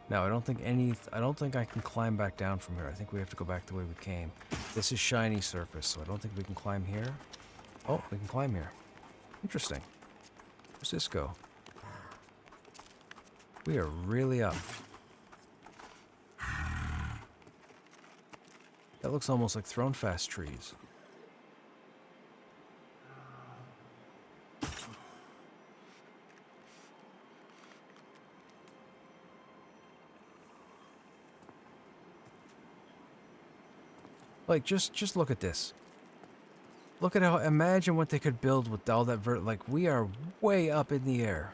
Now, I don't think I can climb back down from here. I think we have to go back the way we came. This is shiny surface, so I don't think we can climb here. Oh, we can climb here. Interesting. Where's this go? We are really up. That looks almost like thrown fast trees. Like, just look at this. Look at how, imagine what they could build with all that like, we are way up in the air.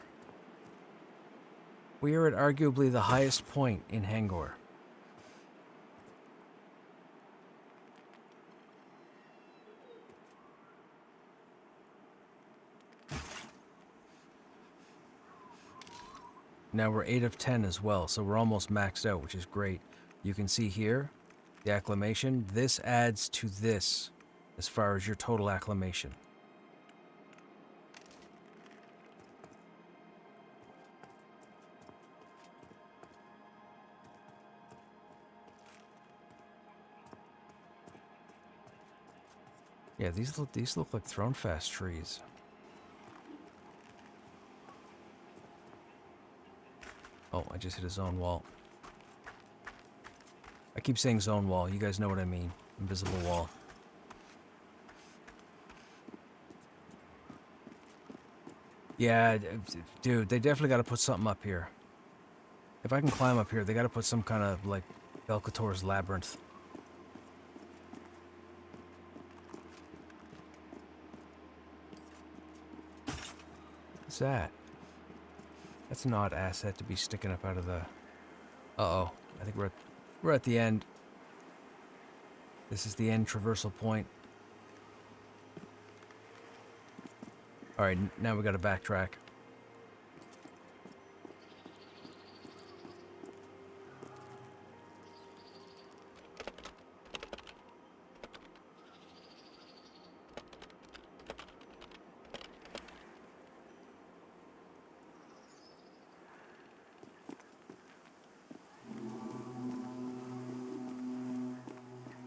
We are at arguably the highest point in Hangor. Now we're 8 of 10 as well, so we're almost maxed out, which is great. You can see here, the acclamation. This adds to this as far as your total acclamation. Yeah, these look like Thronefast trees. Oh, I just hit a zone wall. I keep saying zone wall. You guys know what I mean. Invisible wall. Yeah, dude, they definitely got to put something up here. If I can climb up here, they got to put some kind of, like, Velkator's Labyrinth. What's that? That's an odd asset to be sticking up out of the... Uh-oh. I think we're at the end. This is the end traversal point. Alright, now we gotta backtrack.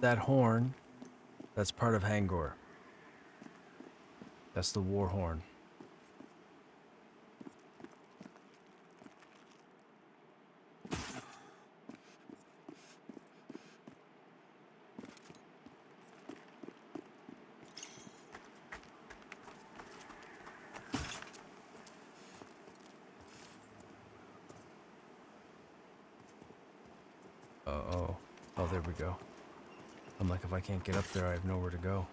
That horn, that's part of Hangor. That's the war horn. Uh-oh. Oh, there we go. I'm like, if I can't get up there, I have nowhere to go.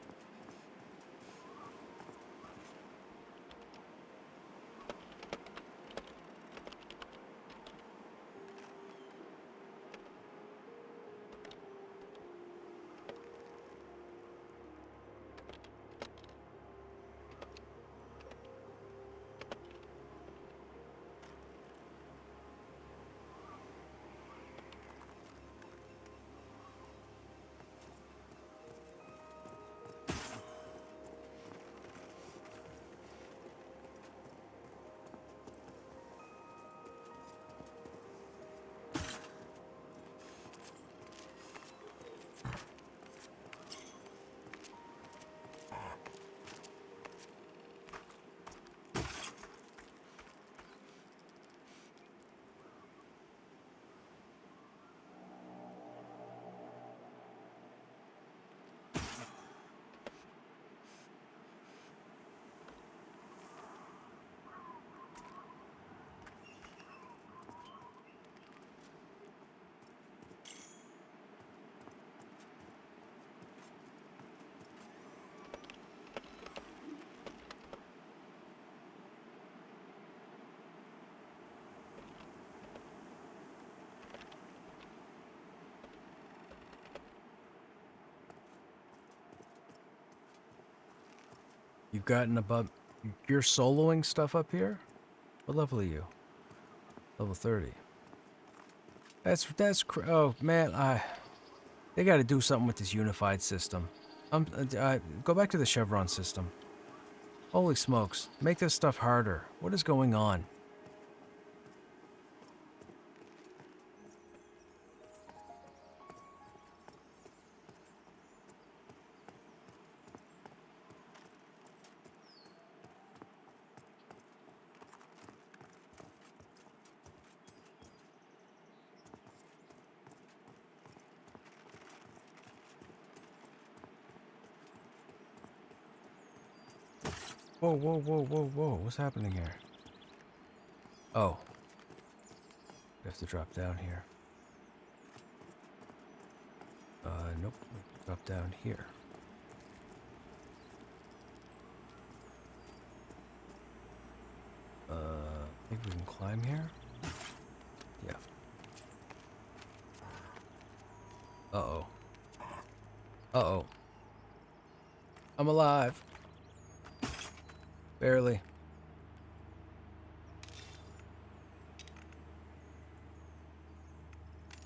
You've gotten above... You're soloing stuff up here? What level are you? Level 30. Oh, man, they gotta do something with this unified system. Go back to the chevron system. Holy smokes. Make this stuff harder. What is going on? Whoa, whoa, whoa, whoa, whoa. What's happening here? Oh. We have to drop down here. Nope. Drop down here. Maybe we can climb here? Yeah. Uh-oh. Uh-oh. I'm alive. Barely.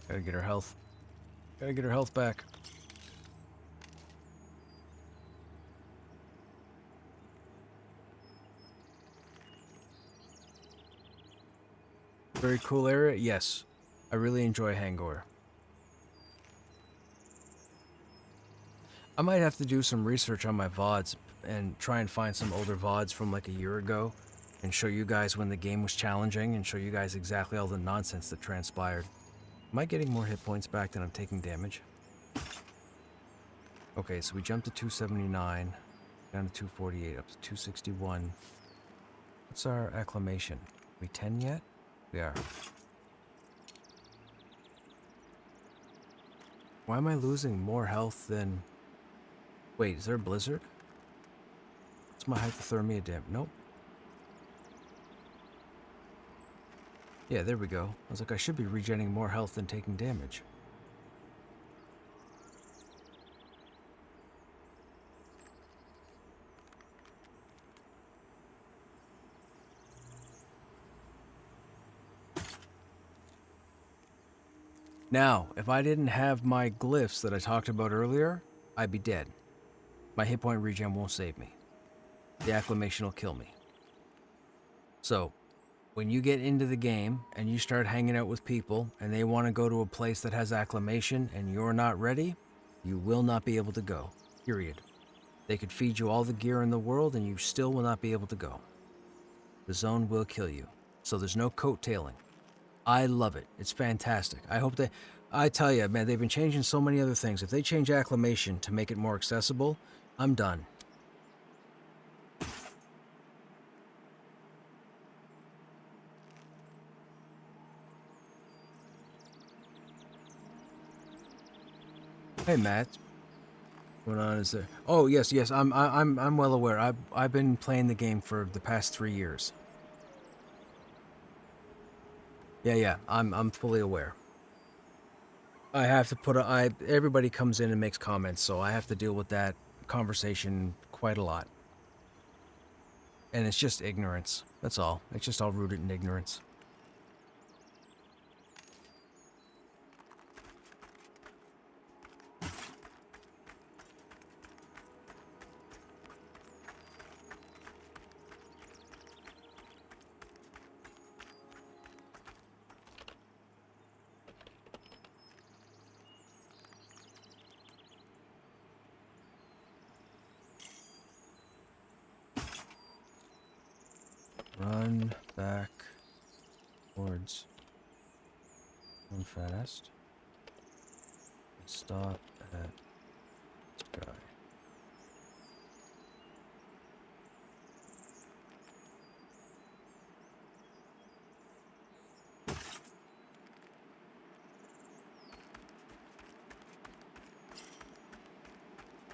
Gotta get her health. Gotta get her health back. Very cool area? Yes. I really enjoy Hangor. I might have to do some research on my VODs and try and find some older VODs from like a year ago and show you guys when the game was challenging and show you guys exactly all the nonsense that transpired. Am I getting more hit points back than I'm taking damage? Okay, so we jumped to 279, down to 248, up to 261. What's our acclamation? Are we 10 yet? We are. Why am I losing more health than... Wait, is there a blizzard? What's my hypothermia damage? Nope. Yeah, there we go. I was like, I should be regenerating more health than taking damage. Now, if I didn't have my glyphs that I talked about earlier, I'd be dead. My hit point regen won't save me. The acclamation will kill me. So, when you get into the game and you start hanging out with people and they want to go to a place that has acclamation and you're not ready, you will not be able to go. Period. They could feed you all the gear in the world and you still will not be able to go. The zone will kill you. So there's no coattailing. I love it. It's fantastic. I hope that... I tell you, man, they've been changing so many other things. If they change acclamation to make it more accessible, I'm done. Hey, Matt. What on is there? Oh, yes, I'm well aware. I've been playing the game for the past 3 years. Yeah, I'm fully aware. I have to put everybody comes in and makes comments, so I have to deal with that conversation quite a lot. And it's just ignorance. That's all. It's just all rooted in ignorance. Run back towards run fast. Stop at sky.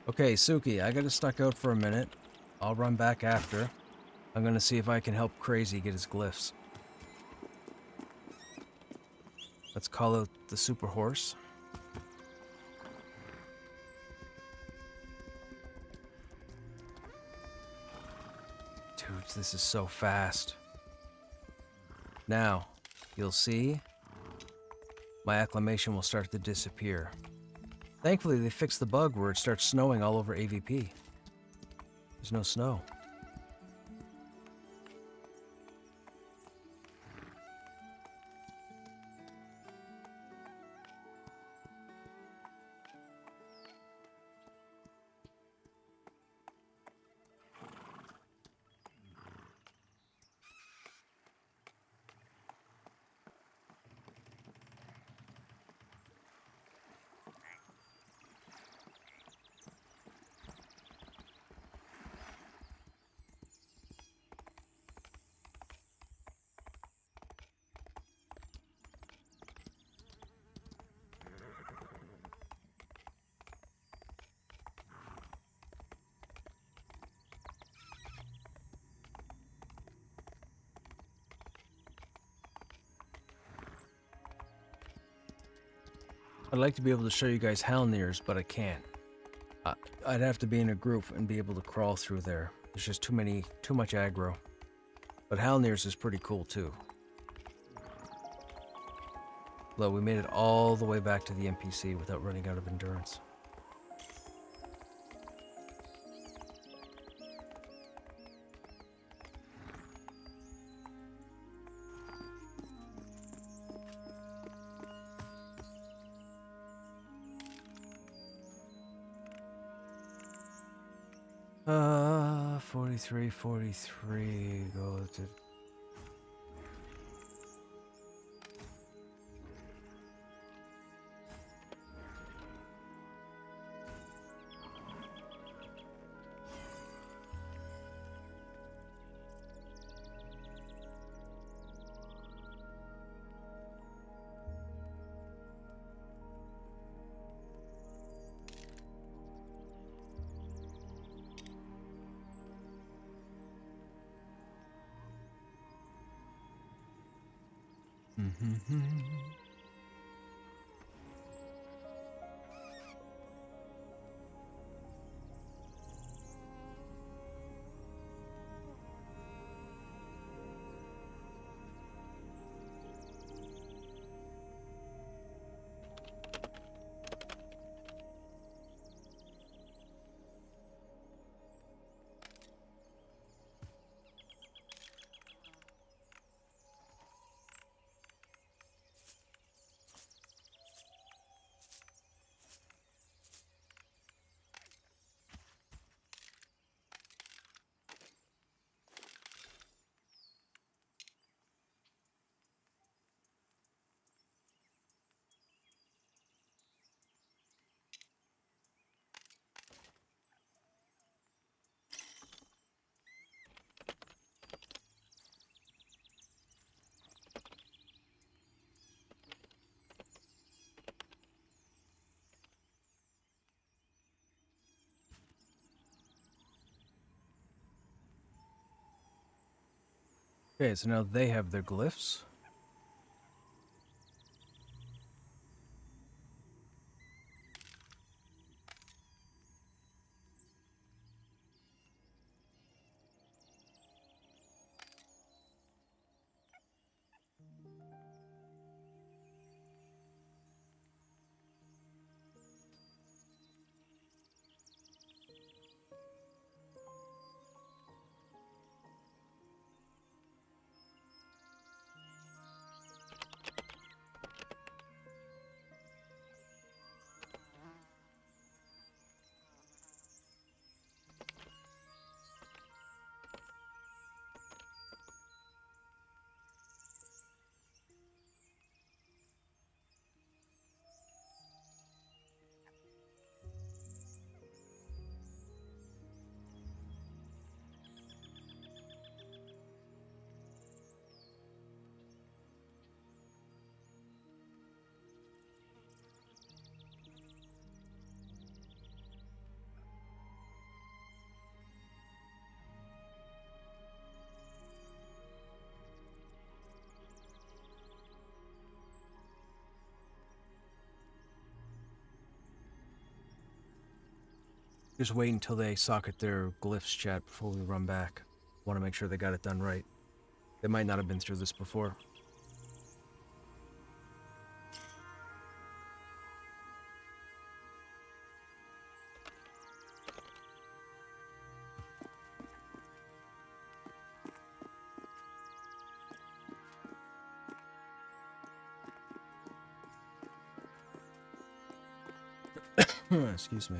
Okay, Suki, I gotta stuck out for a minute. I'll run back after. I'm gonna see if I can help Crazy get his glyphs. Let's call out the super horse. Dudes, this is so fast. Now, you'll see my acclamation will start to disappear. Thankfully, they fixed the bug where it starts snowing all over AVP. There's no snow. I'd like to be able to show you guys Halnirs, but I can't. I'd have to be in a group and be able to crawl through there. There's just too much aggro. But Halnirs is pretty cool too. Look, we made it all the way back to the NPC without running out of endurance. Uh, 43, go to... Okay, so now they have their glyphs. Just wait until they socket their glyphs, chat, before we run back. Want to make sure they got it done right. They might not have been through this before. Excuse me.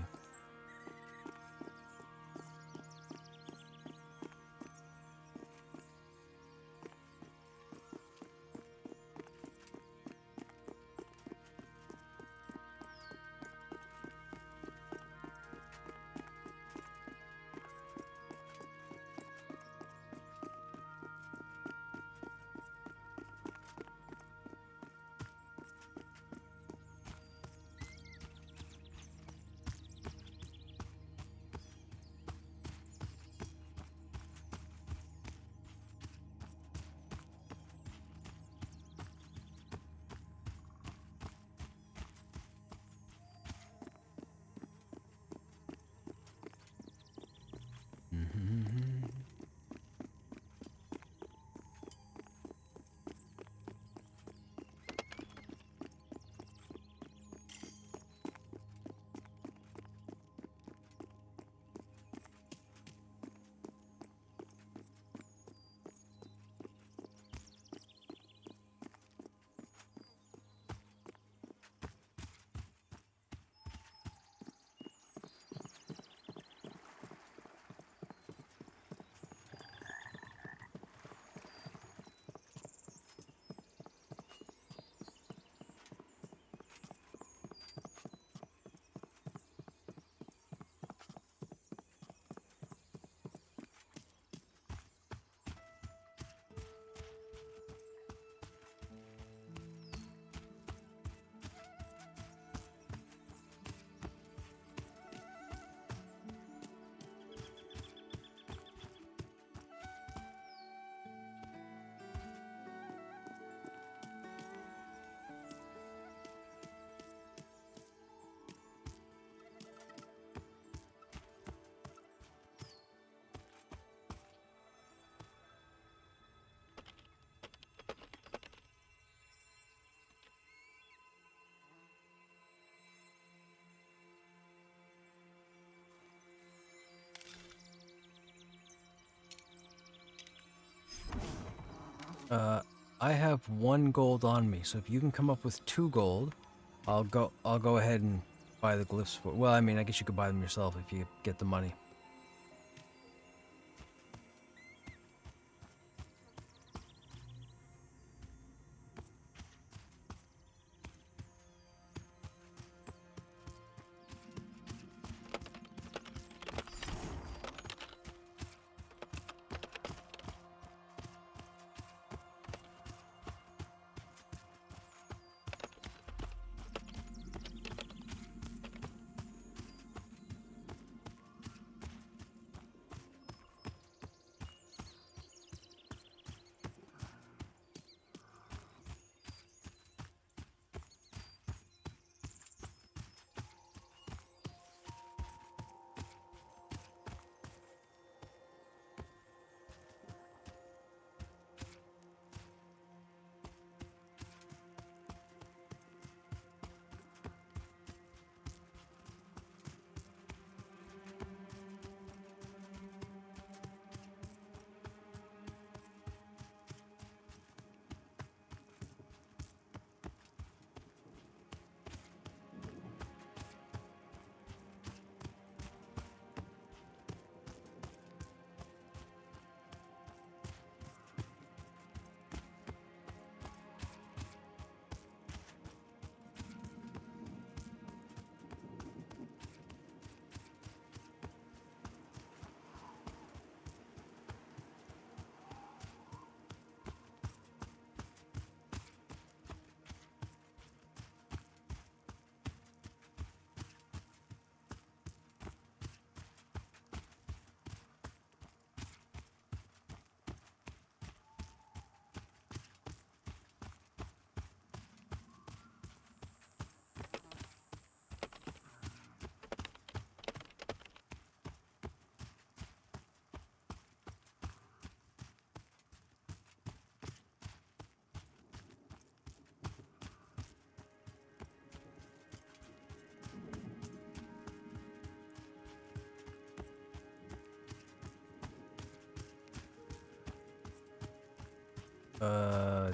Uh, I have 1 gold on me, so if you can come up with 2 gold, I'll go ahead and buy the glyphs for. Well, I mean, I guess you could buy them yourself if you get the money.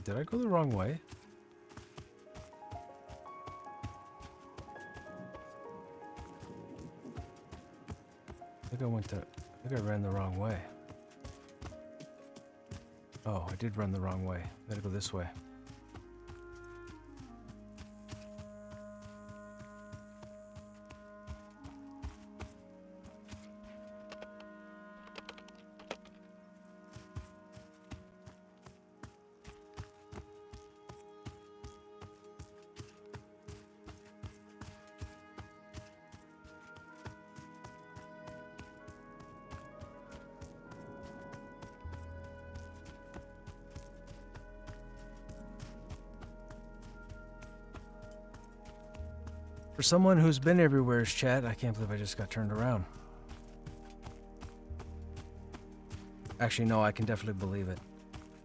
Did I go the wrong way? I think I ran the wrong way. Oh, I did run the wrong way. Gotta go this way. For someone who's been everywhere's chat, I can't believe I just got turned around. Actually, no, I can definitely believe it.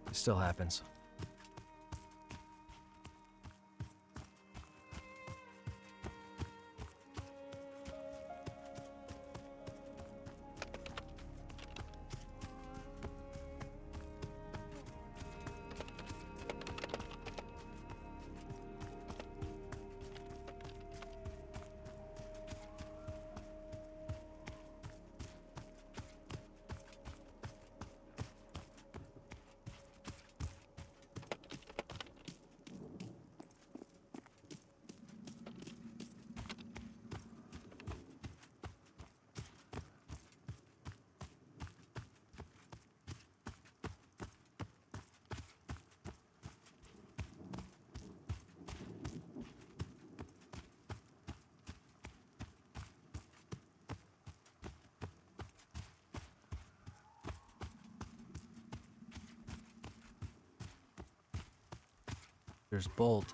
It still happens. There's Bolt.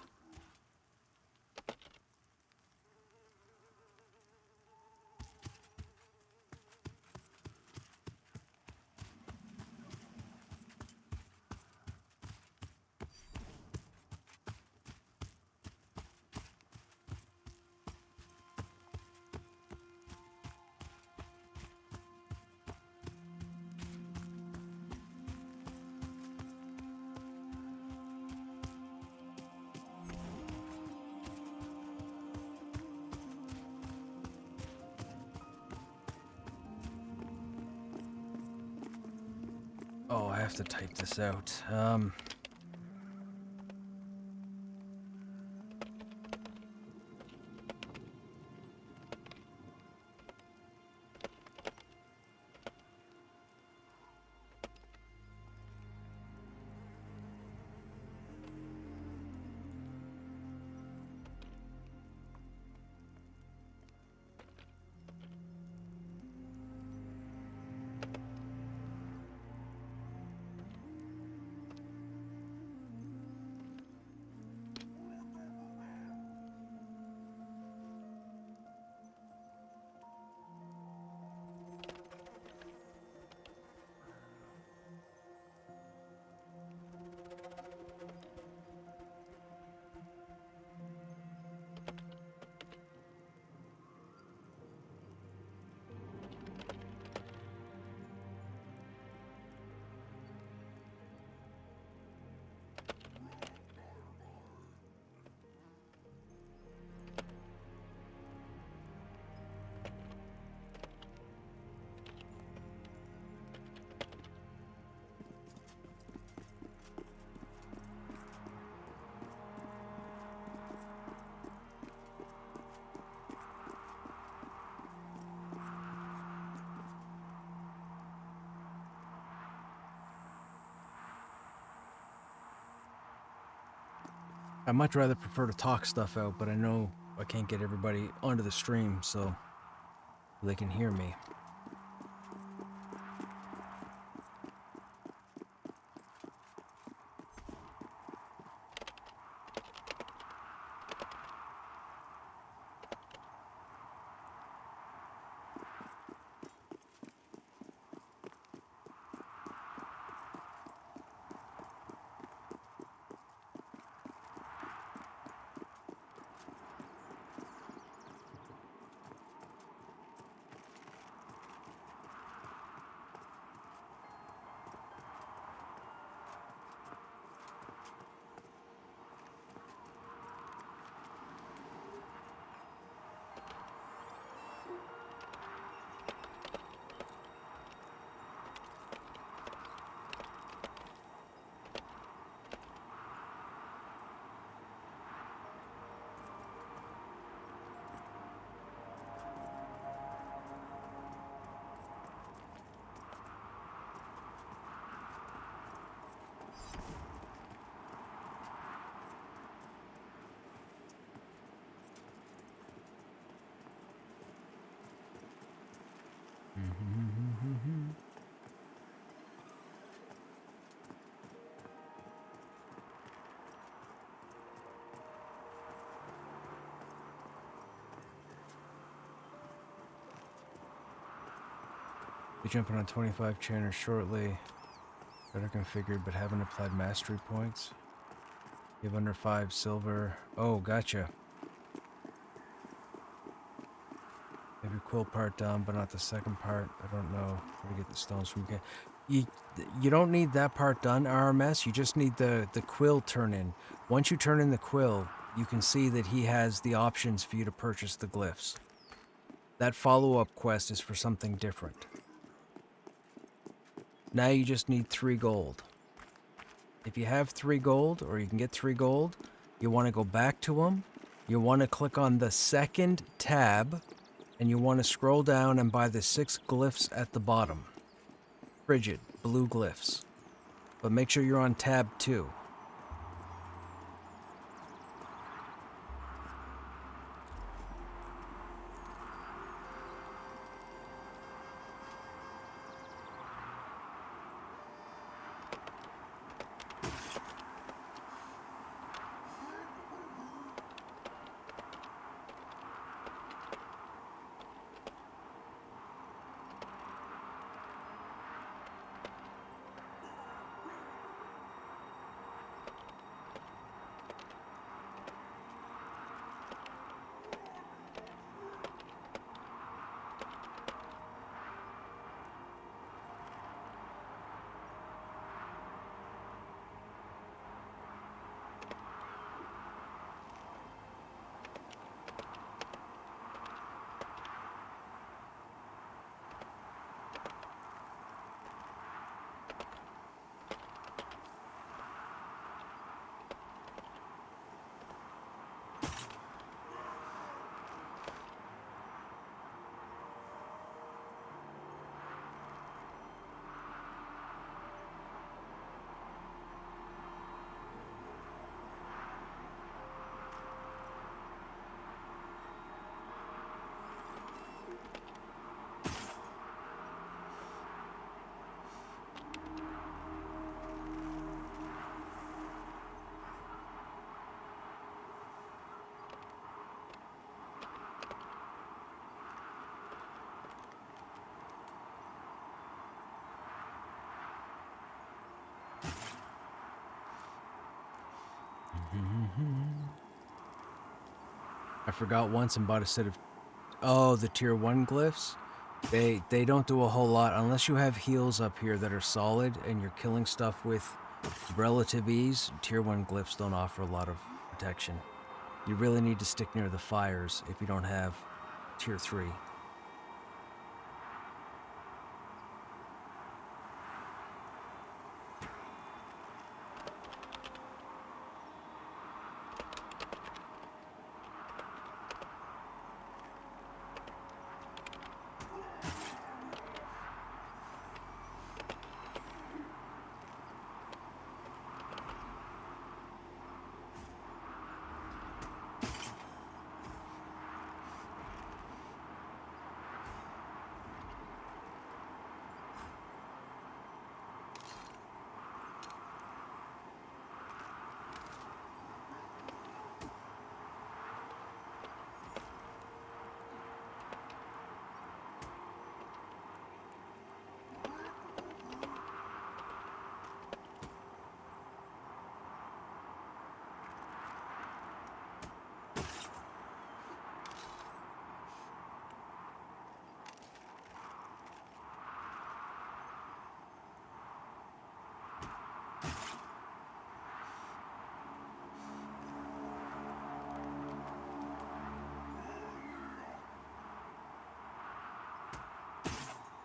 have to type this out. I much rather prefer to talk stuff out, but I know I can't get everybody onto the stream so they can hear me. Be jumping on 25 channels shortly. Better configured, but haven't applied mastery points. You have under 5 silver. Oh, gotcha. Have your quill part done, but not the second part. I don't know where to get the stones from. You don't need that part done, RMS. You just need the quill turn in. Once you turn in the quill, you can see that he has the options for you to purchase the glyphs. That follow-up quest is for something different. Now you just need 3 gold. If you have 3 gold, or you can get 3 gold, you want to go back to him. You want to click on the second tab, and you want to scroll down and buy the 6 glyphs at the bottom. Frigid, blue glyphs. But make sure you're on tab 2. I forgot once and bought a set of... Oh, the tier 1 glyphs? They don't do a whole lot unless you have heals up here that are solid and you're killing stuff with relative ease. Tier 1 glyphs don't offer a lot of protection. You really need to stick near the fires if you don't have tier 3.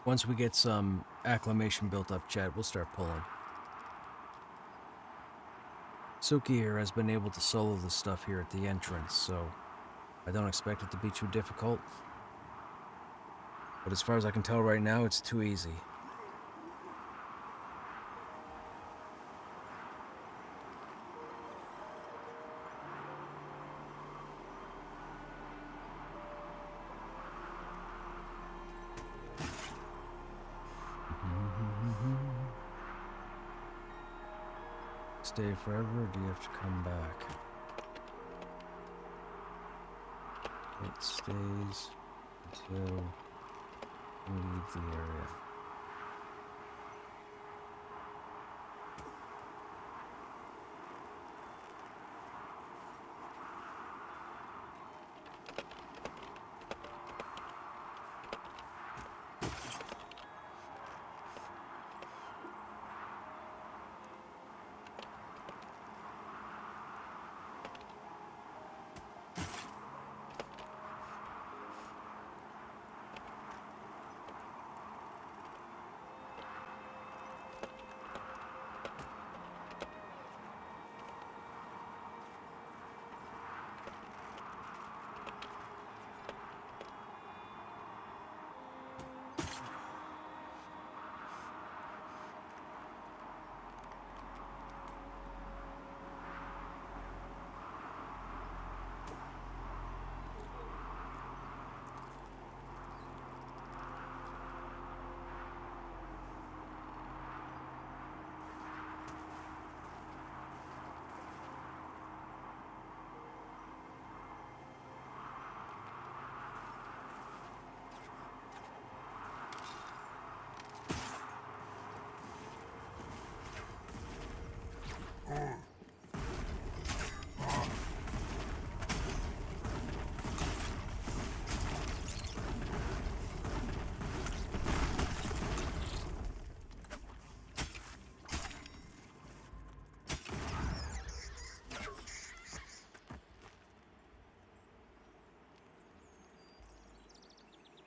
Once we get some acclimation built up, Chad, we'll start pulling. Suki here has been able to solo the stuff here at the entrance, so I don't expect it to be too difficult. But as far as I can tell right now, it's too easy. Stay forever, or do you have to come back? It stays until you leave the area.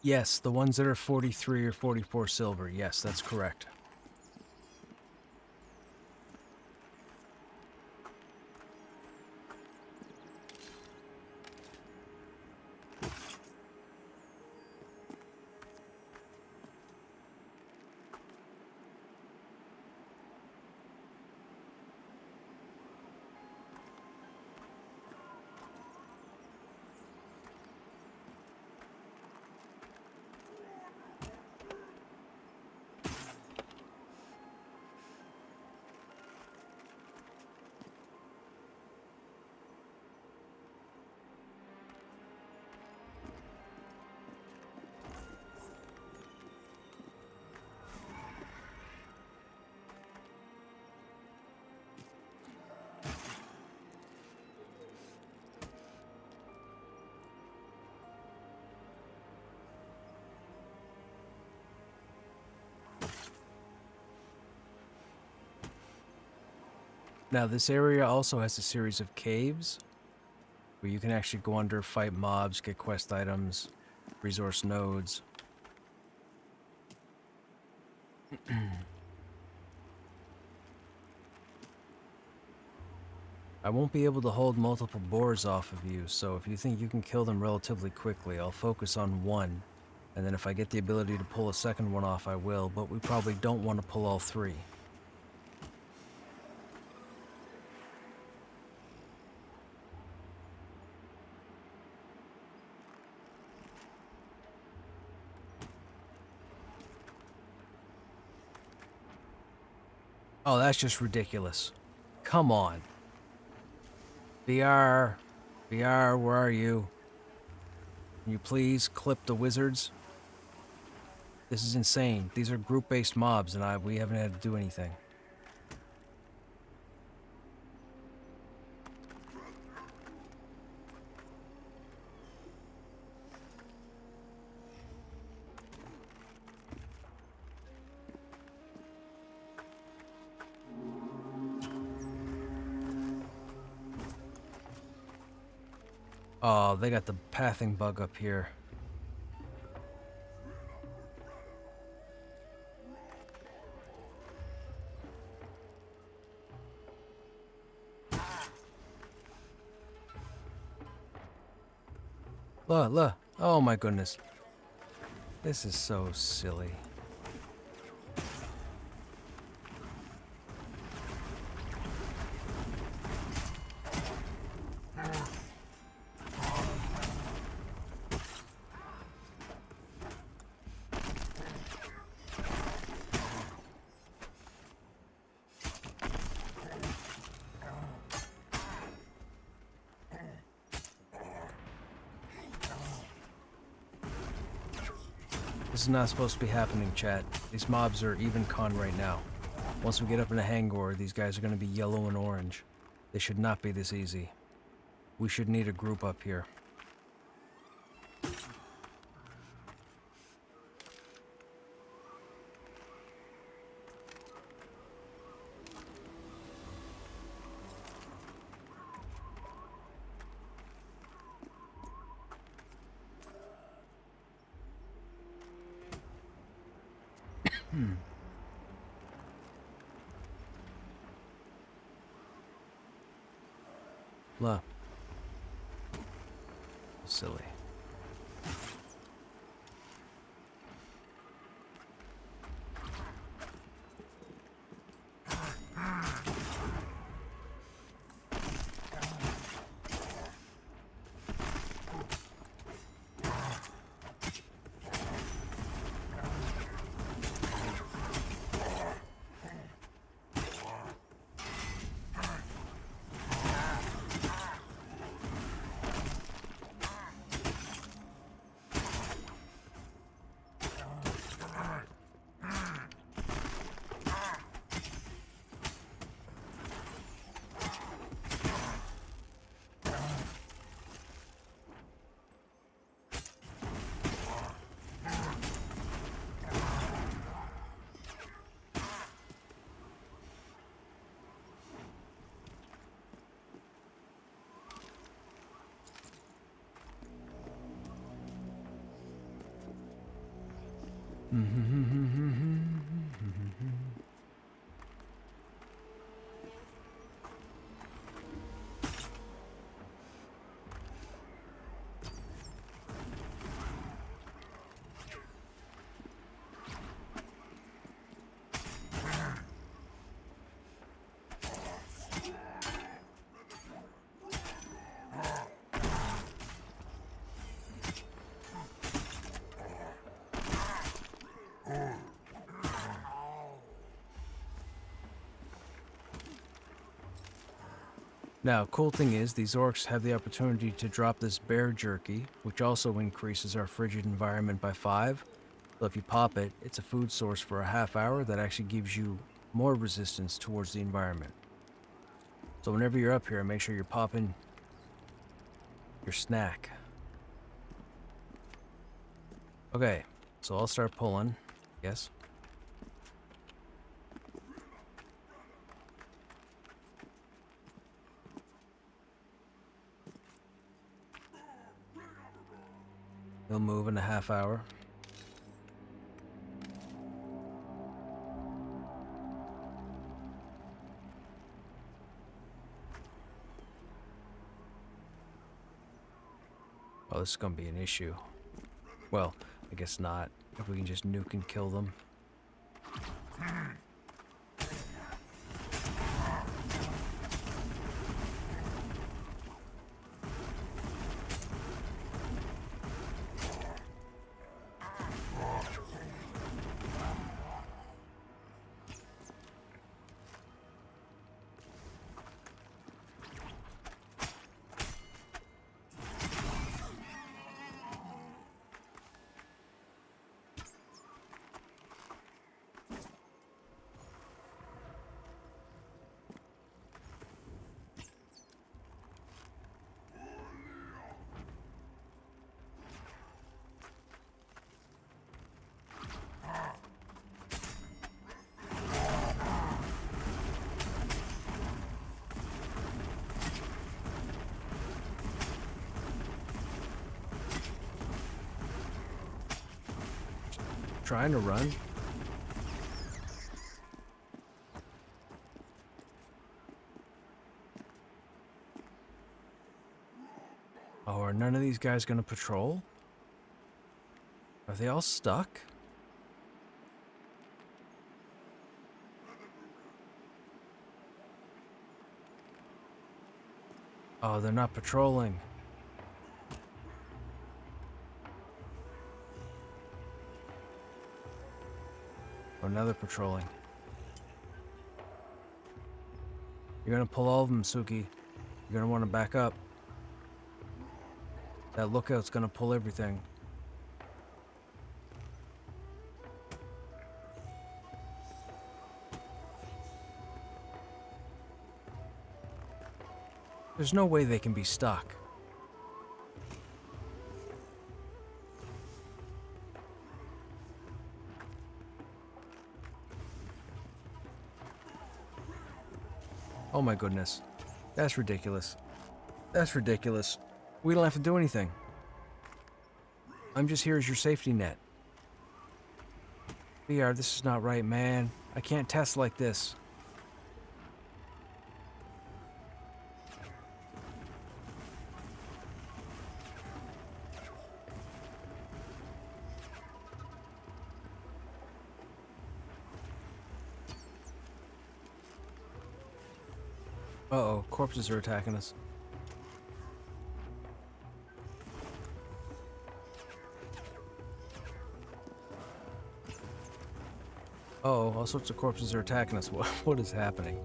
Yes, the ones that are 43 or 44 silver. Yes, that's correct. Now, this area also has a series of caves where you can actually go under, fight mobs, get quest items, resource nodes. I won't be able to hold multiple boars off of you, so if you think you can kill them relatively quickly, I'll focus on one. And then if I get the ability to pull a second one off, I will, but we probably don't want to pull all three. Oh, that's just ridiculous. Come on. VR, VR, where are you? Can you please clip the wizards? This is insane. These are group-based mobs, and we haven't had to do anything. Oh, they got the pathing bug up here. Look. Oh my goodness. This is so silly. This is not supposed to be happening, chat. These mobs are even con right now. Once we get up in the Hangor, these guys are going to be yellow and orange. They should not be this easy. We should need a group up here. Look. Silly. Now, cool thing is, these orcs have the opportunity to drop this bear jerky, which also increases our frigid environment by 5. So if you pop it, it's a food source for a half hour that actually gives you more resistance towards the environment. So whenever you're up here, make sure you're popping your snack. Okay, so I'll start pulling, yes. He'll move in a half hour. Oh, this is gonna be an issue. Well, I guess not. If we can just nuke and kill them. Trying to run. Oh, are none of these guys gonna patrol? Are they all stuck? Oh, they're not patrolling. Oh, now they're patrolling. You're gonna pull all of them, Suki. You're gonna want to back up. That lookout's gonna pull everything. There's no way they can be stuck. Oh my goodness. That's ridiculous. That's ridiculous. We don't have to do anything. I'm just here as your safety net. VR, this is not right, man. I can't test like this. Uh-oh, corpses are attacking us. Uh-oh, all sorts of corpses are attacking us. What is happening?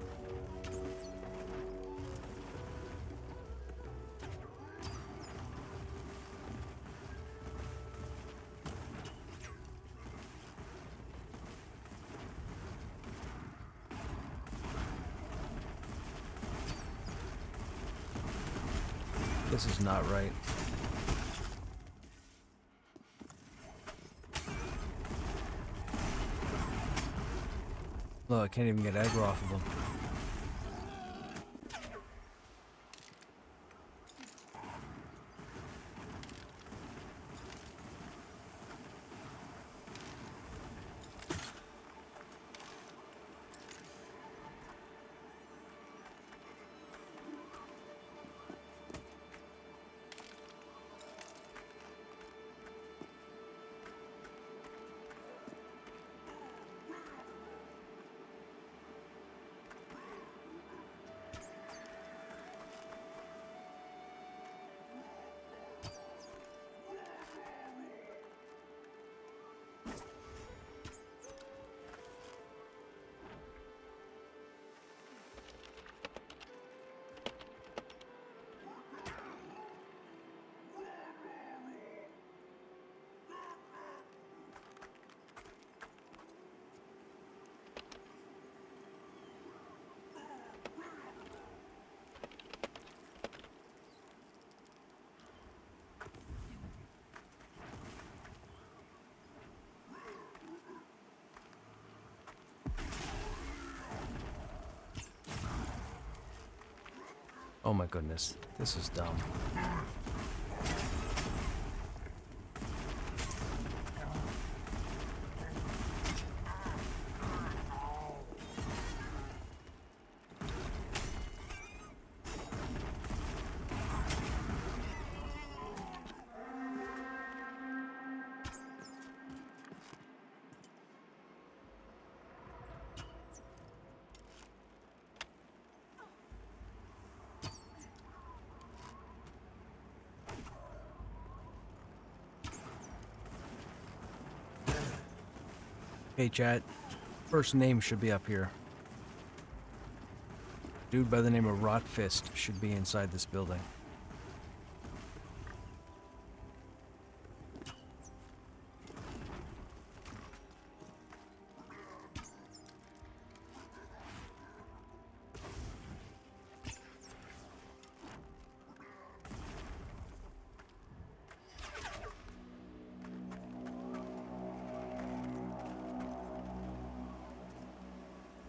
This is not right. Look, I can't even get aggro off of them. Oh my goodness, this is dumb. Hey, chat. First name should be up here. Dude by the name of Rotfist should be inside this building.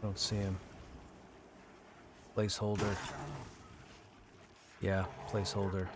Don't see him. Placeholder. Yeah, placeholder.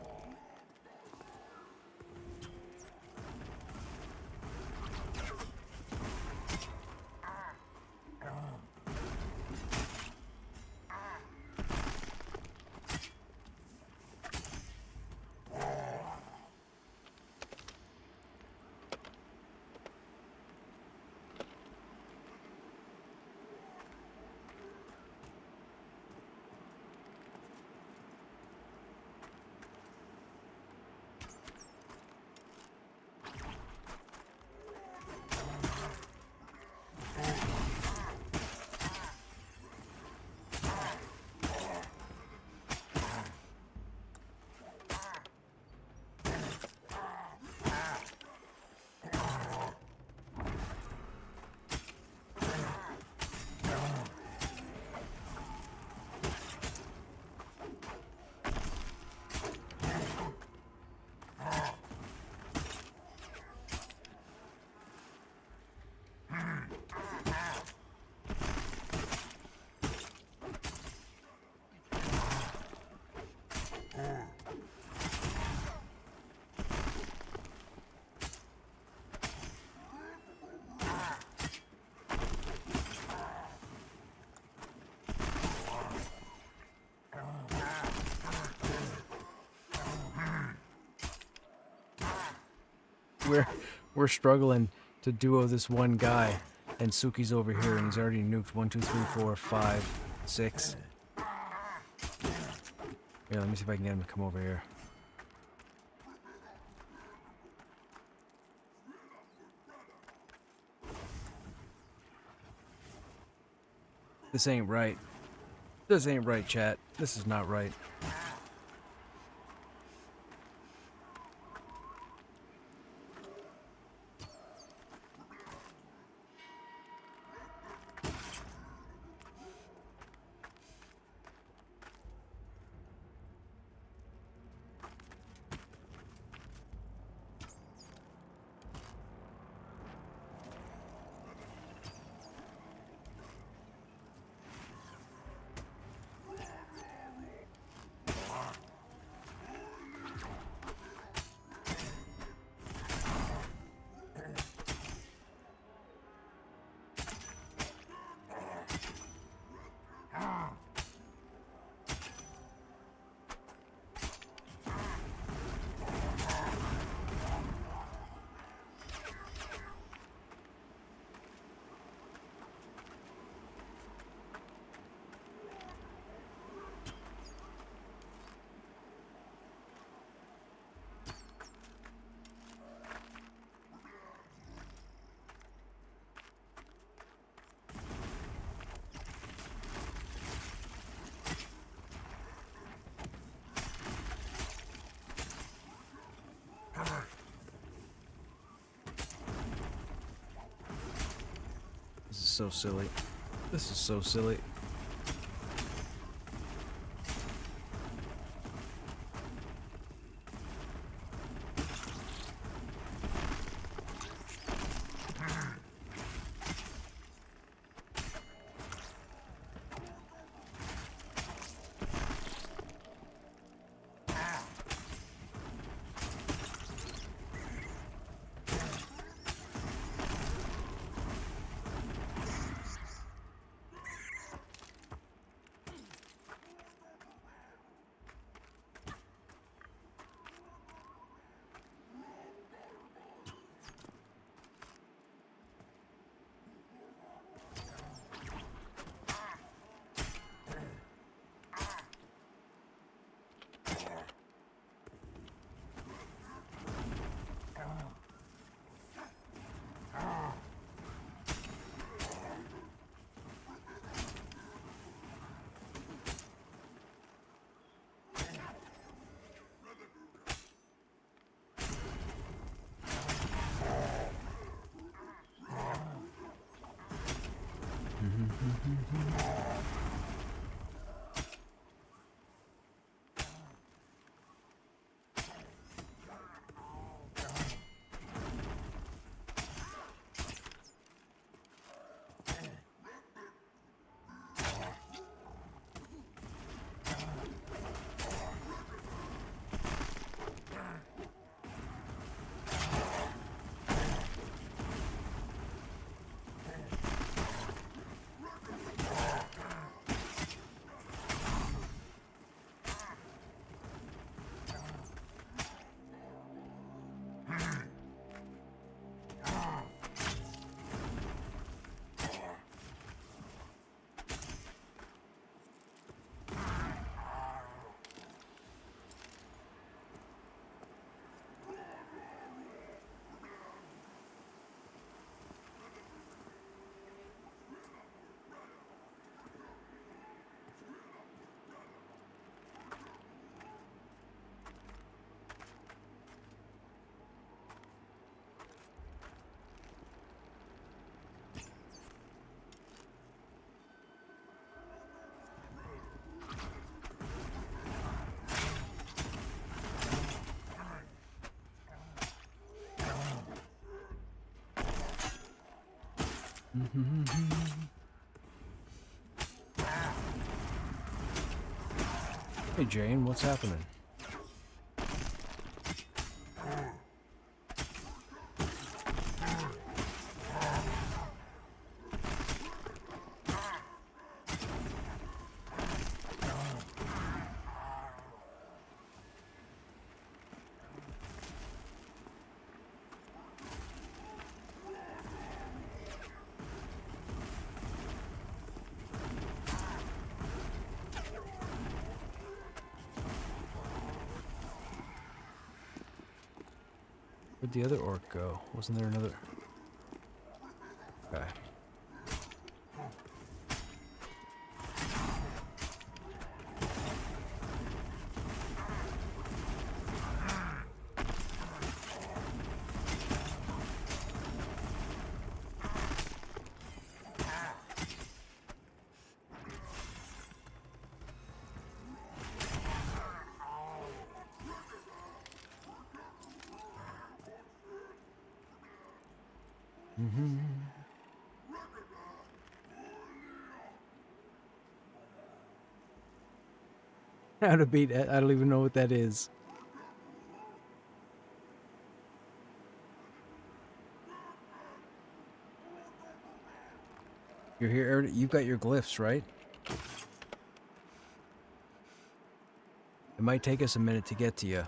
We're struggling to duo this one guy, and Suki's over here, and he's already nuked 1, 2, 3, 4, 5, 6. Here, let me see if I can get him to come over here. This ain't right. This ain't right, chat. This is not right. This is so silly. This is so silly. Hey Jane, what's happening? Where'd the other orc go? Wasn't there another? Okay. How to beat it? I don't even know what that is. You're here. You've got your glyphs, right? It might take us a minute to get to you.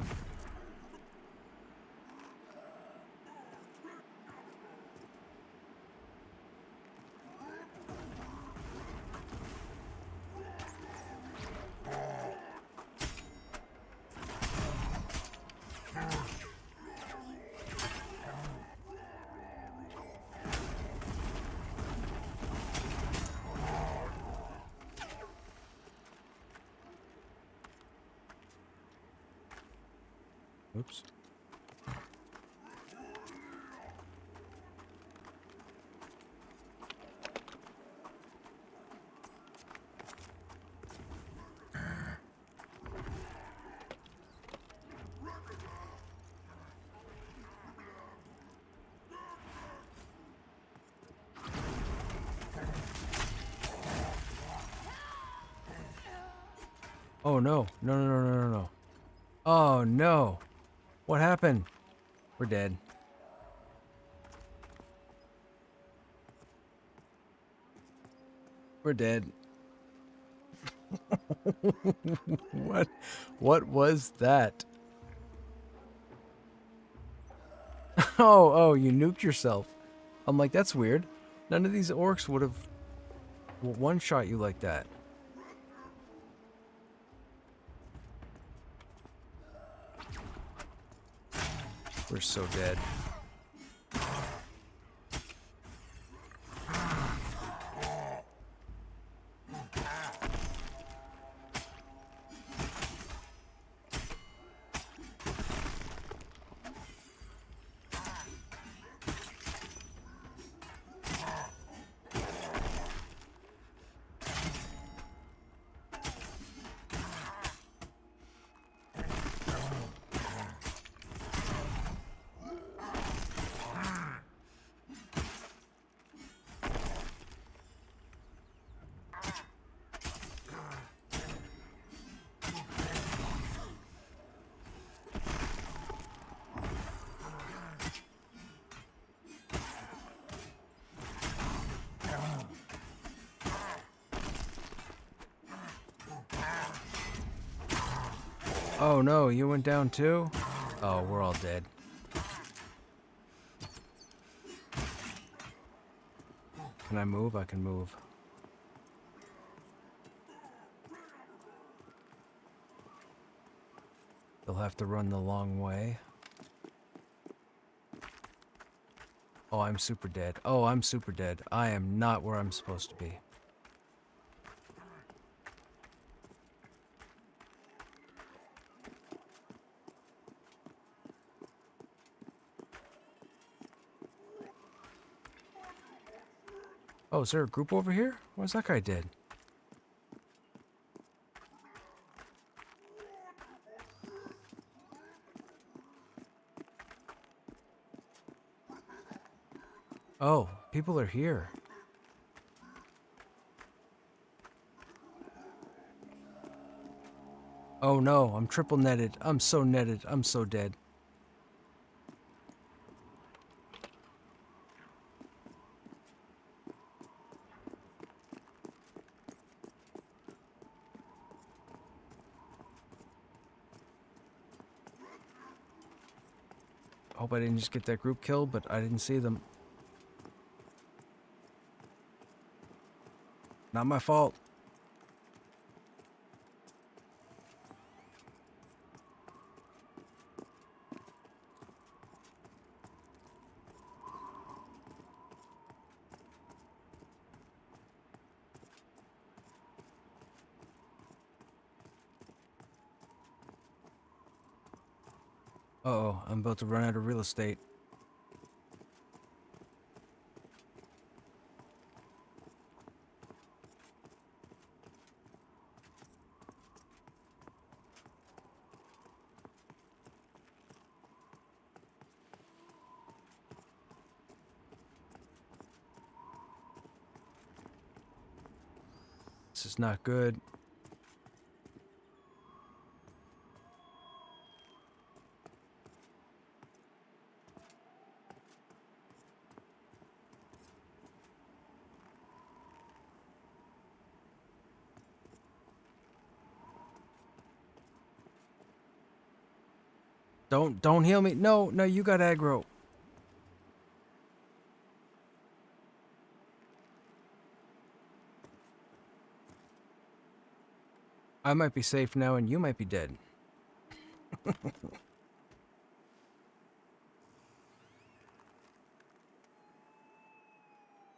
Oops. Oh no. No, no, no, no, no, no. Oh no. What happened? We're dead. We're dead. What was that? Oh, you nuked yourself. I'm like, that's weird. None of these orcs would have one-shot you like that. We're so dead. Oh no, you went down too? Oh, we're all dead. Can I move? I can move. They'll have to run the long way. Oh, I'm super dead. Oh, I'm super dead. I am not where I'm supposed to be. Oh, is there a group over here? Where's that guy dead? Oh, people are here. Oh no, I'm triple netted. I'm so netted. I'm so dead. Hope I didn't just get that group killed, but I didn't see them. Not my fault. Uh-oh, I'm about to run out of real estate. This is not good. Don't heal me. No, no, you got aggro. I might be safe now and you might be dead.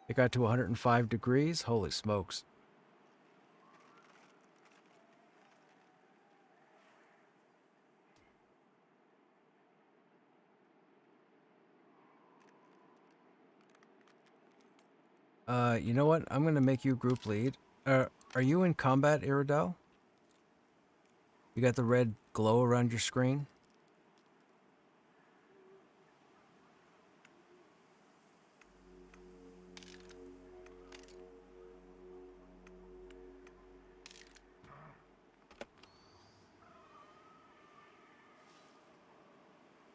It got to 105 degrees. Holy smokes. You know what? I'm gonna make you group lead. Are you in combat, Iridel? You got the red glow around your screen?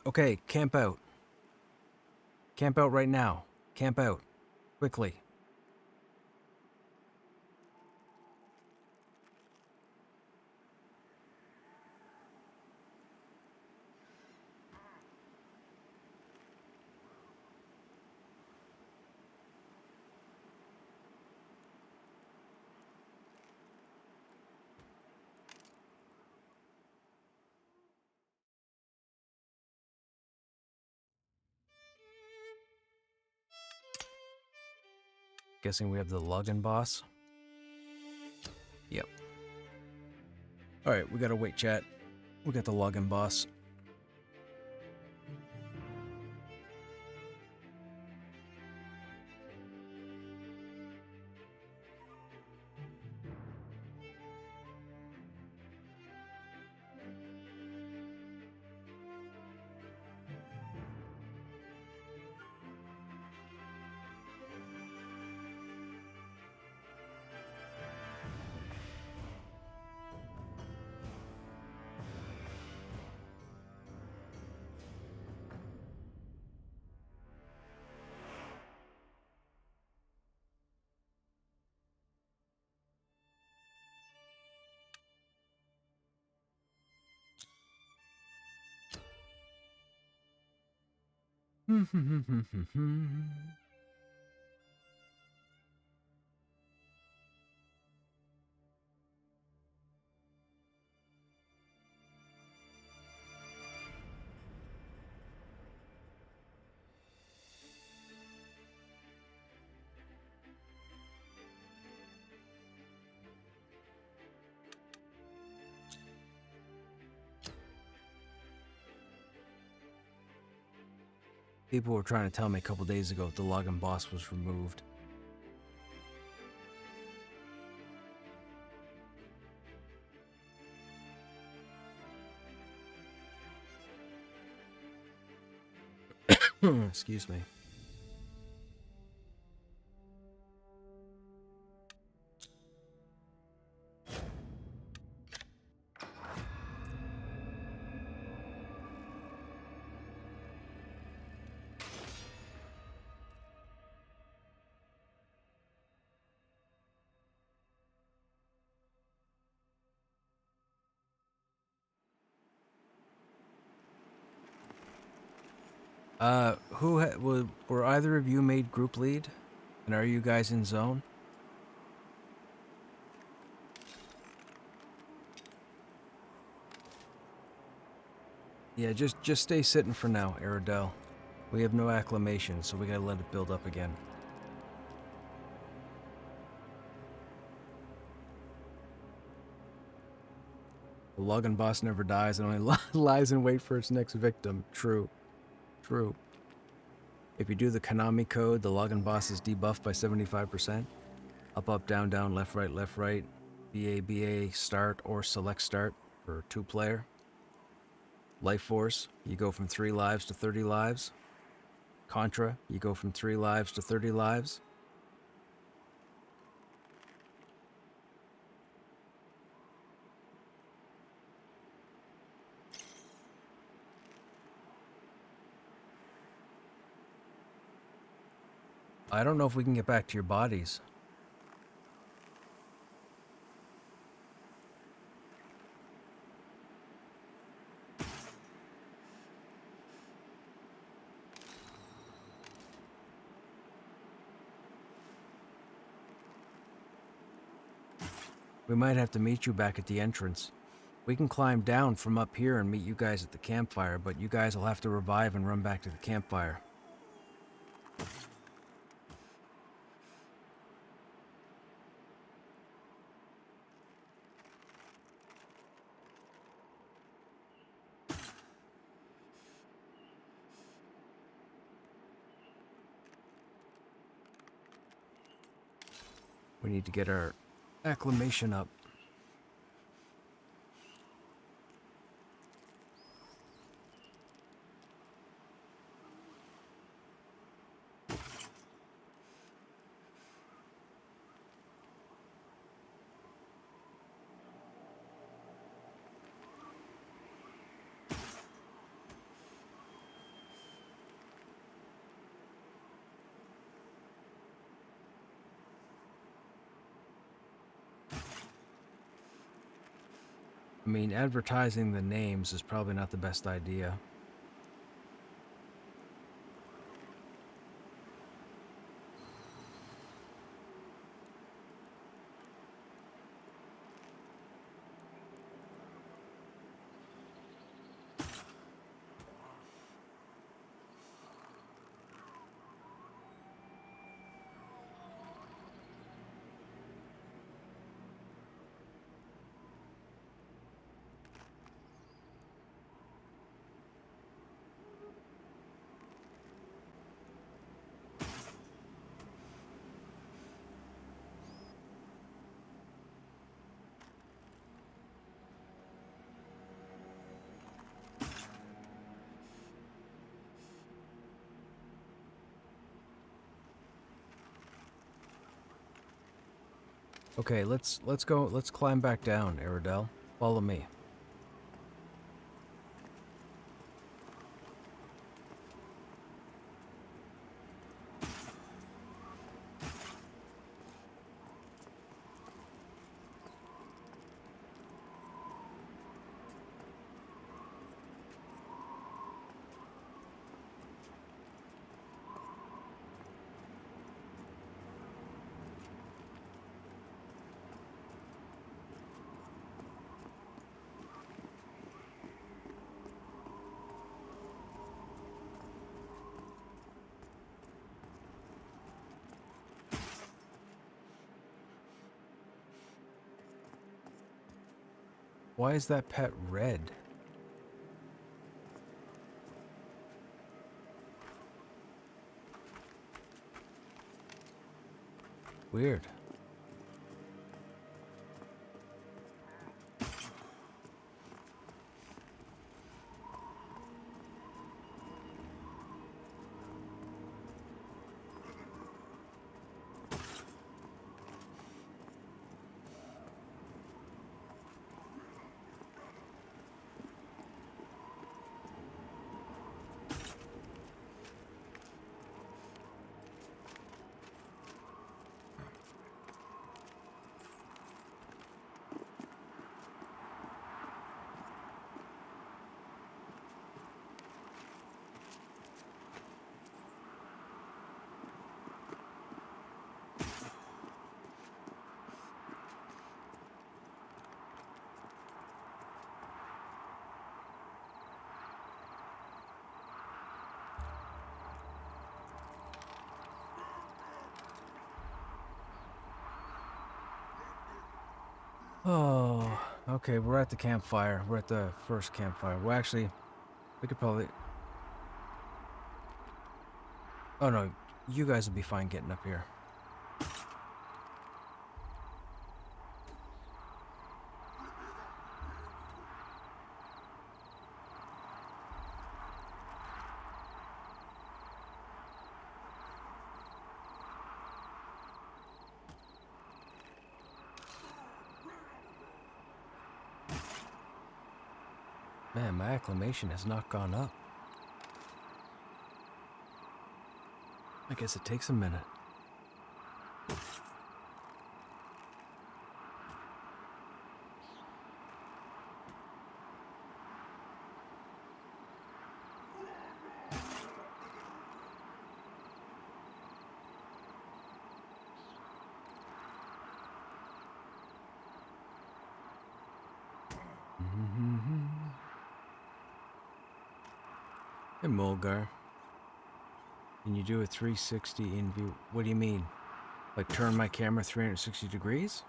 Okay, camp out. Camp out right now. Camp out. Quickly. Guessing we have the Lugin boss. Yep. Alright, we gotta wait, chat. We got the Lugin boss. People were trying to tell me a couple days ago if the login boss was removed. Excuse me. Were either of you made group lead? And are you guys in zone? Yeah, just stay sitting for now, Aerodel. We have no acclamation, so we gotta let it build up again. The login boss never dies and only lies in wait for its next victim. True. True. If you do the Konami code, the login boss is debuffed by 75%. Up, up, down, down, left, right, BA, BA, start, or select start for 2-player. Life Force, you go from 3 lives to 30 lives. Contra, you go from 3 lives to 30 lives. I don't know if we can get back to your bodies. We might have to meet you back at the entrance. We can climb down from up here and meet you guys at the campfire, but you guys will have to revive and run back to the campfire. We need to get our acclamation up. I mean, advertising the names is probably not the best idea. Okay, let's go. Let's climb back down, Aerodel. Follow me. Why is that pet red? Weird. Oh, okay, we're at the campfire. We're at the first campfire. Well, actually, we could probably... Oh no, you guys will be fine getting up here. Man, my acclimation has not gone up. I guess it takes a minute. Hey, Mulgar. Can you do a 360 in view? What do you mean? Like turn my camera 360 degrees?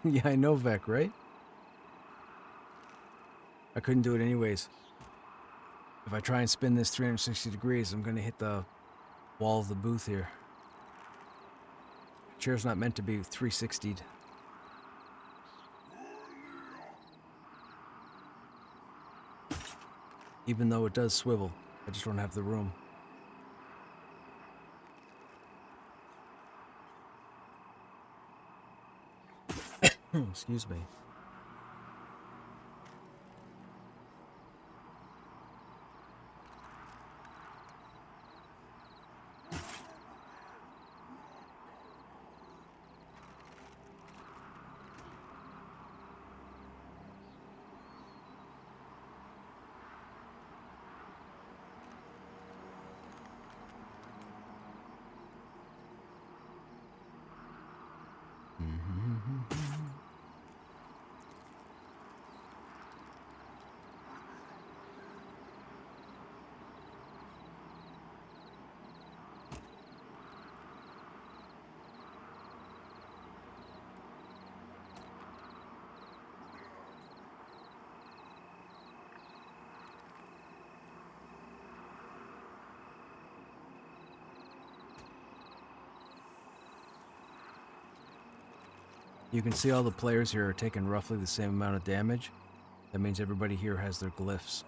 Yeah, I know, Vec, right? I couldn't do it anyways. If I try and spin this 360 degrees, I'm gonna hit the wall of the booth here. Chair's not meant to be 360'd. Even though it does swivel, I just don't have the room. Excuse me. You can see all the players here are taking roughly the same amount of damage. That means everybody here has their glyphs.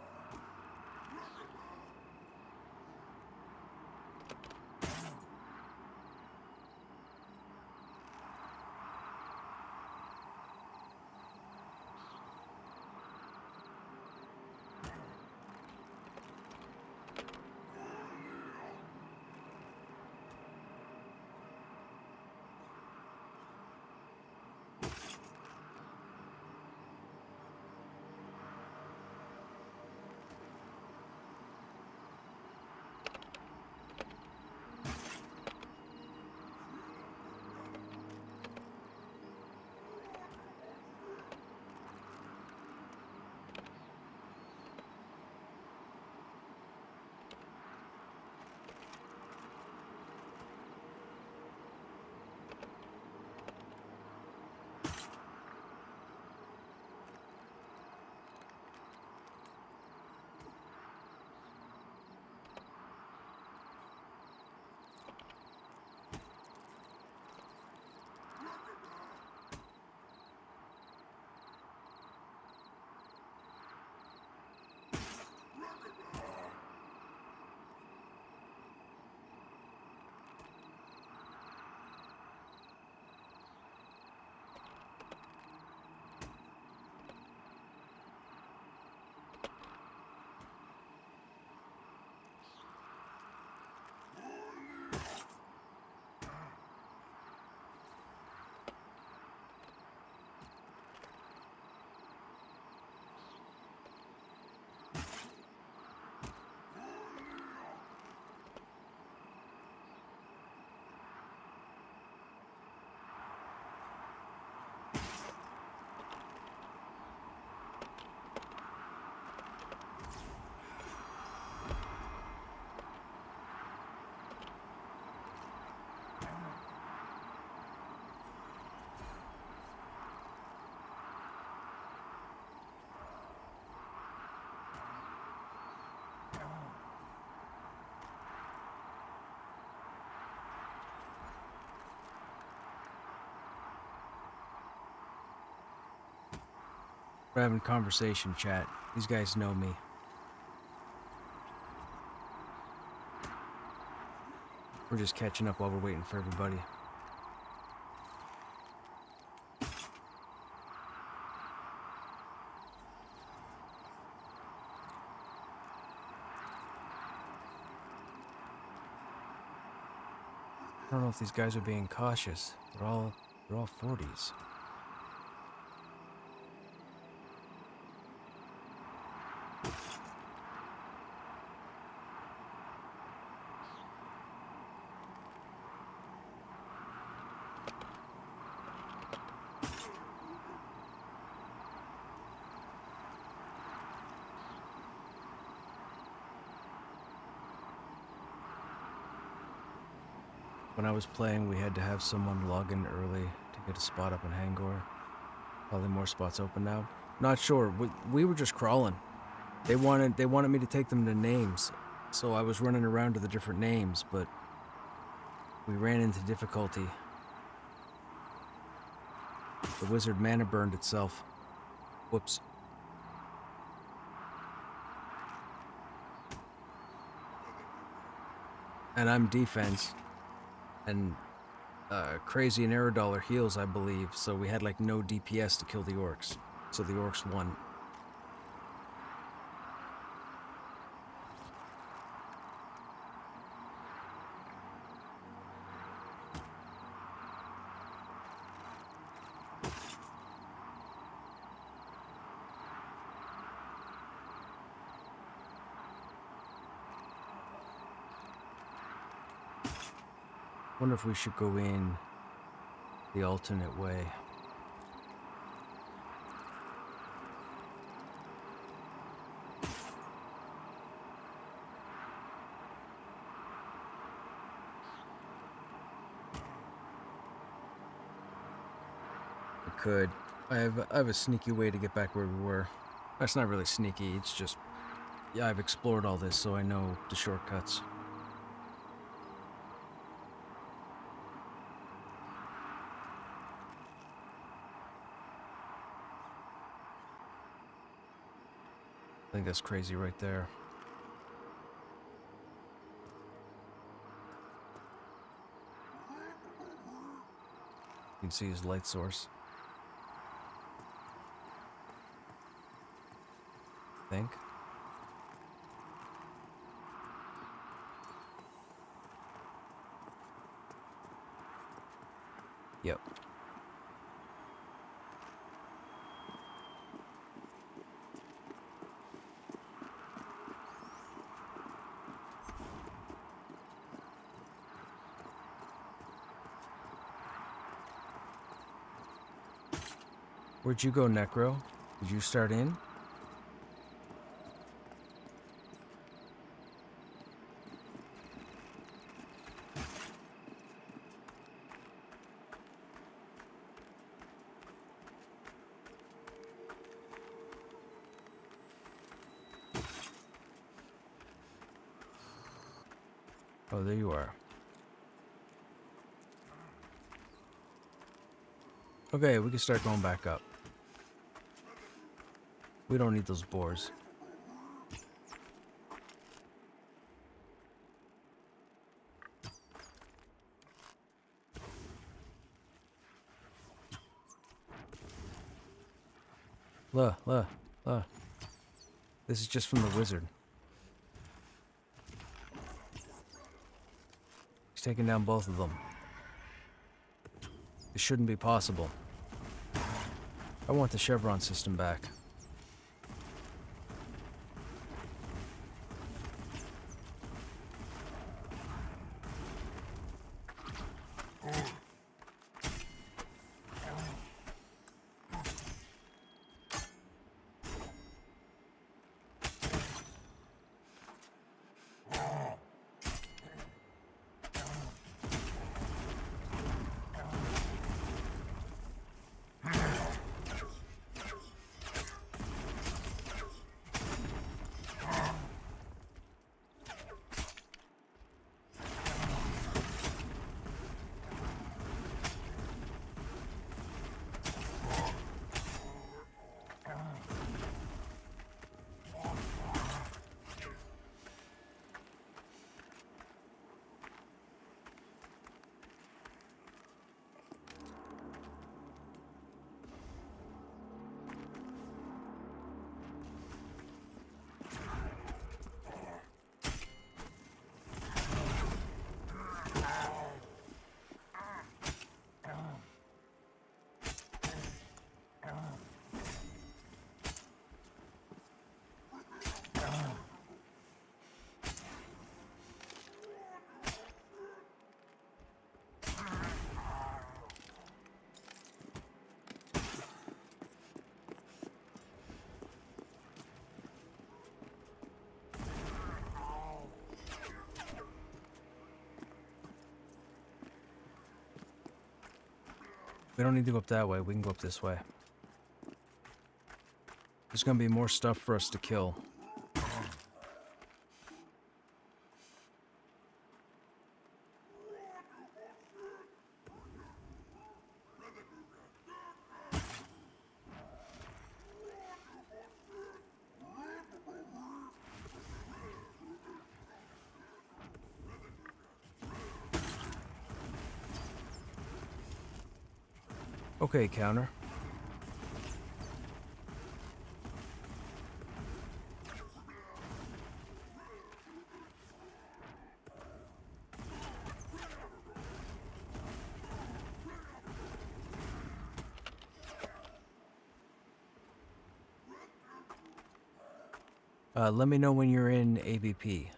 We're having conversation, chat. These guys know me. We're just catching up while we're waiting for everybody. I don't know if these guys are being cautious. They're all 40s. When I was playing, we had to have someone log in early to get a spot up in Hangor. Probably more spots open now. Not sure. We were just crawling. They wanted me to take them to names, so I was running around to the different names, but we ran into difficulty. The wizard mana burned itself. Whoops. And I'm defense. And Crazy and Aerodollar heals, I believe, so we had like no DPS to kill the orcs. So the orcs won. Wonder if we should go in the alternate way. I could. I have a sneaky way to get back where we were. That's not really sneaky, it's just, yeah, I've explored all this, so I know the shortcuts. think that's crazy right there. You can see his light source. Think. Yep. Where'd you go, Necro? Did you start in? Oh, there you are. Okay, we can start going back up. We don't need those boars. Look. This is just from the wizard. He's taking down both of them. This shouldn't be possible. I want the chevron system back. We don't need to go up that way. We can go up this way. There's gonna be more stuff for us to kill. Okay, counter. Let me know when you're in AVP.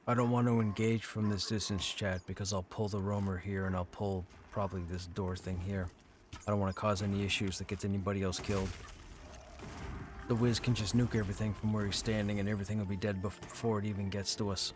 I don't want to engage from this distance, chat, because I'll pull the roamer here and I'll pull probably this door thing here. I don't want to cause any issues that gets anybody else killed. The Wiz can just nuke everything from where he's standing and everything will be dead before it even gets to us.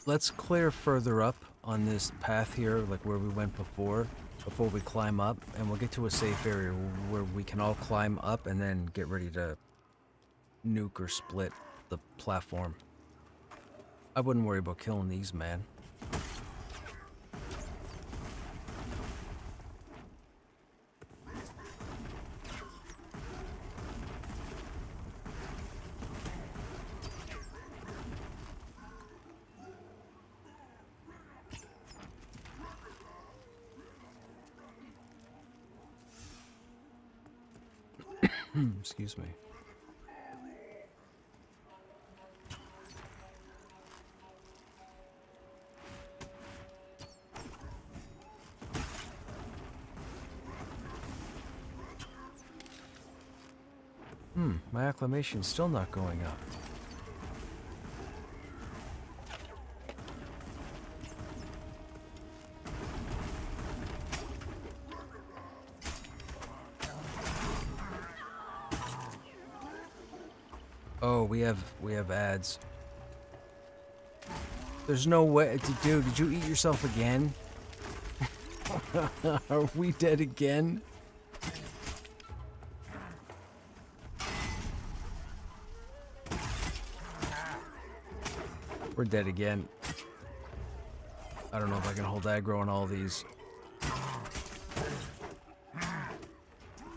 Let's clear further up on this path here, like where we went before we climb up, and we'll get to a safe area where we can all climb up and then get ready to nuke or split the platform. I wouldn't worry about killing these, man. Excuse me. My acclamation's still not going up. Oh, we have ads. There's no way, dude, did you eat yourself again? Are we dead again? We're dead again. I don't know if I can hold aggro on all these.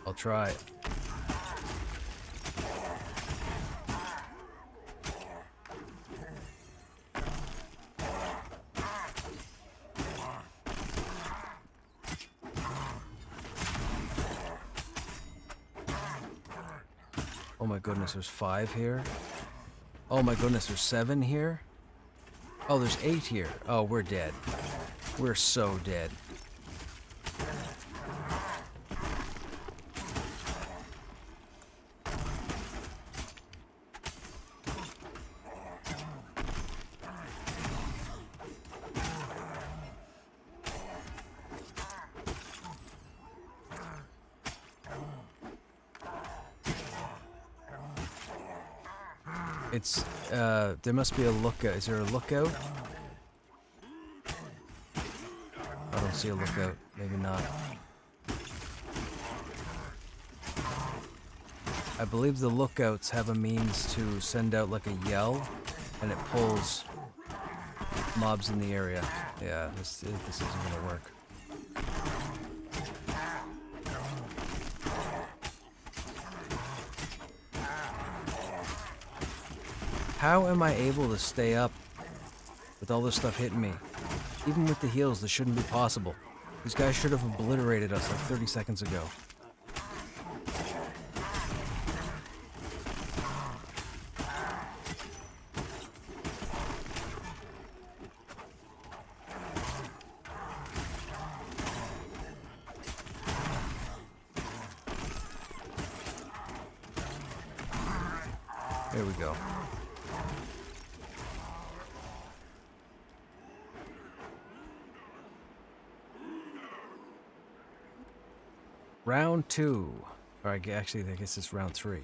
I'll try. Oh my goodness, there's 5 here. Oh my goodness, there's 7 here. Oh, there's 8 here. Oh, we're dead. We're so dead. It's, there must be a lookout. Is there a lookout? I don't see a lookout. Maybe not. I believe the lookouts have a means to send out like a yell, and it pulls mobs in the area. Yeah, this isn't gonna work. How am I able to stay up with all this stuff hitting me? Even with the heals, this shouldn't be possible. These guys should have obliterated us like 30 seconds ago. There we go. Round 2. Alright, actually, I guess it's round 3.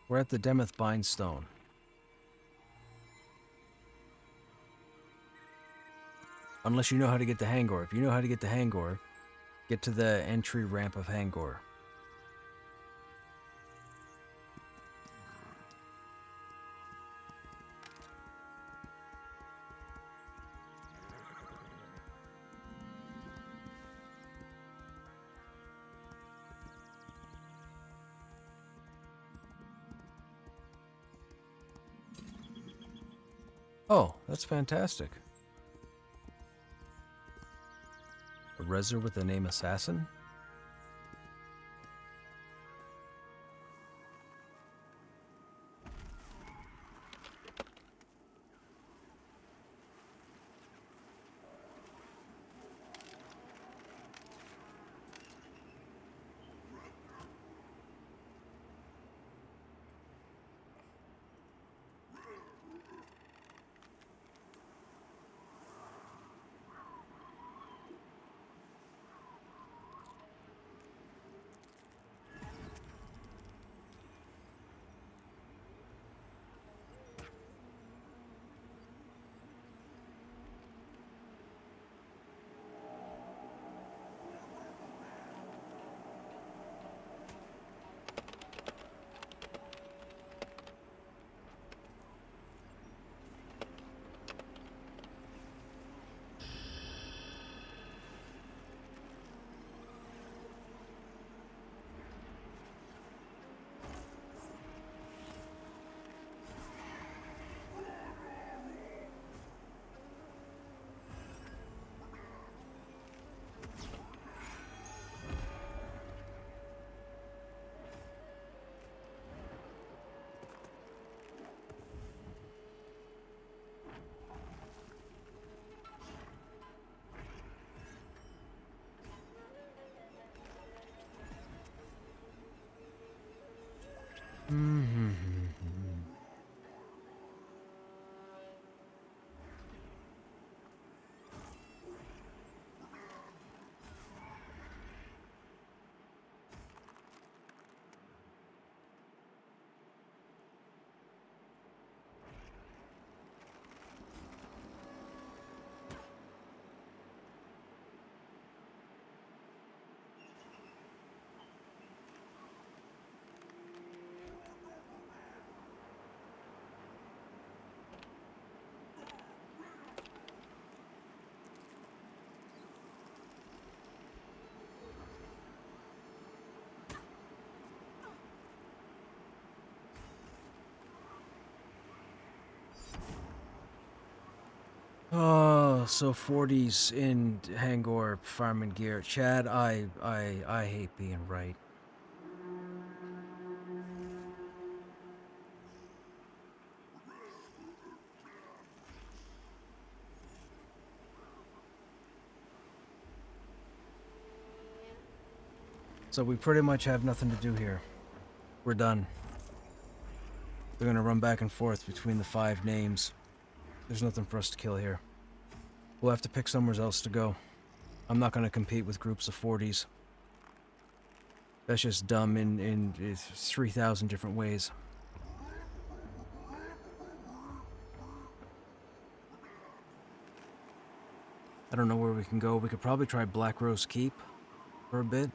We're at the Demeth Bindstone. Unless you know how to get to Hangor. If you know how to get to Hangor, get to the entry ramp of Hangor. Oh, that's fantastic. A Rezer with the name Assassin? Oh, so 40s in Hangor farming gear. Chad, I hate being right. So we pretty much have nothing to do here. We're done. They're gonna run back and forth between the 5 names. There's nothing for us to kill here. We'll have to pick somewhere else to go. I'm not gonna compete with groups of 40s. That's just dumb in 3,000 different ways. I don't know where we can go. We could probably try Black Rose Keep for a bit.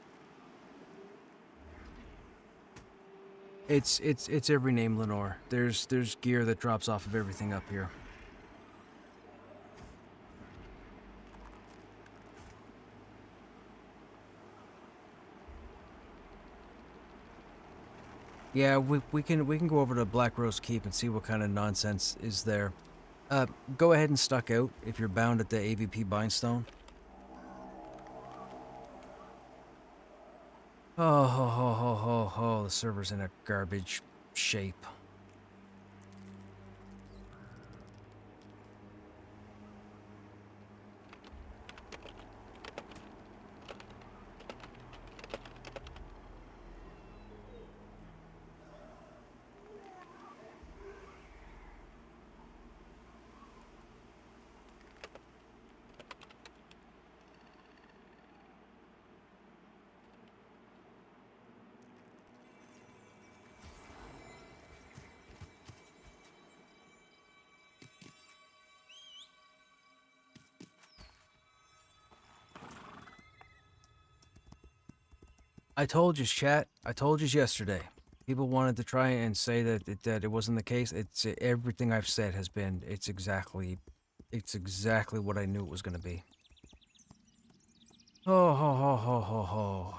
It's every name, Lenore. There's gear that drops off of everything up here. Yeah, we can go over to Black Rose Keep and see what kind of nonsense is there. Go ahead and stuck out if you're bound at the AVP Bindstone. Oh, ho, ho, ho, ho, ho. The server's in a garbage shape. I told you, chat. I told you yesterday. People wanted to try and say that it wasn't the case. It's everything I've said has been. It's exactly what I knew it was going to be. Oh ho ho ho ho ho.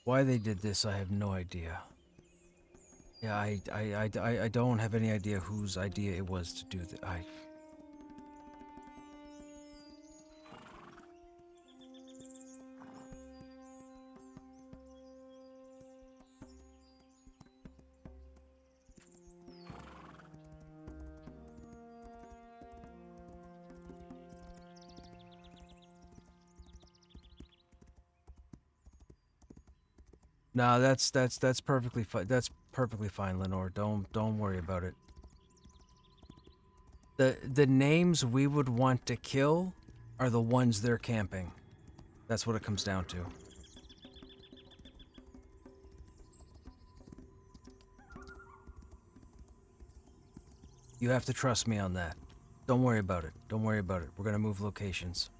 Why they did this, I have no idea. Yeah, I don't have any idea whose idea it was to do that. No, that's perfectly fine. That's perfectly fine, Lenore. Don't worry about it. The names we would want to kill are the ones they're camping. That's what it comes down to. You have to trust me on that. Don't worry about it. Don't worry about it. We're gonna move locations.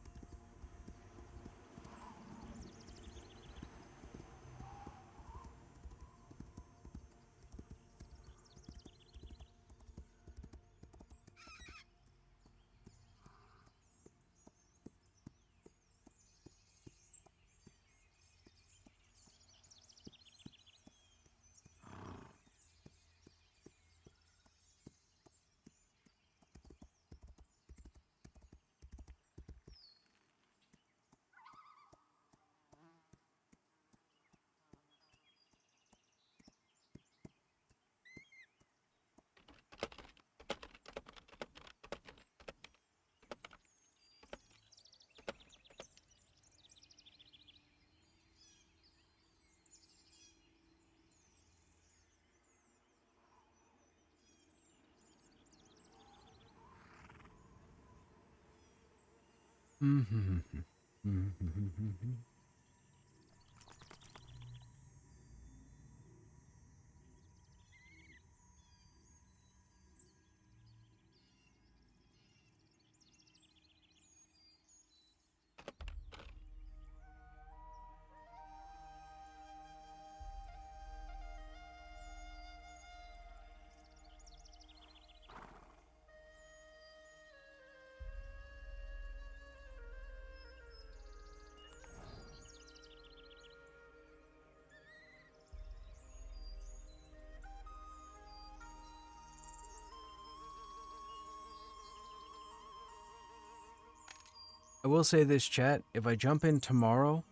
I will say this, chat. If I jump in tomorrow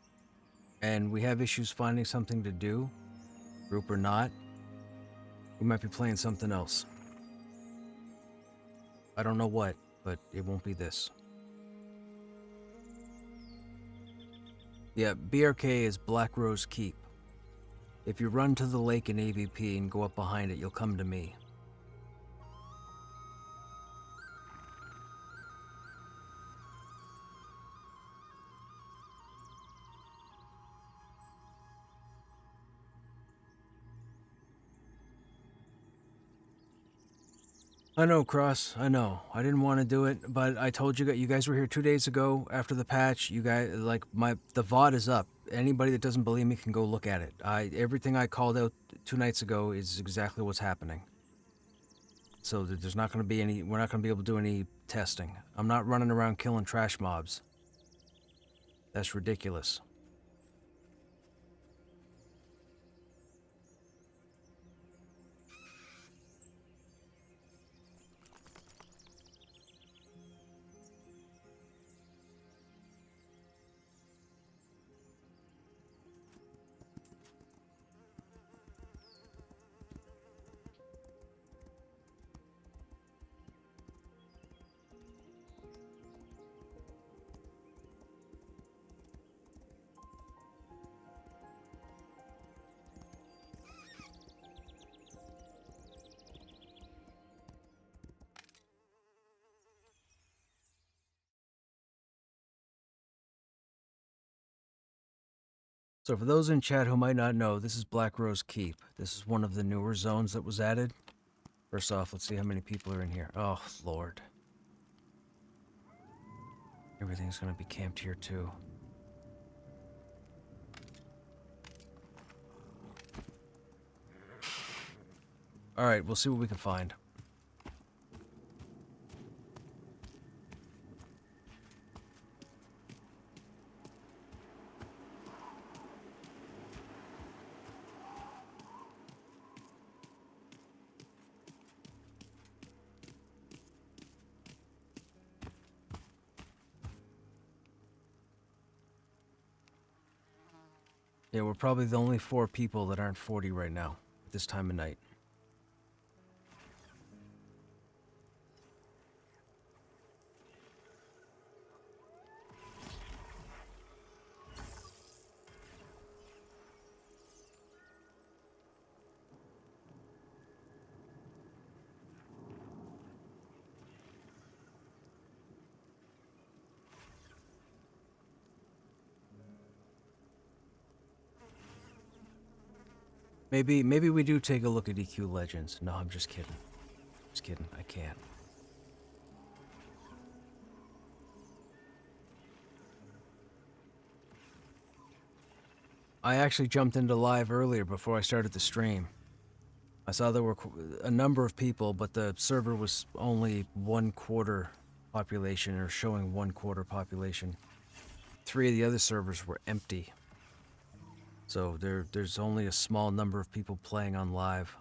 and we have issues finding something to do, group or not, we might be playing something else. I don't know what, but it won't be this. Yeah, BRK is Black Rose Keep. If you run to the lake in AVP and go up behind it, you'll come to me. I know, Cross. I know. I didn't want to do it, but I told you guys were here 2 days ago after the patch. You guys, like, the VOD is up. Anybody that doesn't believe me can go look at it. Everything I called out 2 nights ago is exactly what's happening. So there's not going to be any. We're not going to be able to do any testing. I'm not running around killing trash mobs. That's ridiculous. So for those in chat who might not know, this is Black Rose Keep. This is one of the newer zones that was added. First off, let's see how many people are in here. Oh, Lord. Everything's gonna be camped here, too. Alright, we'll see what we can find. Yeah, we're probably the only 4 people that aren't 40 right now, at this time of night. Maybe we do take a look at EQ Legends. No, I'm just kidding. Just kidding, I can't. I actually jumped into live earlier before I started the stream. I saw there were a number of people, but the server was only 1/4 population, or showing 1/4 population. 3 of the other servers were empty. So there's only a small number of people playing on live.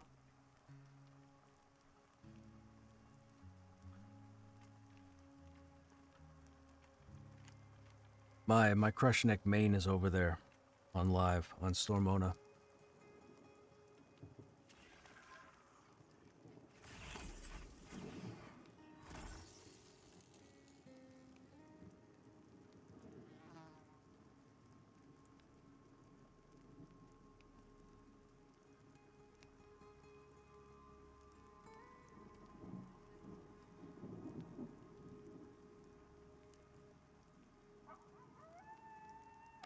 My Krushnek main is over there on live on Stormona.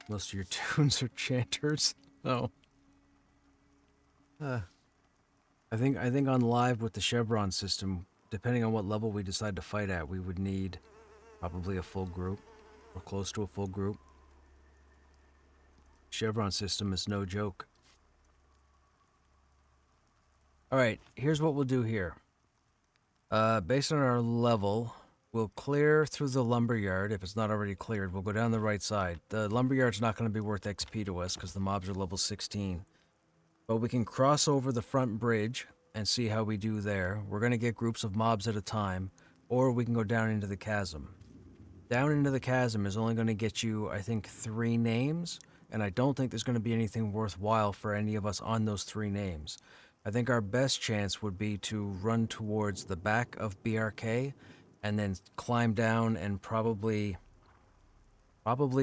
Most of your tunes are chanters. Oh. I think on live with the Chevron system, depending on what level we decide to fight at, we would need probably a full group, or close to a full group. Chevron system is no joke. Alright, here's what we'll do here. Based on our level, we'll clear through the lumberyard. If it's not already cleared, we'll go down the right side. The lumberyard's not going to be worth XP to us because the mobs are level 16. But we can cross over the front bridge and see how we do there. We're going to get groups of mobs at a time, or we can go down into the chasm. Down into the chasm is only going to get you, I think, 3 names, and I don't think there's going to be anything worthwhile for any of us on those 3 names. I think our best chance would be to run towards the back of BRK and then climb down and probably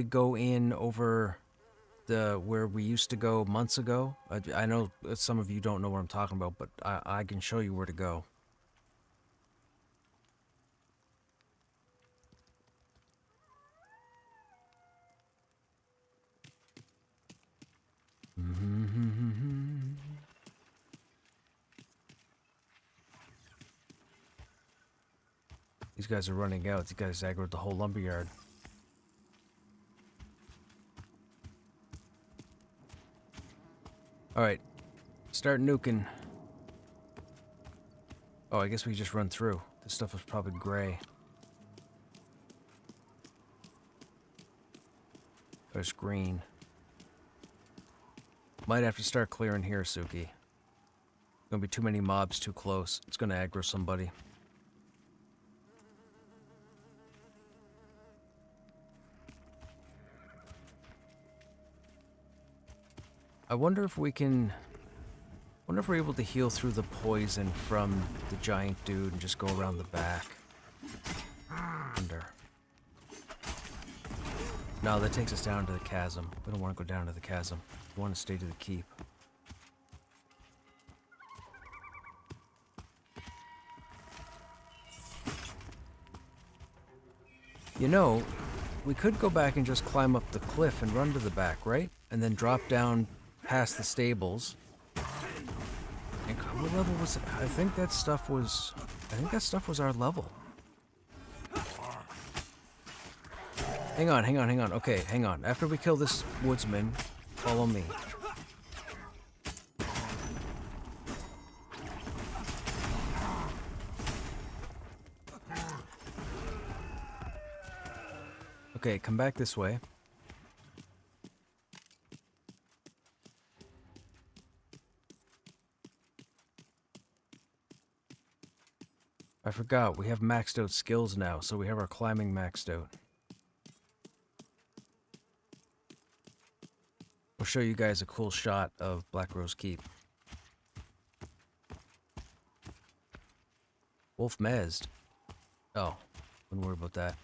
go in over where we used to go months ago? I know some of you don't know what I'm talking about, but I can show you where to go. These guys are running out. These guys aggroed the whole lumberyard. Alright. Start nuking. Oh, I guess we just run through. This stuff was probably gray. There's green. Might have to start clearing here, Suki. Gonna be too many mobs too close. It's gonna aggro somebody. I wonder if we can... wonder if we're able to heal through the poison from the giant dude and just go around the back. Wonder. No, that takes us down to the chasm. We don't want to go down to the chasm. We want to stay to the keep. You know, we could go back and just climb up the cliff and run to the back, right? And then drop down past the stables. And what level was it? I think that stuff was our level. Hang on. Okay, hang on. After we kill this woodsman, follow me. Okay, come back this way. I forgot, we have maxed out skills now, so we have our climbing maxed out. I'll show you guys a cool shot of Black Rose Keep. Wolf mezzed. Oh, don't worry about that.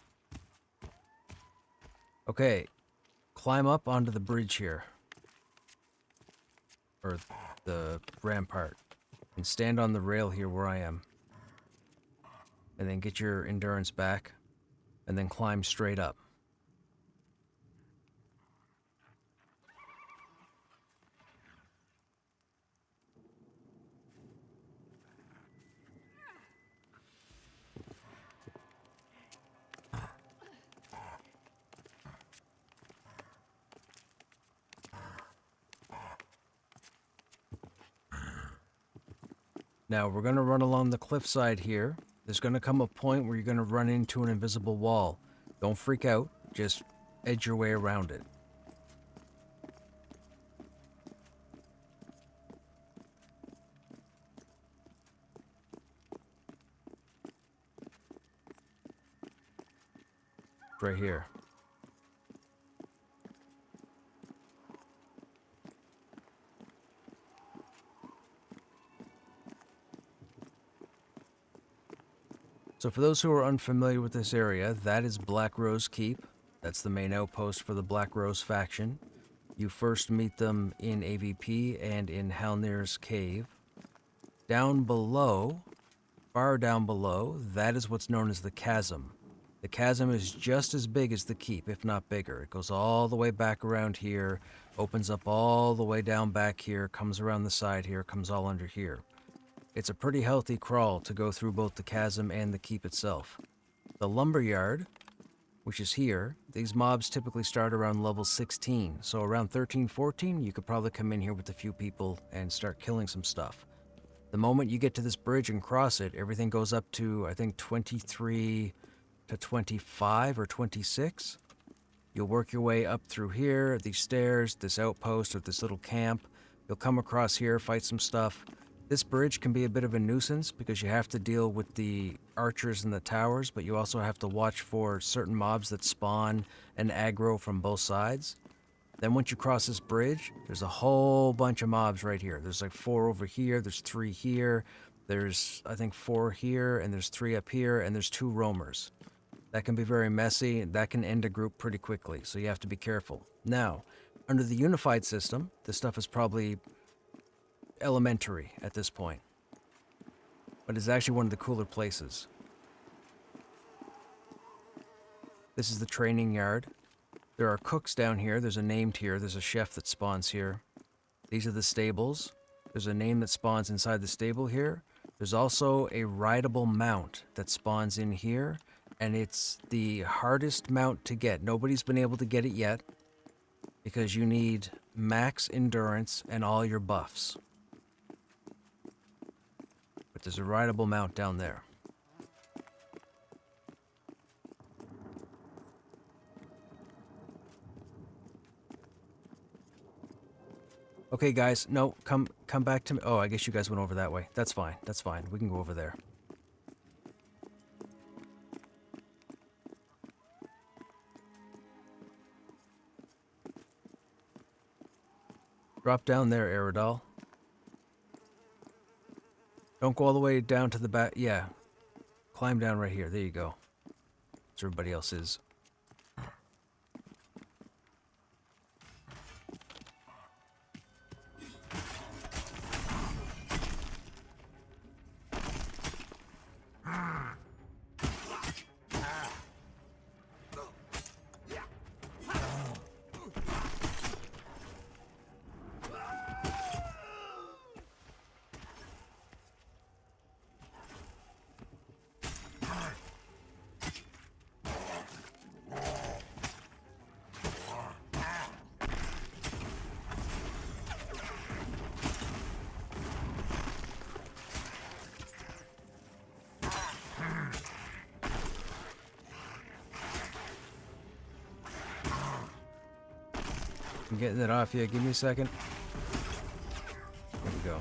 Okay, climb up onto the bridge here. Or the rampart. And stand on the rail here where I am. And then get your endurance back. And then climb straight up. Now, we're going to run along the cliffside here. There's going to come a point where you're going to run into an invisible wall. Don't freak out. Just edge your way around it. Right here. So for those who are unfamiliar with this area, that is Black Rose Keep. That's the main outpost for the Black Rose faction. You first meet them in AVP and in Halnir's Cave. Down below, far down below, that is what's known as the Chasm. The Chasm is just as big as the Keep, if not bigger. It goes all the way back around here, opens up all the way down back here, comes around the side here, comes all under here. It's a pretty healthy crawl to go through both the chasm and the keep itself. The lumberyard, which is here, these mobs typically start around level 16, so around 13, 14, you could probably come in here with a few people and start killing some stuff. The moment you get to this bridge and cross it, everything goes up to, I think, 23 to 25 or 26. You'll work your way up through here, these stairs, this outpost, or this little camp. You'll come across here, fight some stuff. This bridge can be a bit of a nuisance because you have to deal with the archers in the towers, but you also have to watch for certain mobs that spawn and aggro from both sides. Then once you cross this bridge, there's a whole bunch of mobs right here. There's like 4 over here, there's 3 here, there's I think 4 here, and there's 3 up here, and there's 2 roamers. That can be very messy, and that can end a group pretty quickly, so you have to be careful. Now, Under the unified system, this stuff is probably elementary at this point. But it's actually one of the cooler places. This is the training yard. There are cooks down here. There's a name tier. There's a chef that spawns here. These are the stables. There's a name that spawns inside the stable here. There's also a rideable mount that spawns in here, and it's the hardest mount to get. Nobody's been able to get it yet because you need max endurance and all your buffs. But there's a rideable mount down there. Okay, guys, no, come back to me. Oh, I guess you guys went over that way. That's fine. That's fine. We can go over there. Drop down there, Aerodol. Don't go all the way down to the back. Yeah. Climb down right here. There you go. That's where everybody else is. I'm getting it off. Yeah, give me a second. There we go.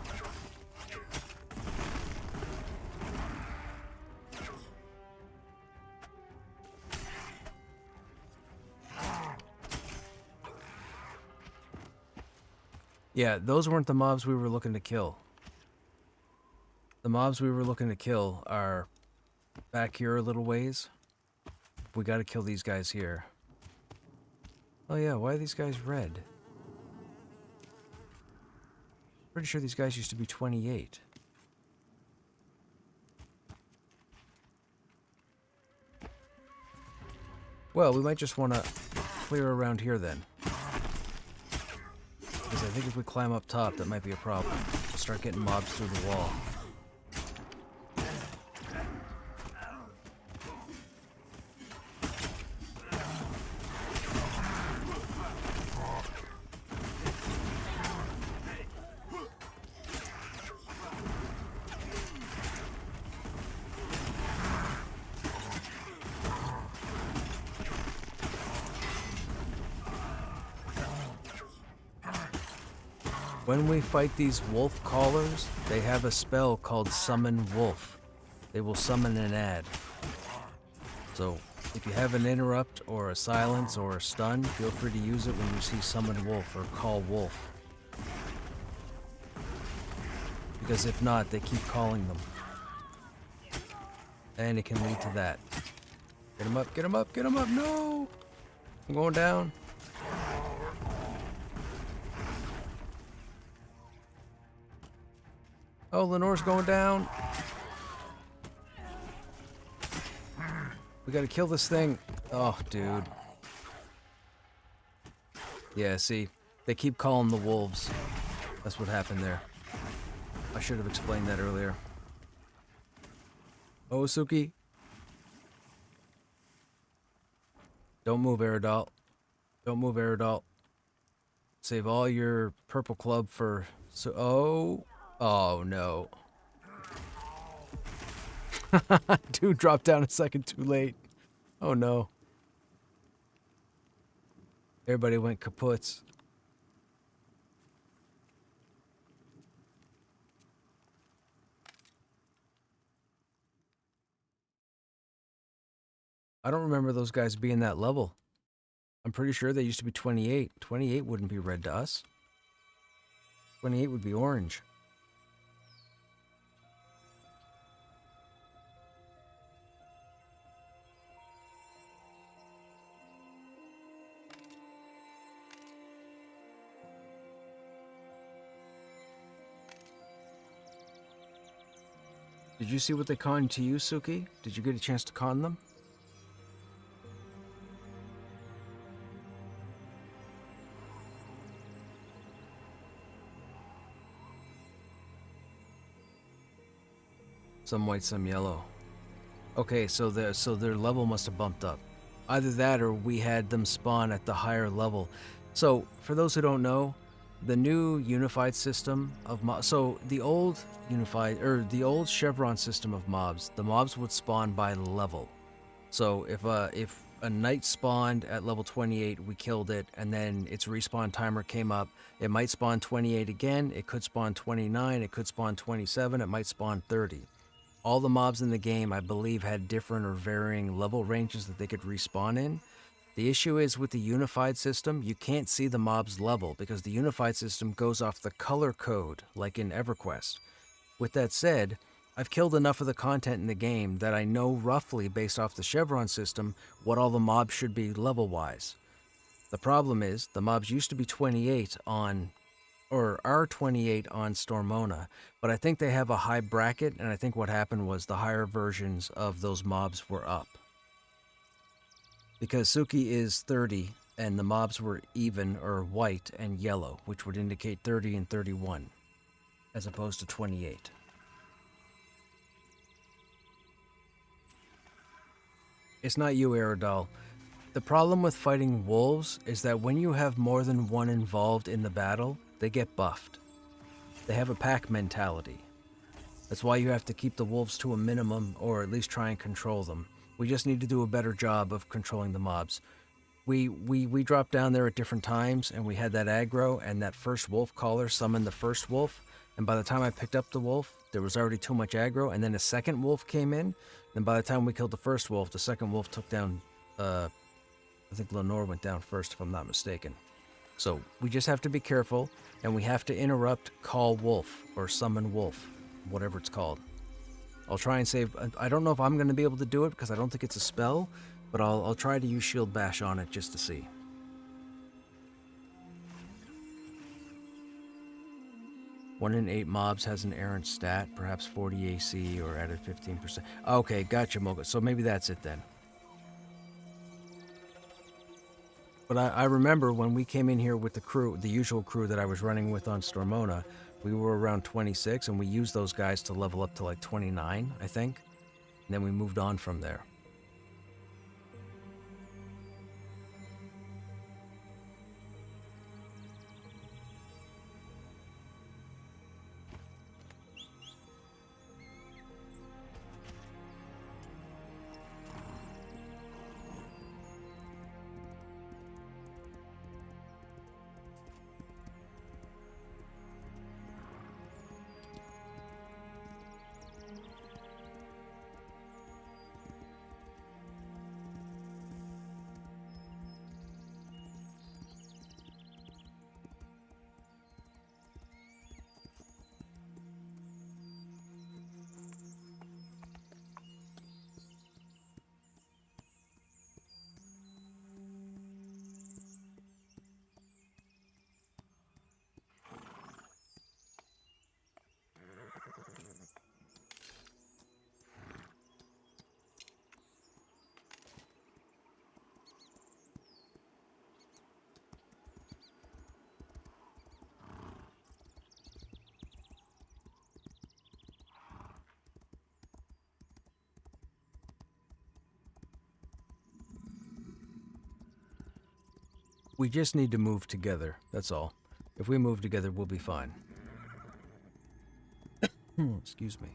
Yeah, those weren't the mobs we were looking to kill. The mobs we were looking to kill are back here a little ways. We gotta kill these guys here. Oh yeah, why are these guys red? Pretty sure these guys used to be 28. Well, we might just want to clear around here then. Because I think if we climb up top, that might be a problem. We'll start getting mobs through the wall. When we fight these wolf callers, they have a spell called Summon Wolf. They will summon an ad. So, if you have an interrupt or a silence or a stun, feel free to use it when you see Summon Wolf or Call Wolf. Because if not, they keep calling them. And it can lead to that. Get him up, get him up, get him up, no! I'm going down. Oh, Lenore's going down. We gotta kill this thing. Oh, dude. Yeah, see, they keep calling the wolves. That's what happened there. I should have explained that earlier. Oh, Suki. Don't move, Aerodol. Don't move, Aerodol. Save all your purple club for... Oh, no. Dude dropped down a second too late. Oh, no. Everybody went kaputs. I don't remember those guys being that level. I'm pretty sure they used to be 28. 28 wouldn't be red to us. 28 would be orange. Did you see what they conned to you, Suki? Did you get a chance to con them? Some white, some yellow. Okay, so their level must have bumped up. Either that or we had them spawn at the higher level. So, for those who don't know, the new unified system of mobs, so the old unified, or the old Chevron system of mobs, the mobs would spawn by level. So if a knight spawned at level 28, we killed it, and then its respawn timer came up, it might spawn 28 again, it could spawn 29, it could spawn 27, it might spawn 30. All the mobs in the game, I believe, had different or varying level ranges that they could respawn in. The issue is with the unified system, you can't see the mob's level because the unified system goes off the color code, like in EverQuest. With that said, I've killed enough of the content in the game that I know roughly, based off the Chevron system, what all the mobs should be level-wise. The problem is, the mobs used to be 28 on, or are 28 on Stormona, but I think they have a high bracket, and I think what happened was the higher versions of those mobs were up. Because Suki is 30, and the mobs were even, or white, and yellow, which would indicate 30 and 31, as opposed to 28. It's not you, Aerodol. The problem with fighting wolves is that when you have more than one involved in the battle, they get buffed. They have a pack mentality. That's why you have to keep the wolves to a minimum, or at least try and control them. We just need to do a better job of controlling the mobs. We dropped down there at different times, and we had that aggro, and that first wolf caller summoned the first wolf, and by the time I picked up the wolf, there was already too much aggro, and then a second wolf came in, and by the time we killed the first wolf, the second wolf took down, I think Lenore went down first, if I'm not mistaken. So we just have to be careful, and we have to interrupt call wolf, or summon wolf, whatever it's called. I'll try and save. I don't know if I'm going to be able to do it because I don't think it's a spell, but I'll try to use Shield Bash on it just to see. One in 8 mobs has an errant stat, perhaps 40 AC or added 15%. Okay, gotcha, Mocha. So maybe that's it then. But I remember when we came in here with the crew, the usual crew that I was running with on Stormona, we were around 26, and we used those guys to level up to like 29, I think. And then we moved on from there. We just need to move together, that's all. If we move together, we'll be fine. Excuse me.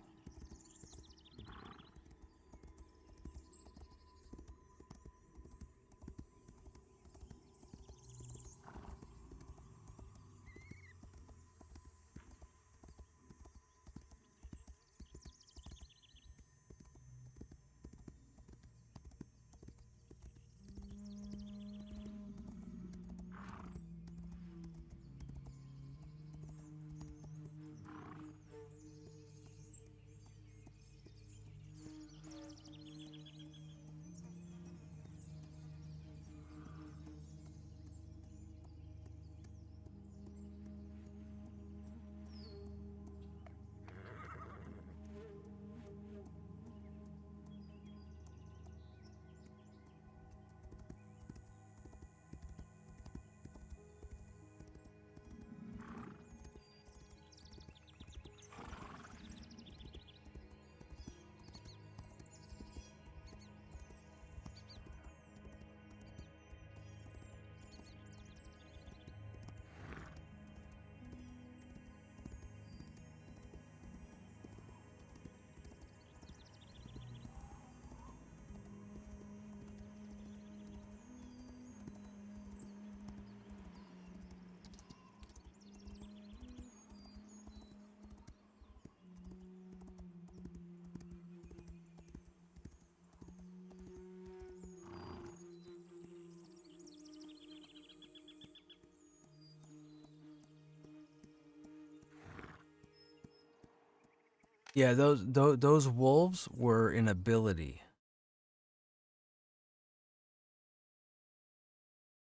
Yeah, those wolves were an ability.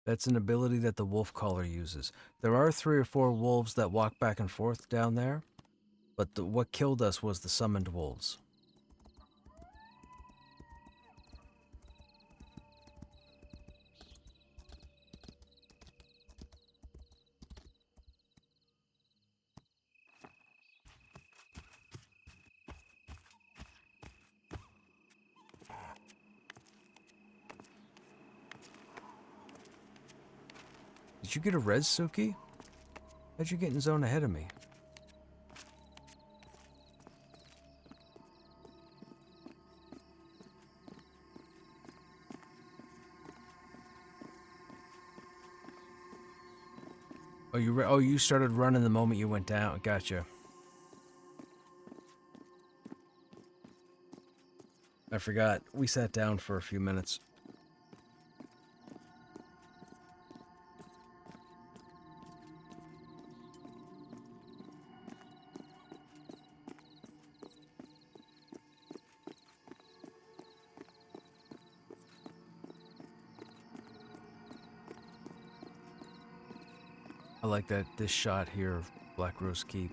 That's an ability that the wolf caller uses. There are 3 or 4 wolves that walk back and forth down there, but what killed us was the summoned wolves. Did you get a res, Suki? How'd you get in zone ahead of me? Oh, you started running the moment you went down. Gotcha. I forgot. We sat down for a few minutes. I like this shot here of Black Rose Keep.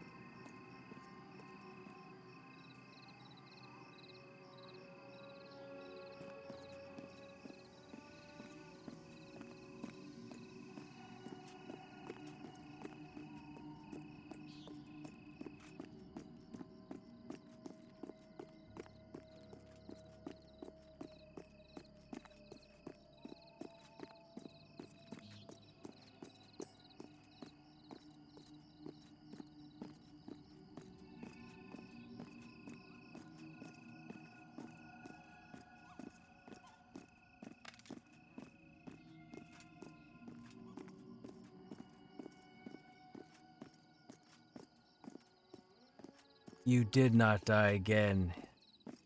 You did not die again.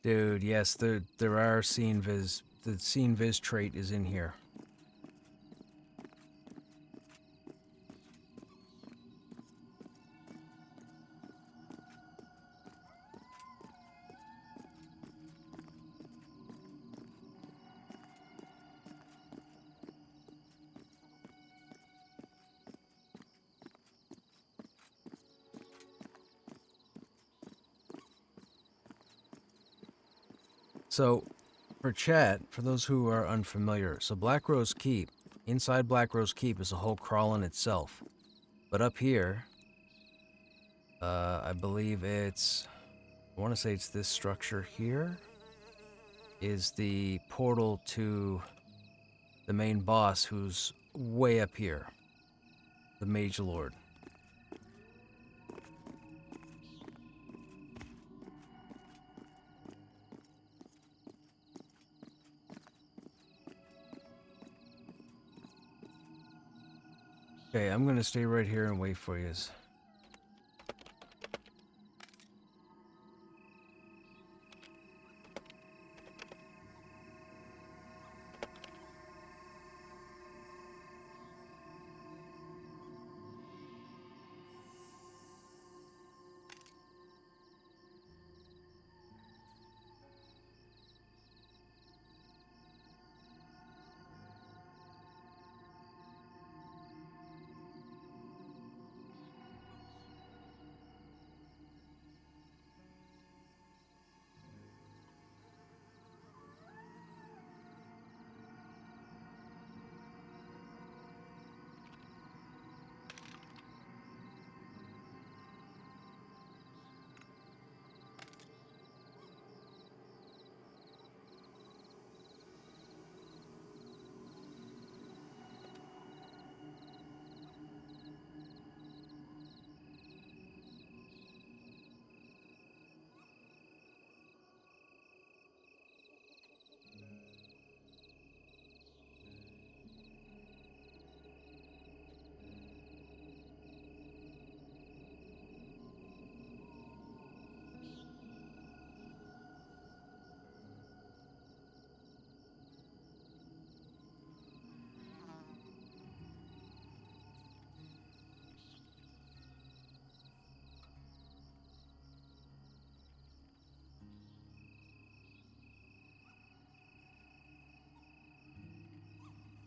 Dude, yes, there are scene viz. The scene viz trait is in here. So, for chat, for those who are unfamiliar, so Black Rose Keep, inside Black Rose Keep is a whole crawl in itself. But up here, I believe I want to say it's this structure here, is the portal to the main boss who's way up here, the Mage Lord. Okay, I'm gonna stay right here and wait for you.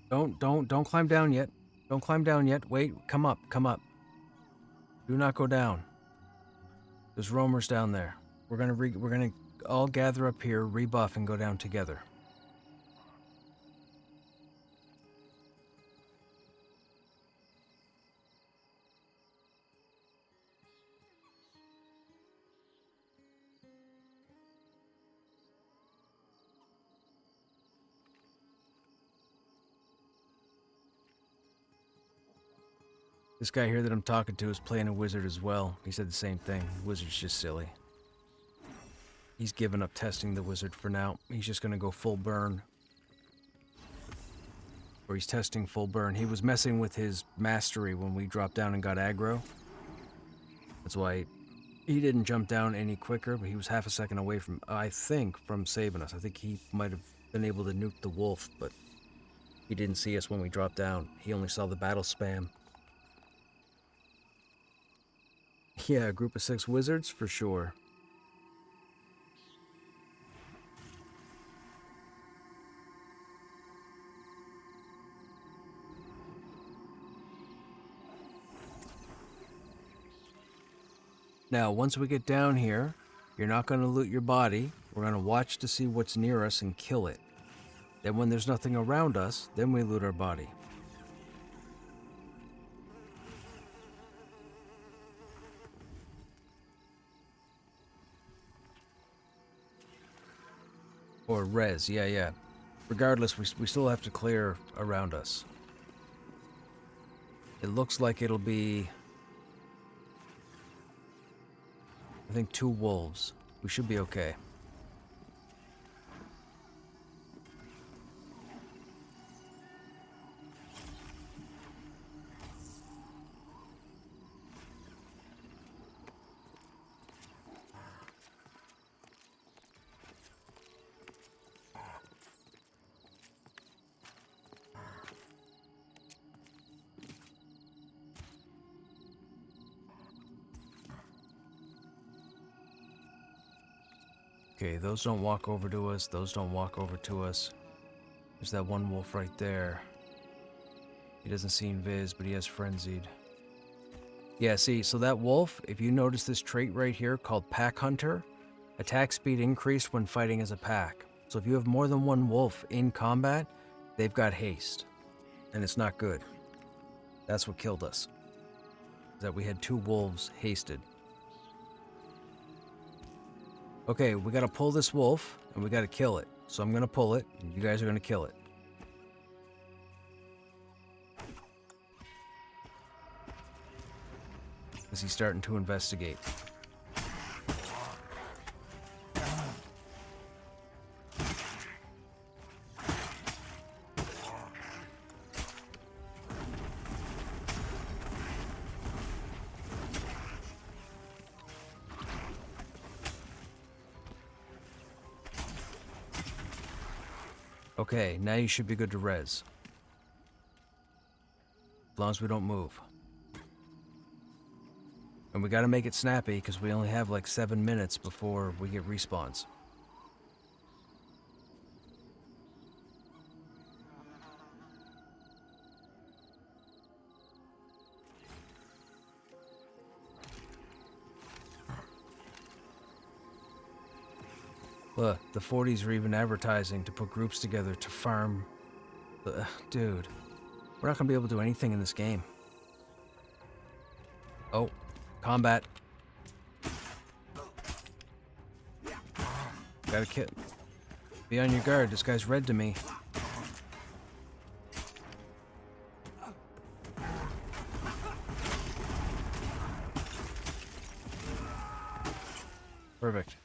Don't climb down yet. Don't climb down yet. Wait, come up, come up. Do not go down. There's roamers down there. We're gonna all gather up here, rebuff, and go down together. This guy here that I'm talking to is playing a wizard as well. He said the same thing. Wizard's just silly. He's given up testing the wizard for now. He's just gonna go full burn. Or he's testing full burn. He was messing with his mastery when we dropped down and got aggro. That's why he didn't jump down any quicker, but he was half a second away from, I think, from saving us. I think he might have been able to nuke the wolf, but he didn't see us when we dropped down. He only saw the battle spam. Yeah, a group of 6 wizards, for sure. Now, once we get down here, you're not going to loot your body. We're going to watch to see what's near us and kill it. Then when there's nothing around us, then we loot our body. Or res, yeah. Regardless, we still have to clear around us. It looks like it'll be, I think, 2 wolves. We should be okay. Okay, those don't walk over to us. Those don't walk over to us. There's that one wolf right there. He doesn't see invis, but he has frenzied. Yeah, see, so that wolf, if you notice this trait right here called Pack Hunter, attack speed increased when fighting as a pack. So if you have more than one wolf in combat, they've got haste. And it's not good. That's what killed us. That we had 2 wolves hasted. Okay, we gotta pull this wolf, and we gotta kill it. So I'm gonna pull it, and you guys are gonna kill it. Is he starting to investigate? Okay, now you should be good to res. As long as we don't move. And we gotta make it snappy, because we only have like 7 minutes before we get respawns. Look, the 40s are even advertising to put groups together to farm. Dude, we're not gonna be able to do anything in this game. Oh, combat. Gotta kill. Be on your guard, this guy's red to me. Perfect.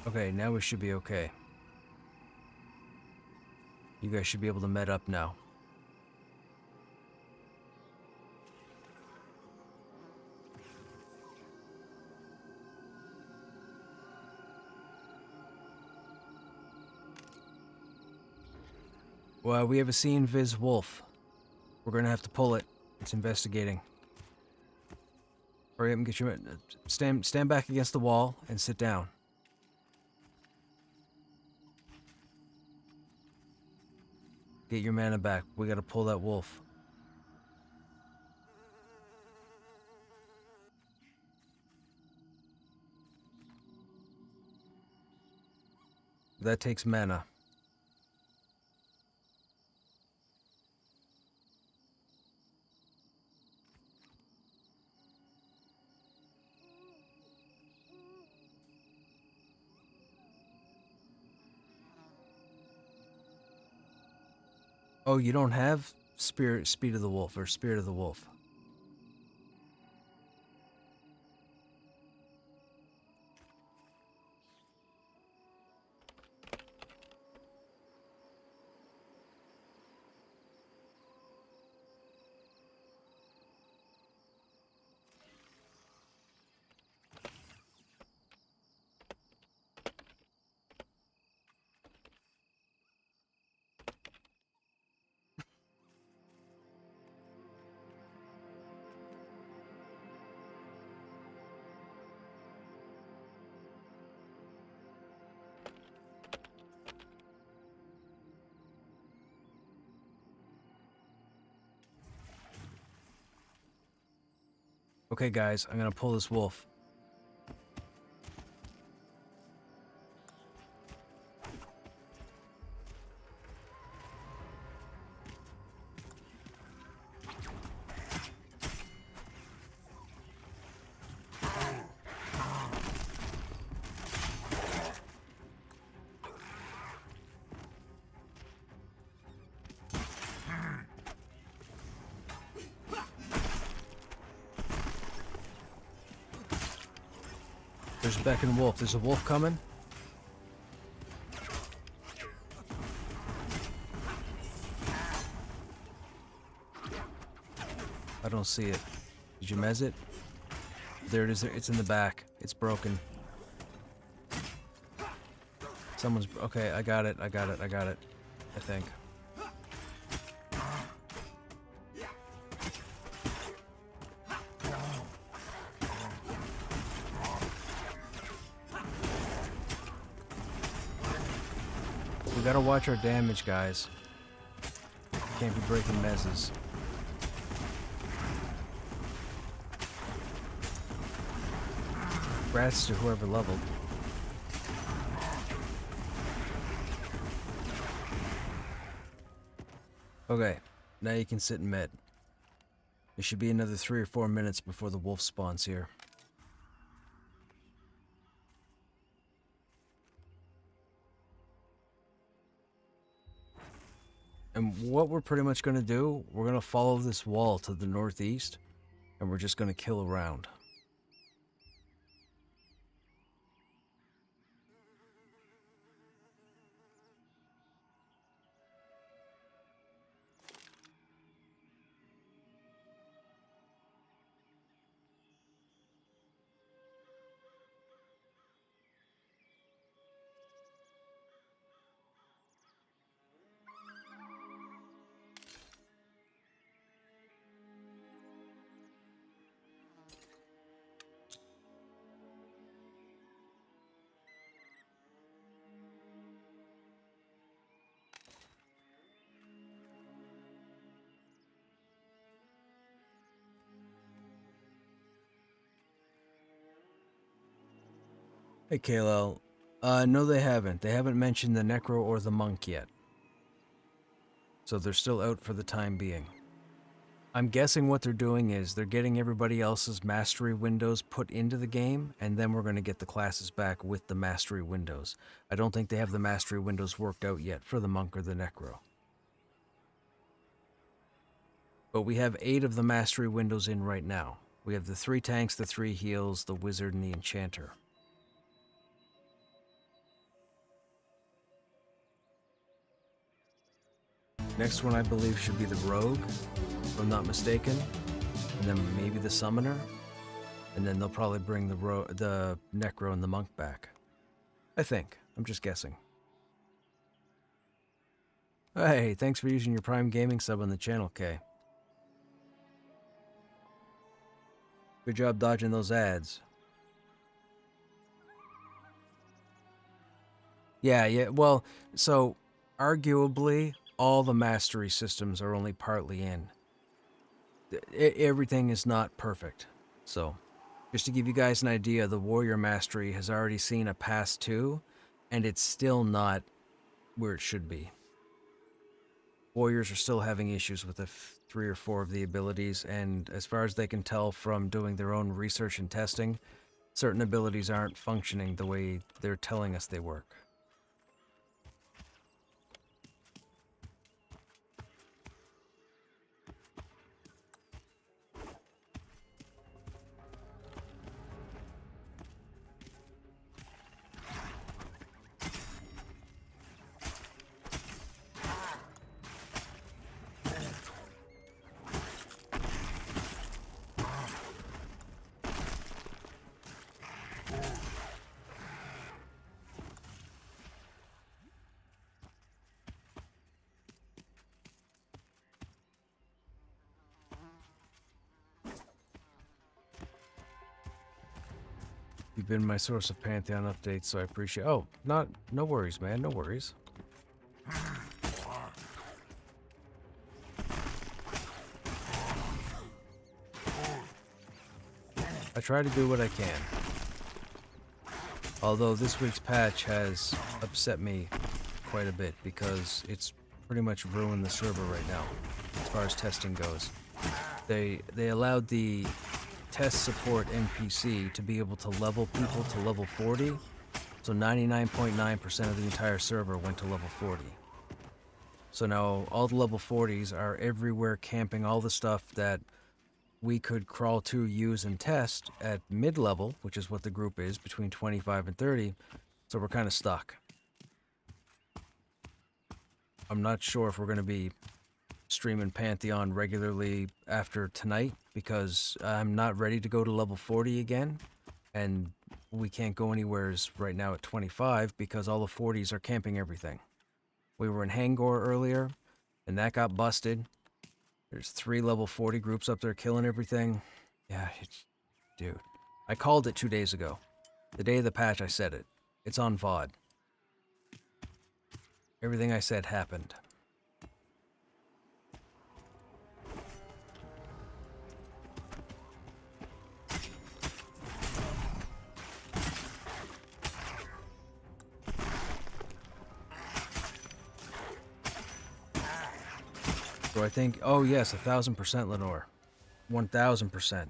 Okay, now we should be okay. You guys should be able to med up now. Well, we have a scene Viz Wolf. We're gonna have to pull it. It's investigating. Hurry up and get your... Stand back against the wall and sit down. Get your mana back. We gotta pull that wolf. That takes mana. Oh, you don't have Speed of the Wolf or Spirit of the Wolf. Okay, guys, I'm gonna pull this wolf. There's a beckoned wolf. There's a wolf coming. I don't see it. Did you mez it? There it is. It's in the back. It's broken. Someone's... Okay, I got it. I got it. I got it. I think. We gotta watch our damage, guys. Can't be breaking mezzes. Congrats to whoever leveled. Okay, now you can sit and med. It should be another 3 or 4 minutes before the wolf spawns here. And what we're pretty much going to do, we're going to follow this wall to the northeast, and we're just going to kill around. Hey, Kalo. No, they haven't. They haven't mentioned the Necro or the Monk yet. So they're still out for the time being. I'm guessing what they're doing is they're getting everybody else's mastery windows put into the game, and then we're going to get the classes back with the mastery windows. I don't think they have the mastery windows worked out yet for the Monk or the Necro. But we have 8 of the mastery windows in right now. We have the 3 tanks, the 3 heals, the Wizard, and the Enchanter. Next one, I believe, should be the Rogue, if I'm not mistaken. And then maybe the Summoner. And then they'll probably bring the Necro and the Monk back. I think. I'm just guessing. Hey, thanks for using your Prime Gaming sub on the channel, Kay. Good job dodging those ads. Yeah, well, so, arguably... all the mastery systems are only partly in. Everything is not perfect. So, just to give you guys an idea, the warrior mastery has already seen a pass 2, and it's still not where it should be. Warriors are still having issues with 3 or 4 of the abilities, and as far as they can tell from doing their own research and testing, certain abilities aren't functioning the way they're telling us they work. You've been my source of Pantheon updates, so I appreciate. Oh, no worries, man. No worries. I try to do what I can. Although this week's patch has upset me quite a bit because it's pretty much ruined the server right now as far as testing goes. They allowed the test support NPC to be able to level people to level 40, so 99.9% of the entire server went to level 40. So now all the level 40s are everywhere camping all the stuff that we could crawl to, use, and test at mid-level, which is what the group is, between 25 and 30, so we're kind of stuck. I'm not sure if we're going to be streaming Pantheon regularly after tonight, because I'm not ready to go to level 40 again, and we can't go anywhere right now at 25 because all the 40s are camping everything. We were in Hangor earlier, and that got busted. There's 3 level 40 groups up there killing everything. Yeah, dude. I called it 2 days ago. The day of the patch, I said it. It's on VOD. Everything I said happened. So I think, oh yes, 1,000% Lenore. 1,000%.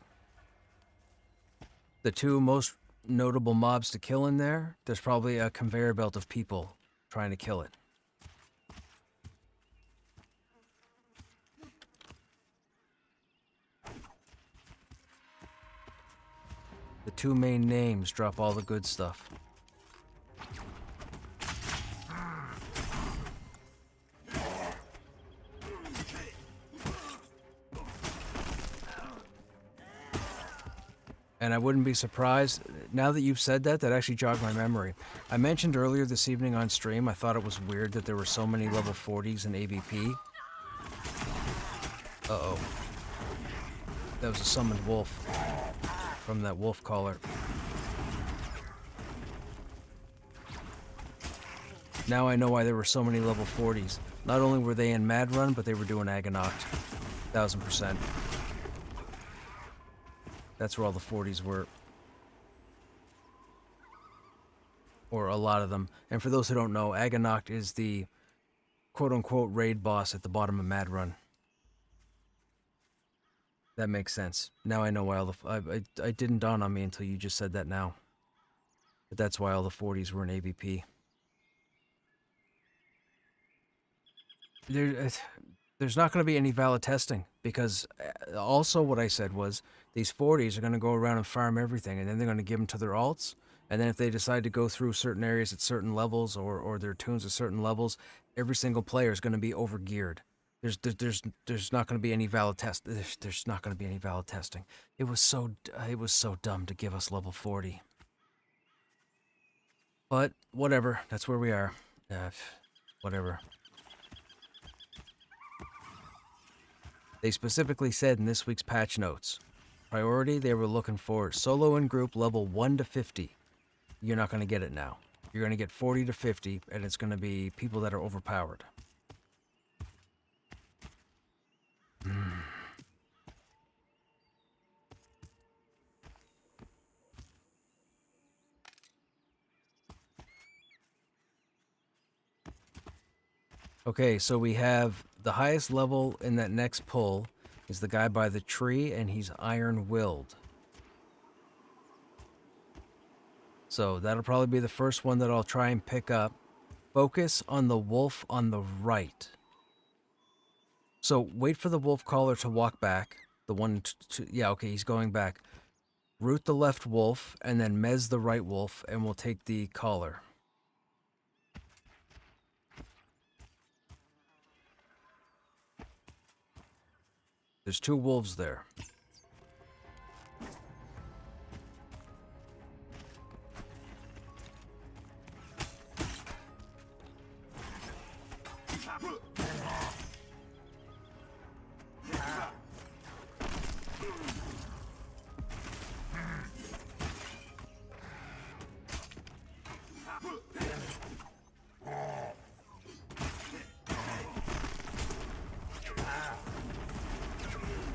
The 2 most notable mobs to kill in there, there's probably a conveyor belt of people trying to kill it. The 2 main names drop all the good stuff. And I wouldn't be surprised, now that you've said that, that actually jogged my memory. I mentioned earlier this evening on stream, I thought it was weird that there were so many level 40s in AVP. Uh-oh. That was a summoned wolf from that wolf caller. Now I know why there were so many level 40s. Not only were they in Mad Run, but they were doing Aganoct. 1,000%. That's where all the 40s were. Or a lot of them. And for those who don't know, Aganoct is the quote-unquote raid boss at the bottom of Mad Run. That makes sense. Now I know why all the... I didn't dawn on me until you just said that now. But that's why all the 40s were in AVP. There's not going to be any valid testing, because also what I said was these 40s are going to go around and farm everything, and then they're going to give them to their alts, and then if they decide to go through certain areas at certain levels or their tunes at certain levels, every single player is going to be overgeared. There's not going to be any valid test. There's not going to be any valid testing. It was so dumb to give us level 40. But whatever, that's where we are. Whatever. They specifically said in this week's patch notes, priority, they were looking for solo and group level 1 to 50. You're not going to get it now. You're going to get 40 to 50, and it's going to be people that are overpowered. Okay, so we have the highest level in that next pull is the guy by the tree, and he's iron-willed. So that'll probably be the first one that I'll try and pick up. Focus on the wolf on the right. So wait for the wolf caller to walk back. The one, yeah, okay, he's going back. Root the left wolf, and then mez the right wolf, and we'll take the collar. There's 2 wolves there.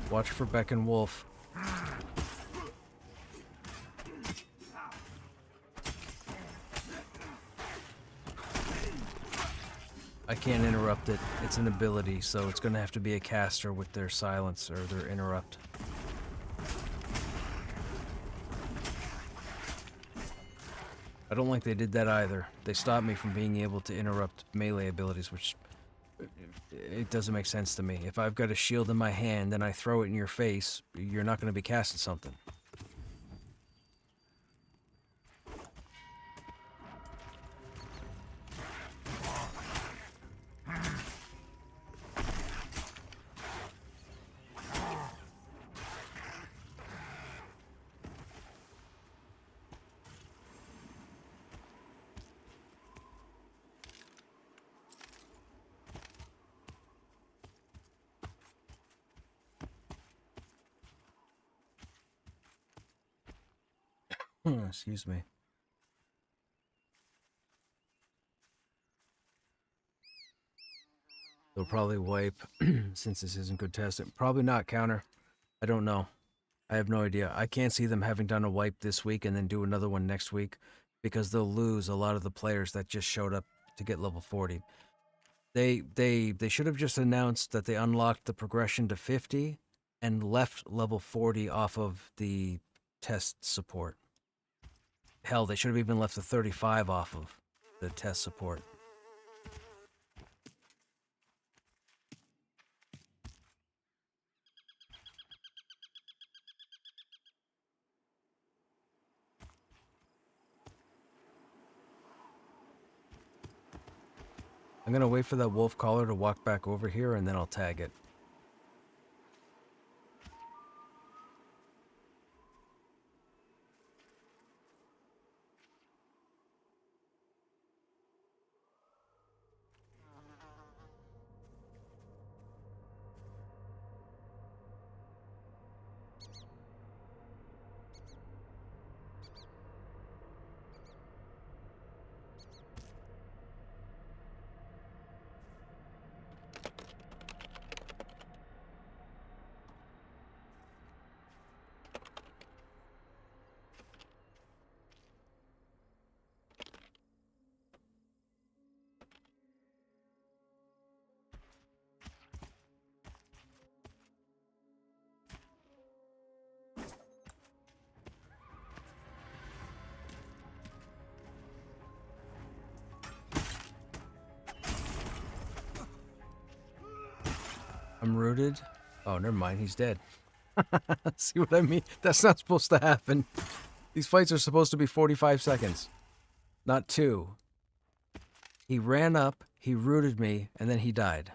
Watch for Beck and Wolf. I can't interrupt it. It's an ability, so it's going to have to be a caster with their silence or their interrupt. I don't like they did that either. They stopped me from being able to interrupt melee abilities, which it doesn't make sense to me. If I've got a shield in my hand and I throw it in your face, you're not going to be casting something. Excuse me. They'll probably wipe, since this isn't good testing. Probably not, counter. I don't know. I have no idea. I can't see them having done a wipe this week and then do another one next week, because they'll lose a lot of the players that just showed up to get level 40. They should have just announced that they unlocked the progression to 50 and left level 40 off of the test support. Hell, they should have even left the 35 off of the test support. I'm gonna wait for that wolf caller to walk back over here, and then I'll tag it. I'm rooted. Oh, never mind. He's dead. See what I mean? That's not supposed to happen. These fights are supposed to be 45 seconds, not 2. He ran up, he rooted me, and then he died.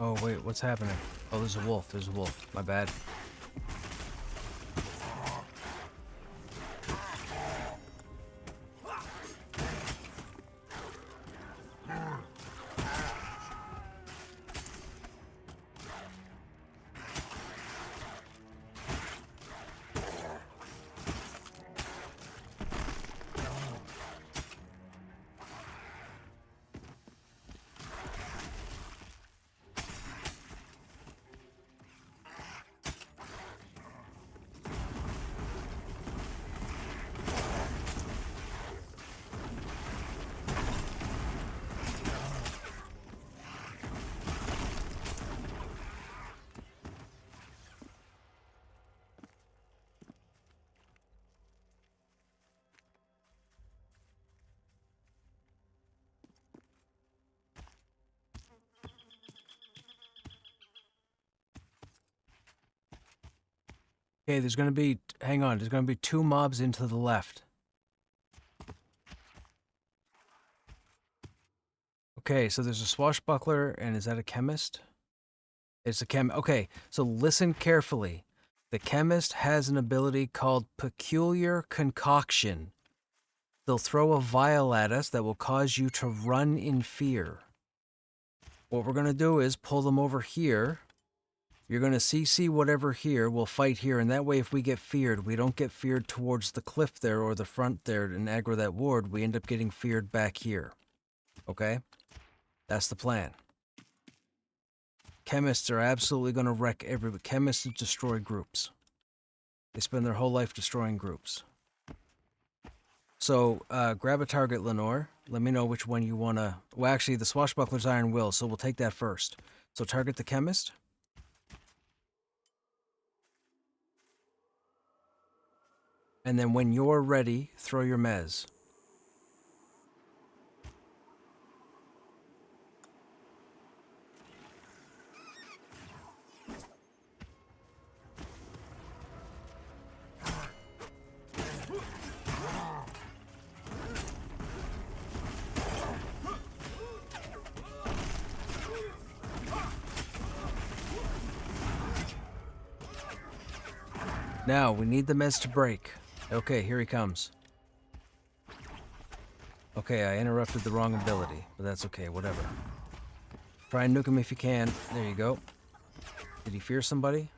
Oh, wait, what's happening? Oh, there's a wolf. There's a wolf. My bad. Okay, there's gonna be... Hang on, there's gonna be 2 mobs into the left. Okay, so there's a swashbuckler, and is that a chemist? It's a Okay, so listen carefully. The chemist has an ability called Peculiar Concoction. They'll throw a vial at us that will cause you to run in fear. What we're gonna do is pull them over here. You're going to CC whatever here, we'll fight here, and that way if we get feared, we don't get feared towards the cliff there or the front there and aggro that ward, we end up getting feared back here. Okay? That's the plan. Chemists are absolutely going to wreck chemists destroy groups. They spend their whole life destroying groups. So, grab a target, Lenore. Let me know which one you want to... Well, actually, the swashbuckler's Iron Will, so we'll take that first. So target the chemist. And then when you're ready, throw your mez. Now, we need the mez to break. Okay, here he comes. Okay, I interrupted the wrong ability, but that's okay, whatever. Try and nuke him if you can. There you go. Did he fear somebody?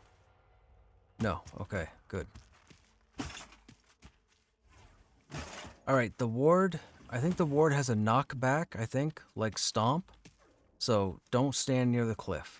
No, okay, good. Alright, the ward... I think the ward has a knockback, I think, like Stomp. So, don't stand near the cliff.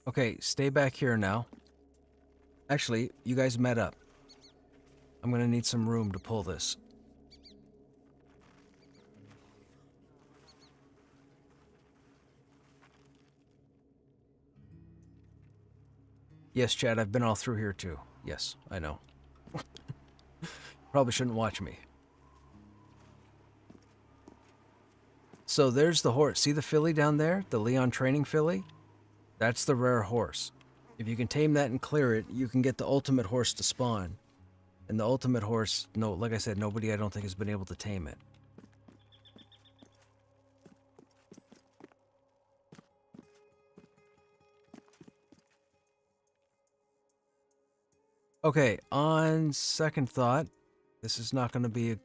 Okay, stay back here now. Actually, you guys met up. I'm gonna need some room to pull this. Yes, Chad, I've been all through here too. Yes, I know. Probably shouldn't watch me. So there's the horse. See the filly down there? The Leon training filly? That's the rare horse. If you can tame that and clear it, you can get the ultimate horse to spawn. And the ultimate horse, no, like I said, nobody I don't think has been able to tame it. Okay, on second thought, this is not going to be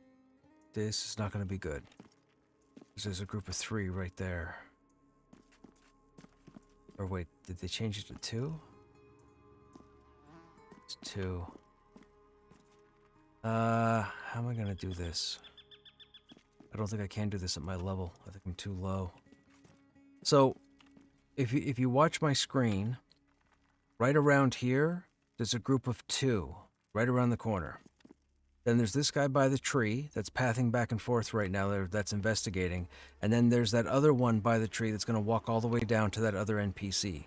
good. There's a group of 3 right there. Or wait, did they change it to 2? It's 2. How am I gonna do this? I don't think I can do this at my level. I think I'm too low. So, if you watch my screen, right around here, there's a group of 2, right around the corner. Then there's this guy by the tree that's pathing back and forth right now that's investigating. And then there's that other one by the tree that's going to walk all the way down to that other NPC.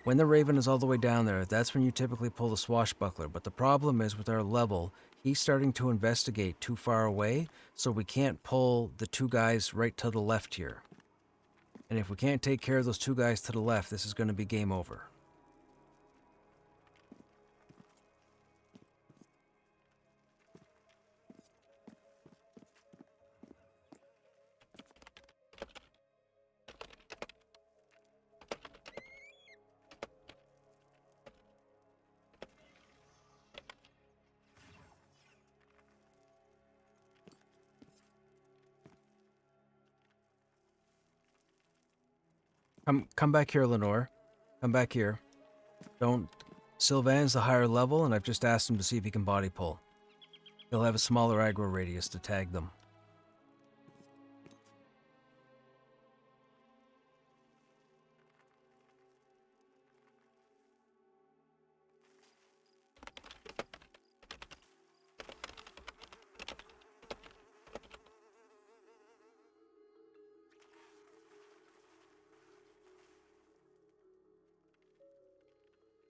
When the Raven is all the way down there, that's when you typically pull the Swashbuckler. But the problem is with our level, he's starting to investigate too far away, so we can't pull the two guys right to the left here. And if we can't take care of those two guys to the left, this is going to be game over. Come back here, Lenore. Come back here. Don't... Sylvan's the higher level, and I've just asked him to see if he can body pull. He'll have a smaller aggro radius to tag them.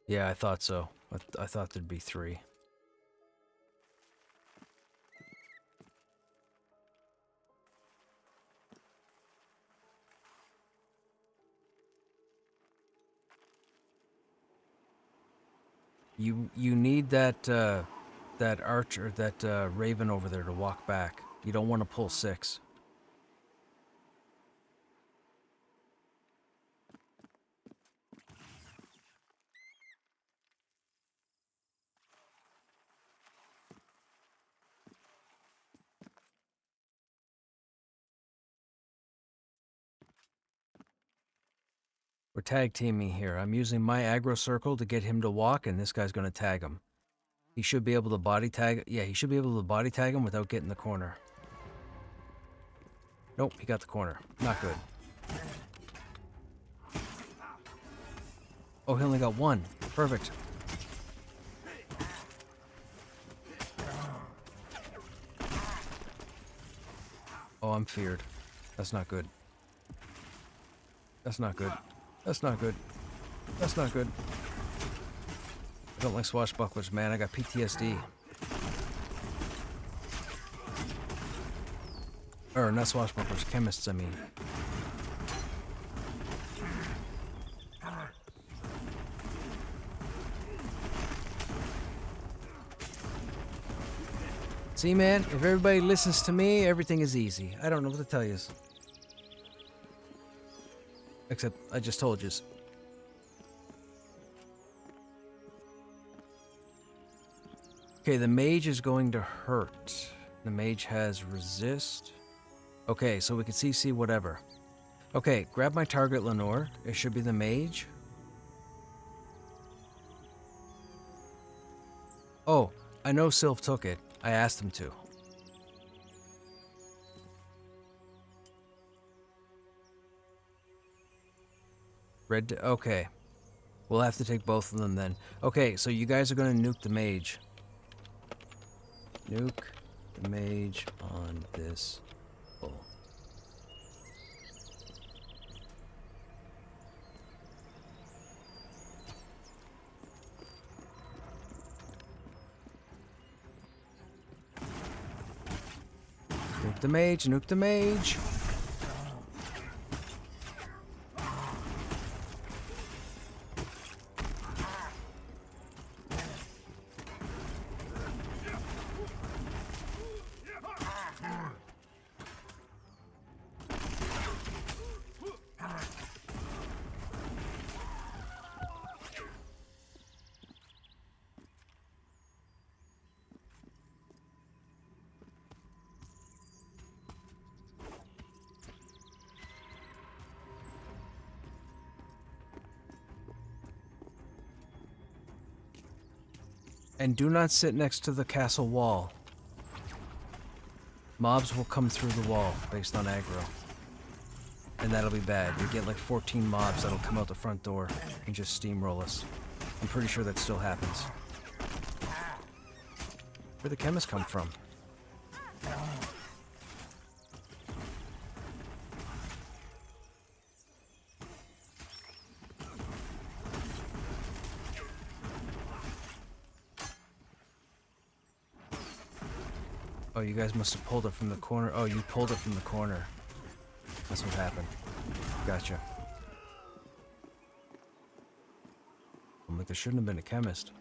Yeah, I thought so. I thought there'd be 3. You need that that archer, that raven over there to walk back. You don't want to pull 6. We're tag teaming here. I'm using my aggro circle to get him to walk, and this guy's going to tag him. He should be able to body tag... Yeah, he should be able to body tag him without getting the corner. Nope, he got the corner. Not good. Oh, he only got 1. Perfect. Oh, I'm feared. That's not good. That's not good. That's not good. That's not good. I don't like swashbucklers, man. I got PTSD. Or, not swashbucklers, chemists, I mean. See, man, if everybody listens to me, everything is easy. I don't know what to tell you. Except, I just told you. Okay, the mage is going to hurt. The mage has resist. Okay, so we can CC whatever. Okay, grab my target, Lenore. It should be the mage. Oh, I know Sylph took it. I asked him to. Red, okay. We'll have to take both of them then. Okay, so you guys are going to nuke the mage. Nuke the mage on this bull. Nuke the mage, nuke the mage. And do not sit next to the castle wall. Mobs will come through the wall based on aggro. And that'll be bad. You get like 14 mobs that'll come out the front door and just steamroll us. I'm pretty sure that still happens. Where'd the chemist come from? Oh, you guys must have pulled it from the corner. Oh, you pulled it from the corner. That's what happened. Gotcha. I'm like, there shouldn't have been a chemist.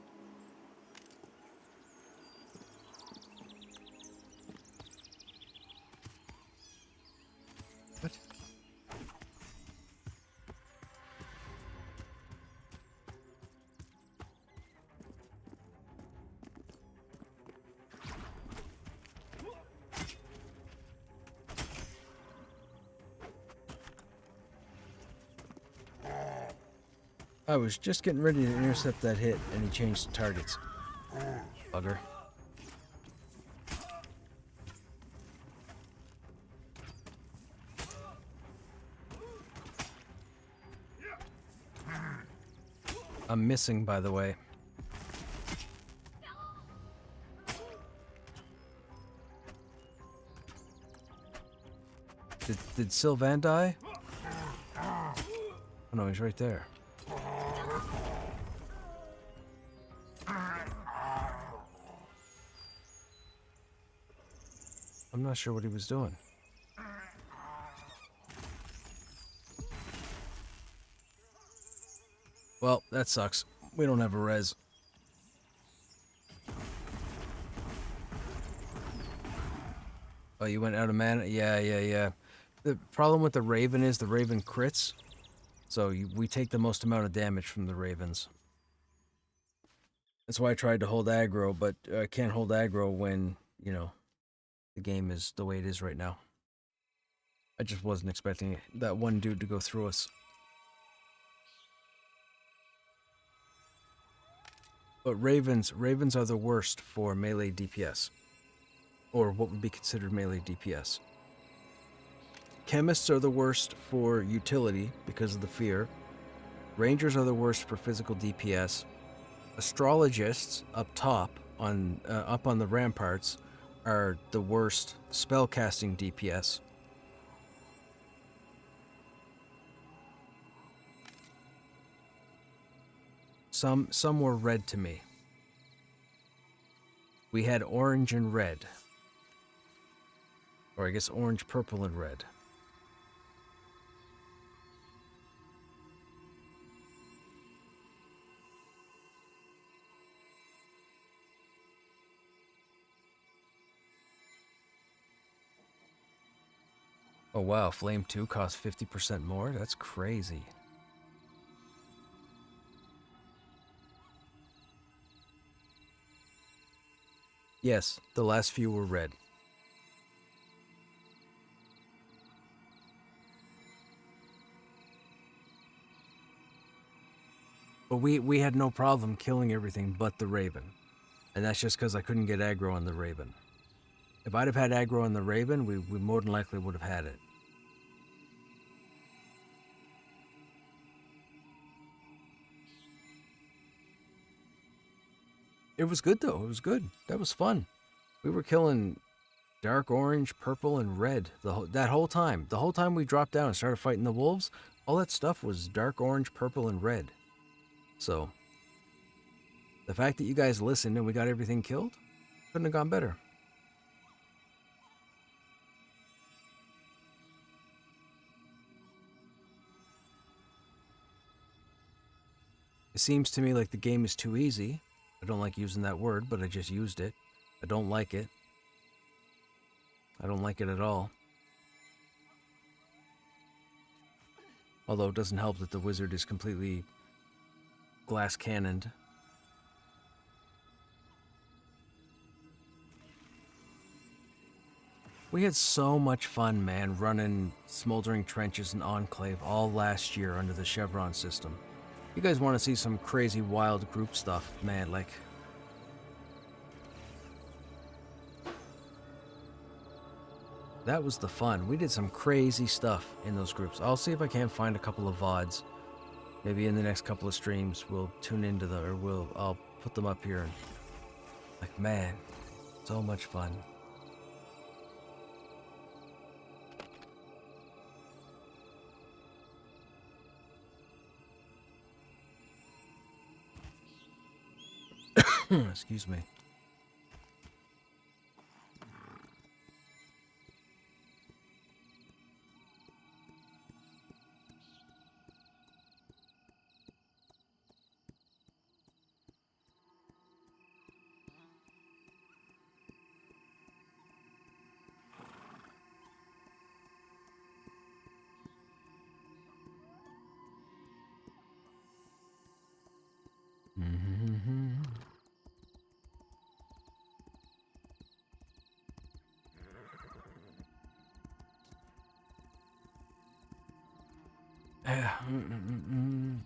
What? I was just getting ready to intercept that hit, and he changed targets. Bugger. I'm missing, by the way. Did Sylvan die? Oh no, he's right there. I'm not sure what he was doing. Well, that sucks. We don't have a res. Oh, you went out of mana? Yeah. The problem with the Raven is the Raven crits. So we take the most amount of damage from the Ravens. That's why I tried to hold aggro, but I can't hold aggro when, you know, the game is the way it is right now. I just wasn't expecting that one dude to go through us. But Ravens are the worst for melee DPS. Or what would be considered melee DPS. Chemists are the worst for utility because of the fear. Rangers are the worst for physical DPS. Astrologists up top up on the ramparts are the worst spellcasting DPS. Some were red to me. We had orange and red. Or I guess orange, purple, and red. Oh wow, Flame 2 costs 50% more? That's crazy. Yes, the last few were red. But we had no problem killing everything but the Raven. And that's just because I couldn't get aggro on the Raven. If I'd have had aggro on the Raven, we more than likely would have had it. It was good though, it was good. That was fun. We were killing dark orange, purple, and red that whole time. The whole time we dropped down and started fighting the wolves, all that stuff was dark orange, purple, and red. So, the fact that you guys listened and we got everything killed, couldn't have gone better. It seems to me like the game is too easy. I don't like using that word, but I just used it. I don't like it. I don't like it at all. Although it doesn't help that the wizard is completely glass cannoned. We had so much fun, man, running Smoldering Trenches and Enclave all last year under the Chevron system. You guys want to see some crazy wild group stuff, man, like... That was the fun. We did some crazy stuff in those groups. I'll see if I can find a couple of VODs. Maybe in the next couple of streams we'll tune into them, or I'll put them up here. And, like, man, So much fun. Excuse me.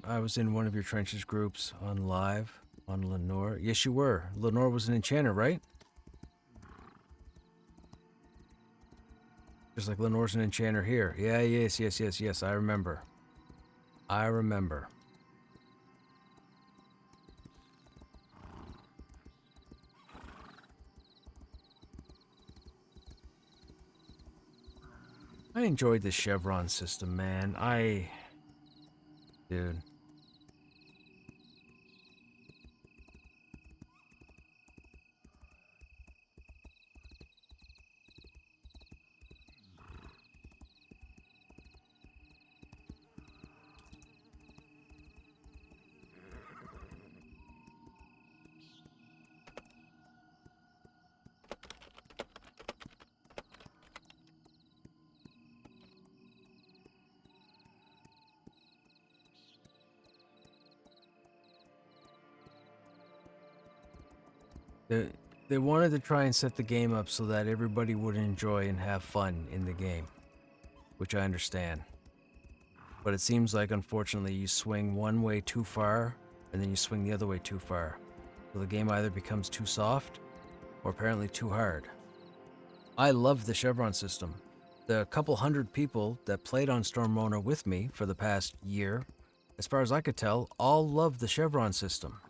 I was in one of your trenches groups on live on Lenore. Yes, you were. Lenore was an enchanter, right? Just like Lenore's an enchanter here. Yeah, yes. I remember. I remember. I enjoyed the chevron system, man. Dude. They wanted to try and set the game up so that everybody would enjoy and have fun in the game, which I understand. But it seems like, unfortunately, you swing one way too far, and then you swing the other way too far. So the game either becomes too soft, or apparently too hard. I love the chevron system. The couple hundred people that played on Stormrona with me for the past year, as far as I could tell, all loved the chevron system.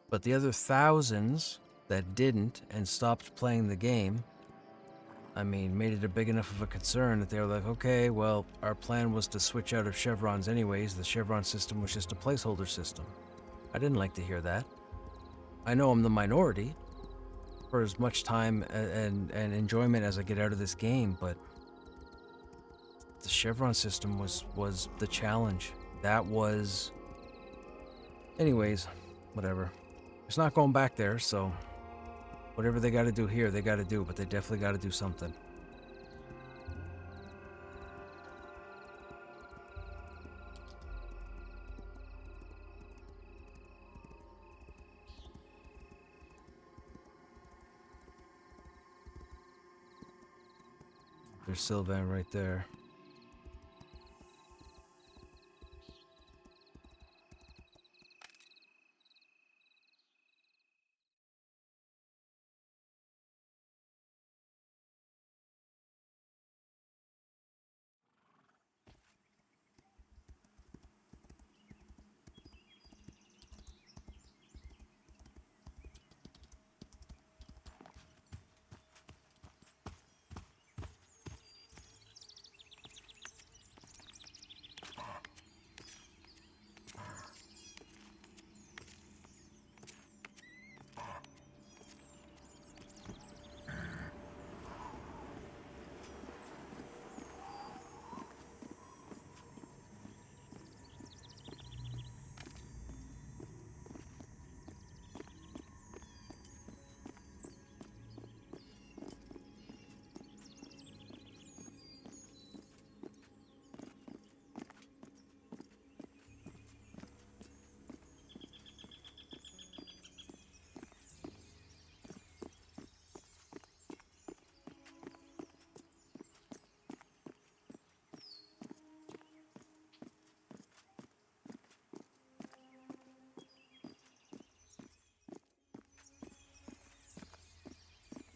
But the other thousands that didn't and stopped playing the game, I mean, made it a big enough of a concern that they were like, okay, well, our plan was to switch out of chevrons anyways. The chevron system was just a placeholder system. I didn't like to hear that. I know I'm the minority for as much time and enjoyment as I get out of this game, but the chevron system was the challenge. That was... Anyways, whatever. It's not going back there, so whatever they got to do here, they got to do, but they definitely got to do something. There's Sylvan right there.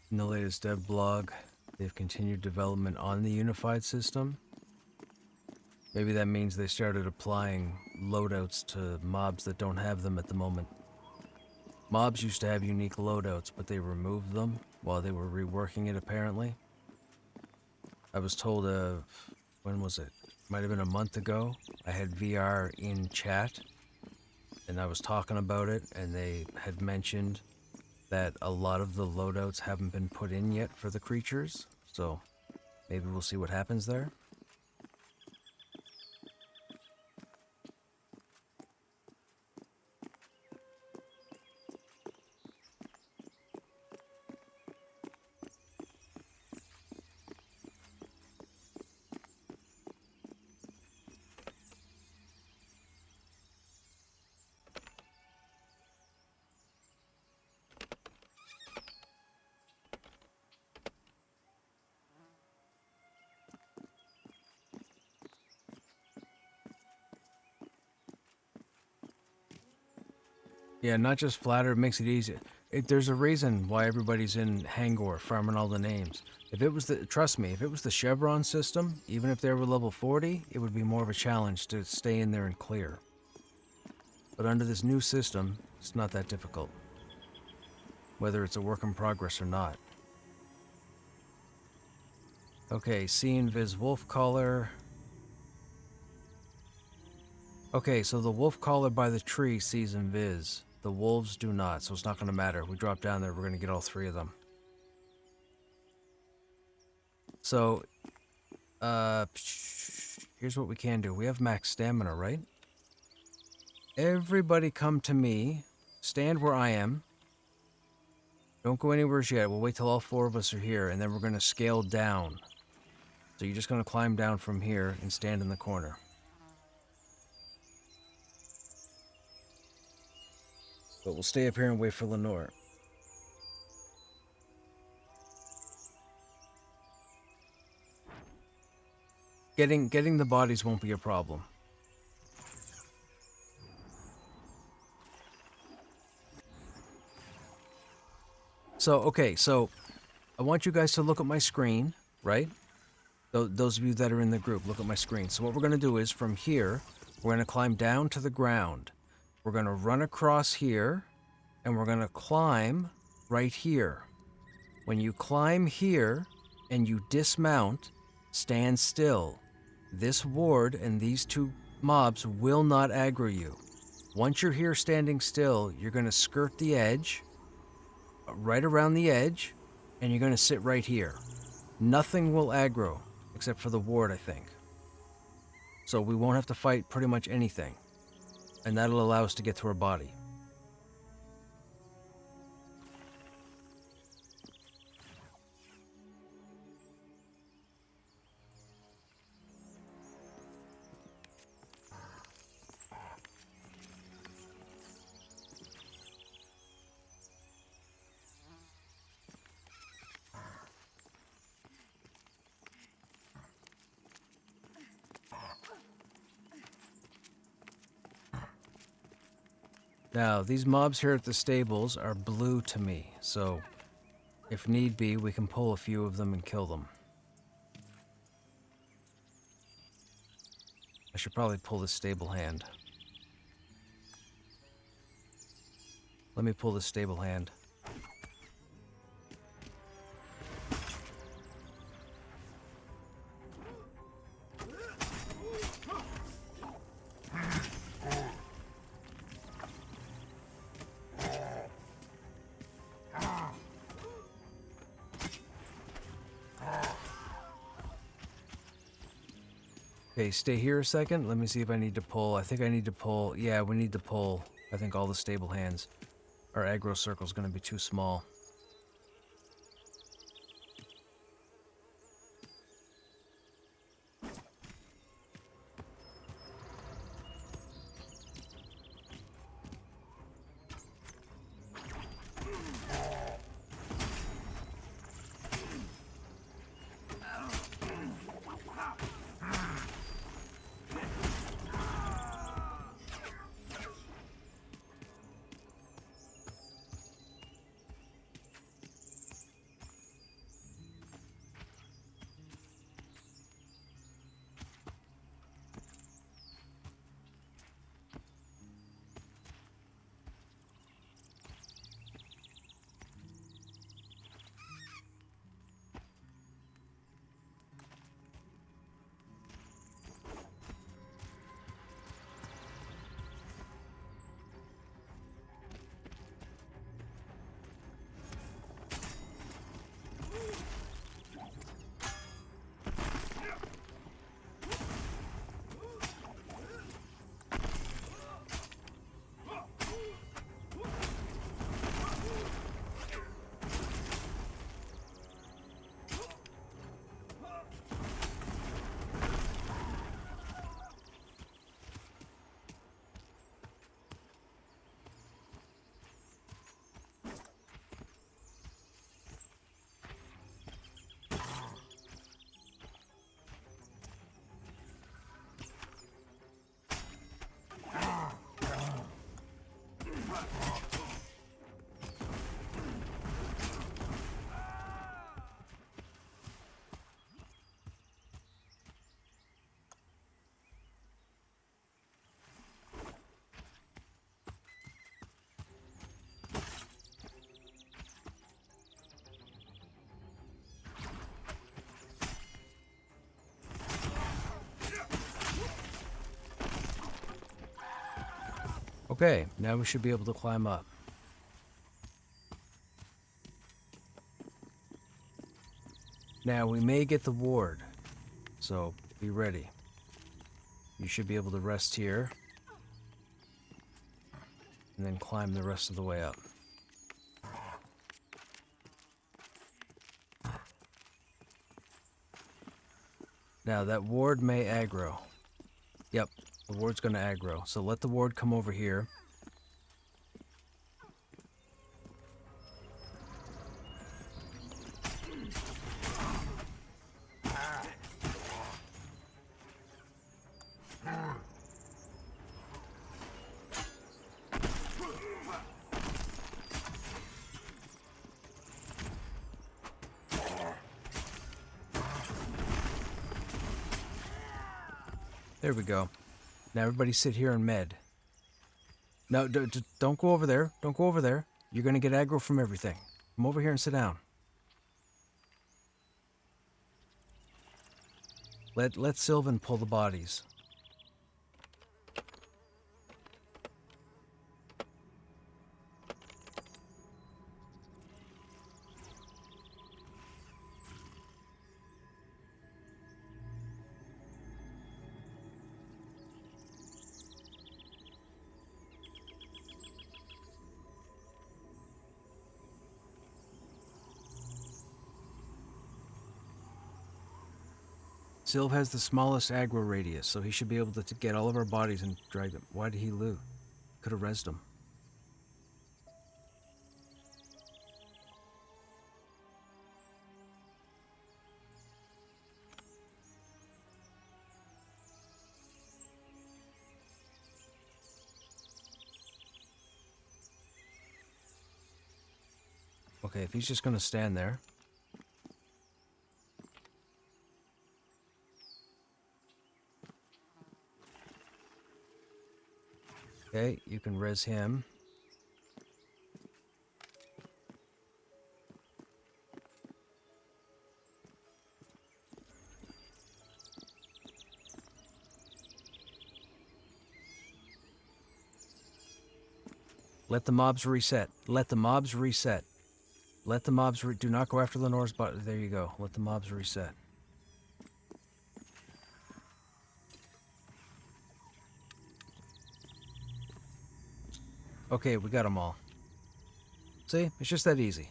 In the latest dev blog, they've continued development on the unified system. Maybe that means they started applying loadouts to mobs that don't have them at the moment. Mobs used to have unique loadouts, but they removed them while they were reworking it, apparently. I was told, when was it? Might have been a month ago. I had VR in chat, and I was talking about it, and they had mentioned that a lot of the loadouts haven't been put in yet for the creatures, so maybe we'll see what happens there. Yeah, not just flatter, it makes it easier. There's a reason why everybody's in Hangor farming all the names. If it was trust me, if it was the Chevron system, even if they were level 40, it would be more of a challenge to stay in there and clear. But under this new system, it's not that difficult. Whether it's a work in progress or not. Okay, see invis wolf collar. Okay, so the wolf collar by the tree sees invis. The wolves do not, so it's not going to matter. We drop down there, we're going to get all three of them. So, here's what we can do. We have max stamina, right? Everybody come to me. Stand where I am. Don't go anywhere yet. We'll wait till all four of us are here, and then we're going to scale down. So you're just going to climb down from here and stand in the corner. But we'll stay up here and wait for Lenore. Getting the bodies won't be a problem. So, okay, so I want you guys to look at my screen, right? Those of you that are in the group, look at my screen. So what we're going to do is, from here, we're going to climb down to the ground. We're going to run across here, and we're going to climb right here. When you climb here, and you dismount, stand still. This ward and these two mobs will not aggro you. Once you're here standing still, you're going to skirt the edge, right around the edge, and you're going to sit right here. Nothing will aggro, except for the ward, I think. So we won't have to fight pretty much anything. And that'll allow us to get to our body. Now, these mobs here at the stables are blue to me, so if need be, we can pull a few of them and kill them. I should probably pull the stable hand. Let me pull the stable hand. Okay, stay here a second. Let me see if I need to pull. I think I need to pull. Yeah, we need to pull. I think all the stable hands. Our aggro circle's going to be too small. Okay, now we should be able to climb up. Now we may get the ward, so be ready. You should be able to rest here and then climb the rest of the way up. Now that ward may aggro. Yep, the ward's gonna aggro, so let the ward come over here. There we go. Now everybody sit here and med. No, don't go over there. Don't go over there. You're gonna get aggro from everything. Come over here and sit down. Let Sylvan pull the bodies. Sylv has the smallest aggro radius, so he should be able to get all of our bodies and drag them. Why did he loot? Could have rezzed them. Okay, if he's just gonna stand there. Okay, you can res him. Let the mobs reset. Let the mobs reset. Let the mobs do not go after Lenore's but there you go. Let the mobs reset. Okay, we got them all. See? It's just that easy.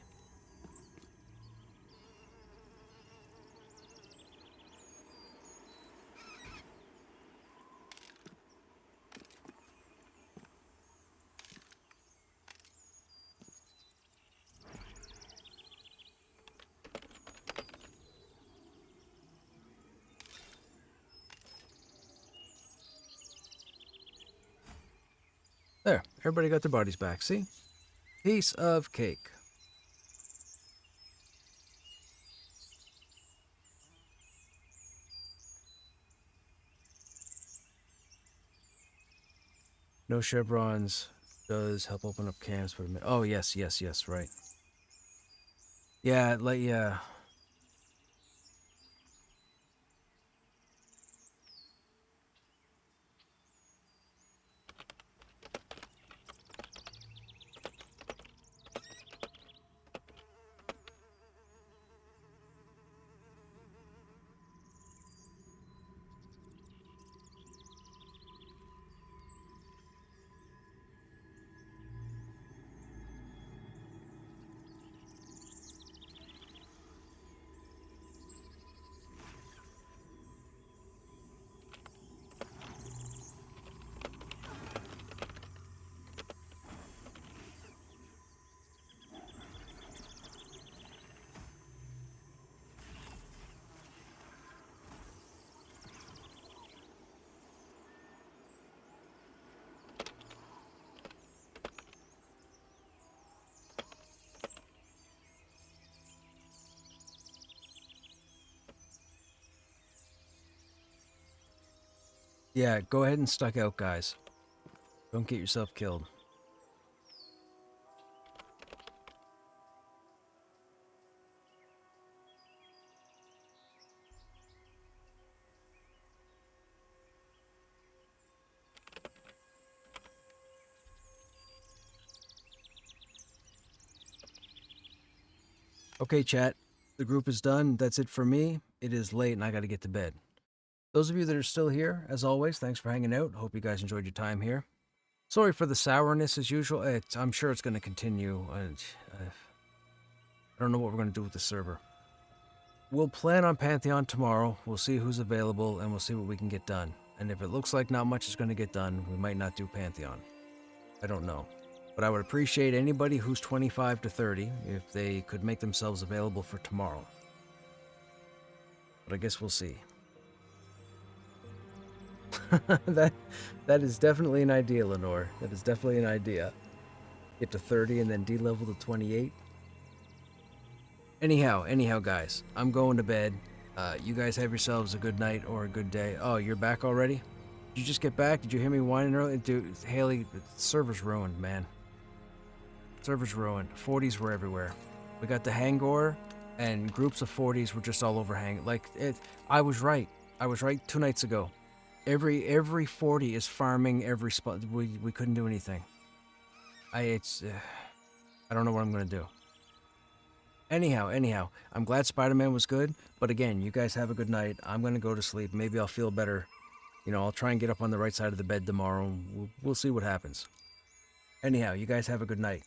There, everybody got their bodies back, see? Piece of cake. No chevrons does help open up camps, but oh yes, right. Yeah, yeah. Yeah, go ahead and stuck out, guys. Don't get yourself killed. Okay, chat. The group is done. That's it for me. It is late and I gotta get to bed. Those of you that are still here, as always, thanks for hanging out. Hope you guys enjoyed your time here. Sorry for the sourness as usual. I'm sure it's going to continue. I don't know what we're going to do with the server. We'll plan on Pantheon tomorrow. We'll see who's available and we'll see what we can get done. And if it looks like not much is going to get done, we might not do Pantheon. I don't know. But I would appreciate anybody who's 25 to 30 if they could make themselves available for tomorrow. But I guess we'll see. that is definitely an idea, Lenore. That is definitely an idea. Get to 30 and then D-level to 28. Anyhow, guys, I'm going to bed. You guys have yourselves a good night or a good day. Oh, you're back already? Did you just get back? Did you hear me whining earlier? Dude, Haley, the server's ruined, man. Server's ruined. 40s were everywhere. We got the Hangor, and groups of 40s were just all over Hang. I was right. I was right 2 nights ago. Every 40 is farming every spot. We couldn't do anything. I don't know what I'm gonna do. Anyhow, I'm glad Spider-Man was good. But again, you guys have a good night. I'm gonna go to sleep. Maybe I'll feel better. You know, I'll try and get up on the right side of the bed tomorrow. We'll see what happens. Anyhow, you guys have a good night.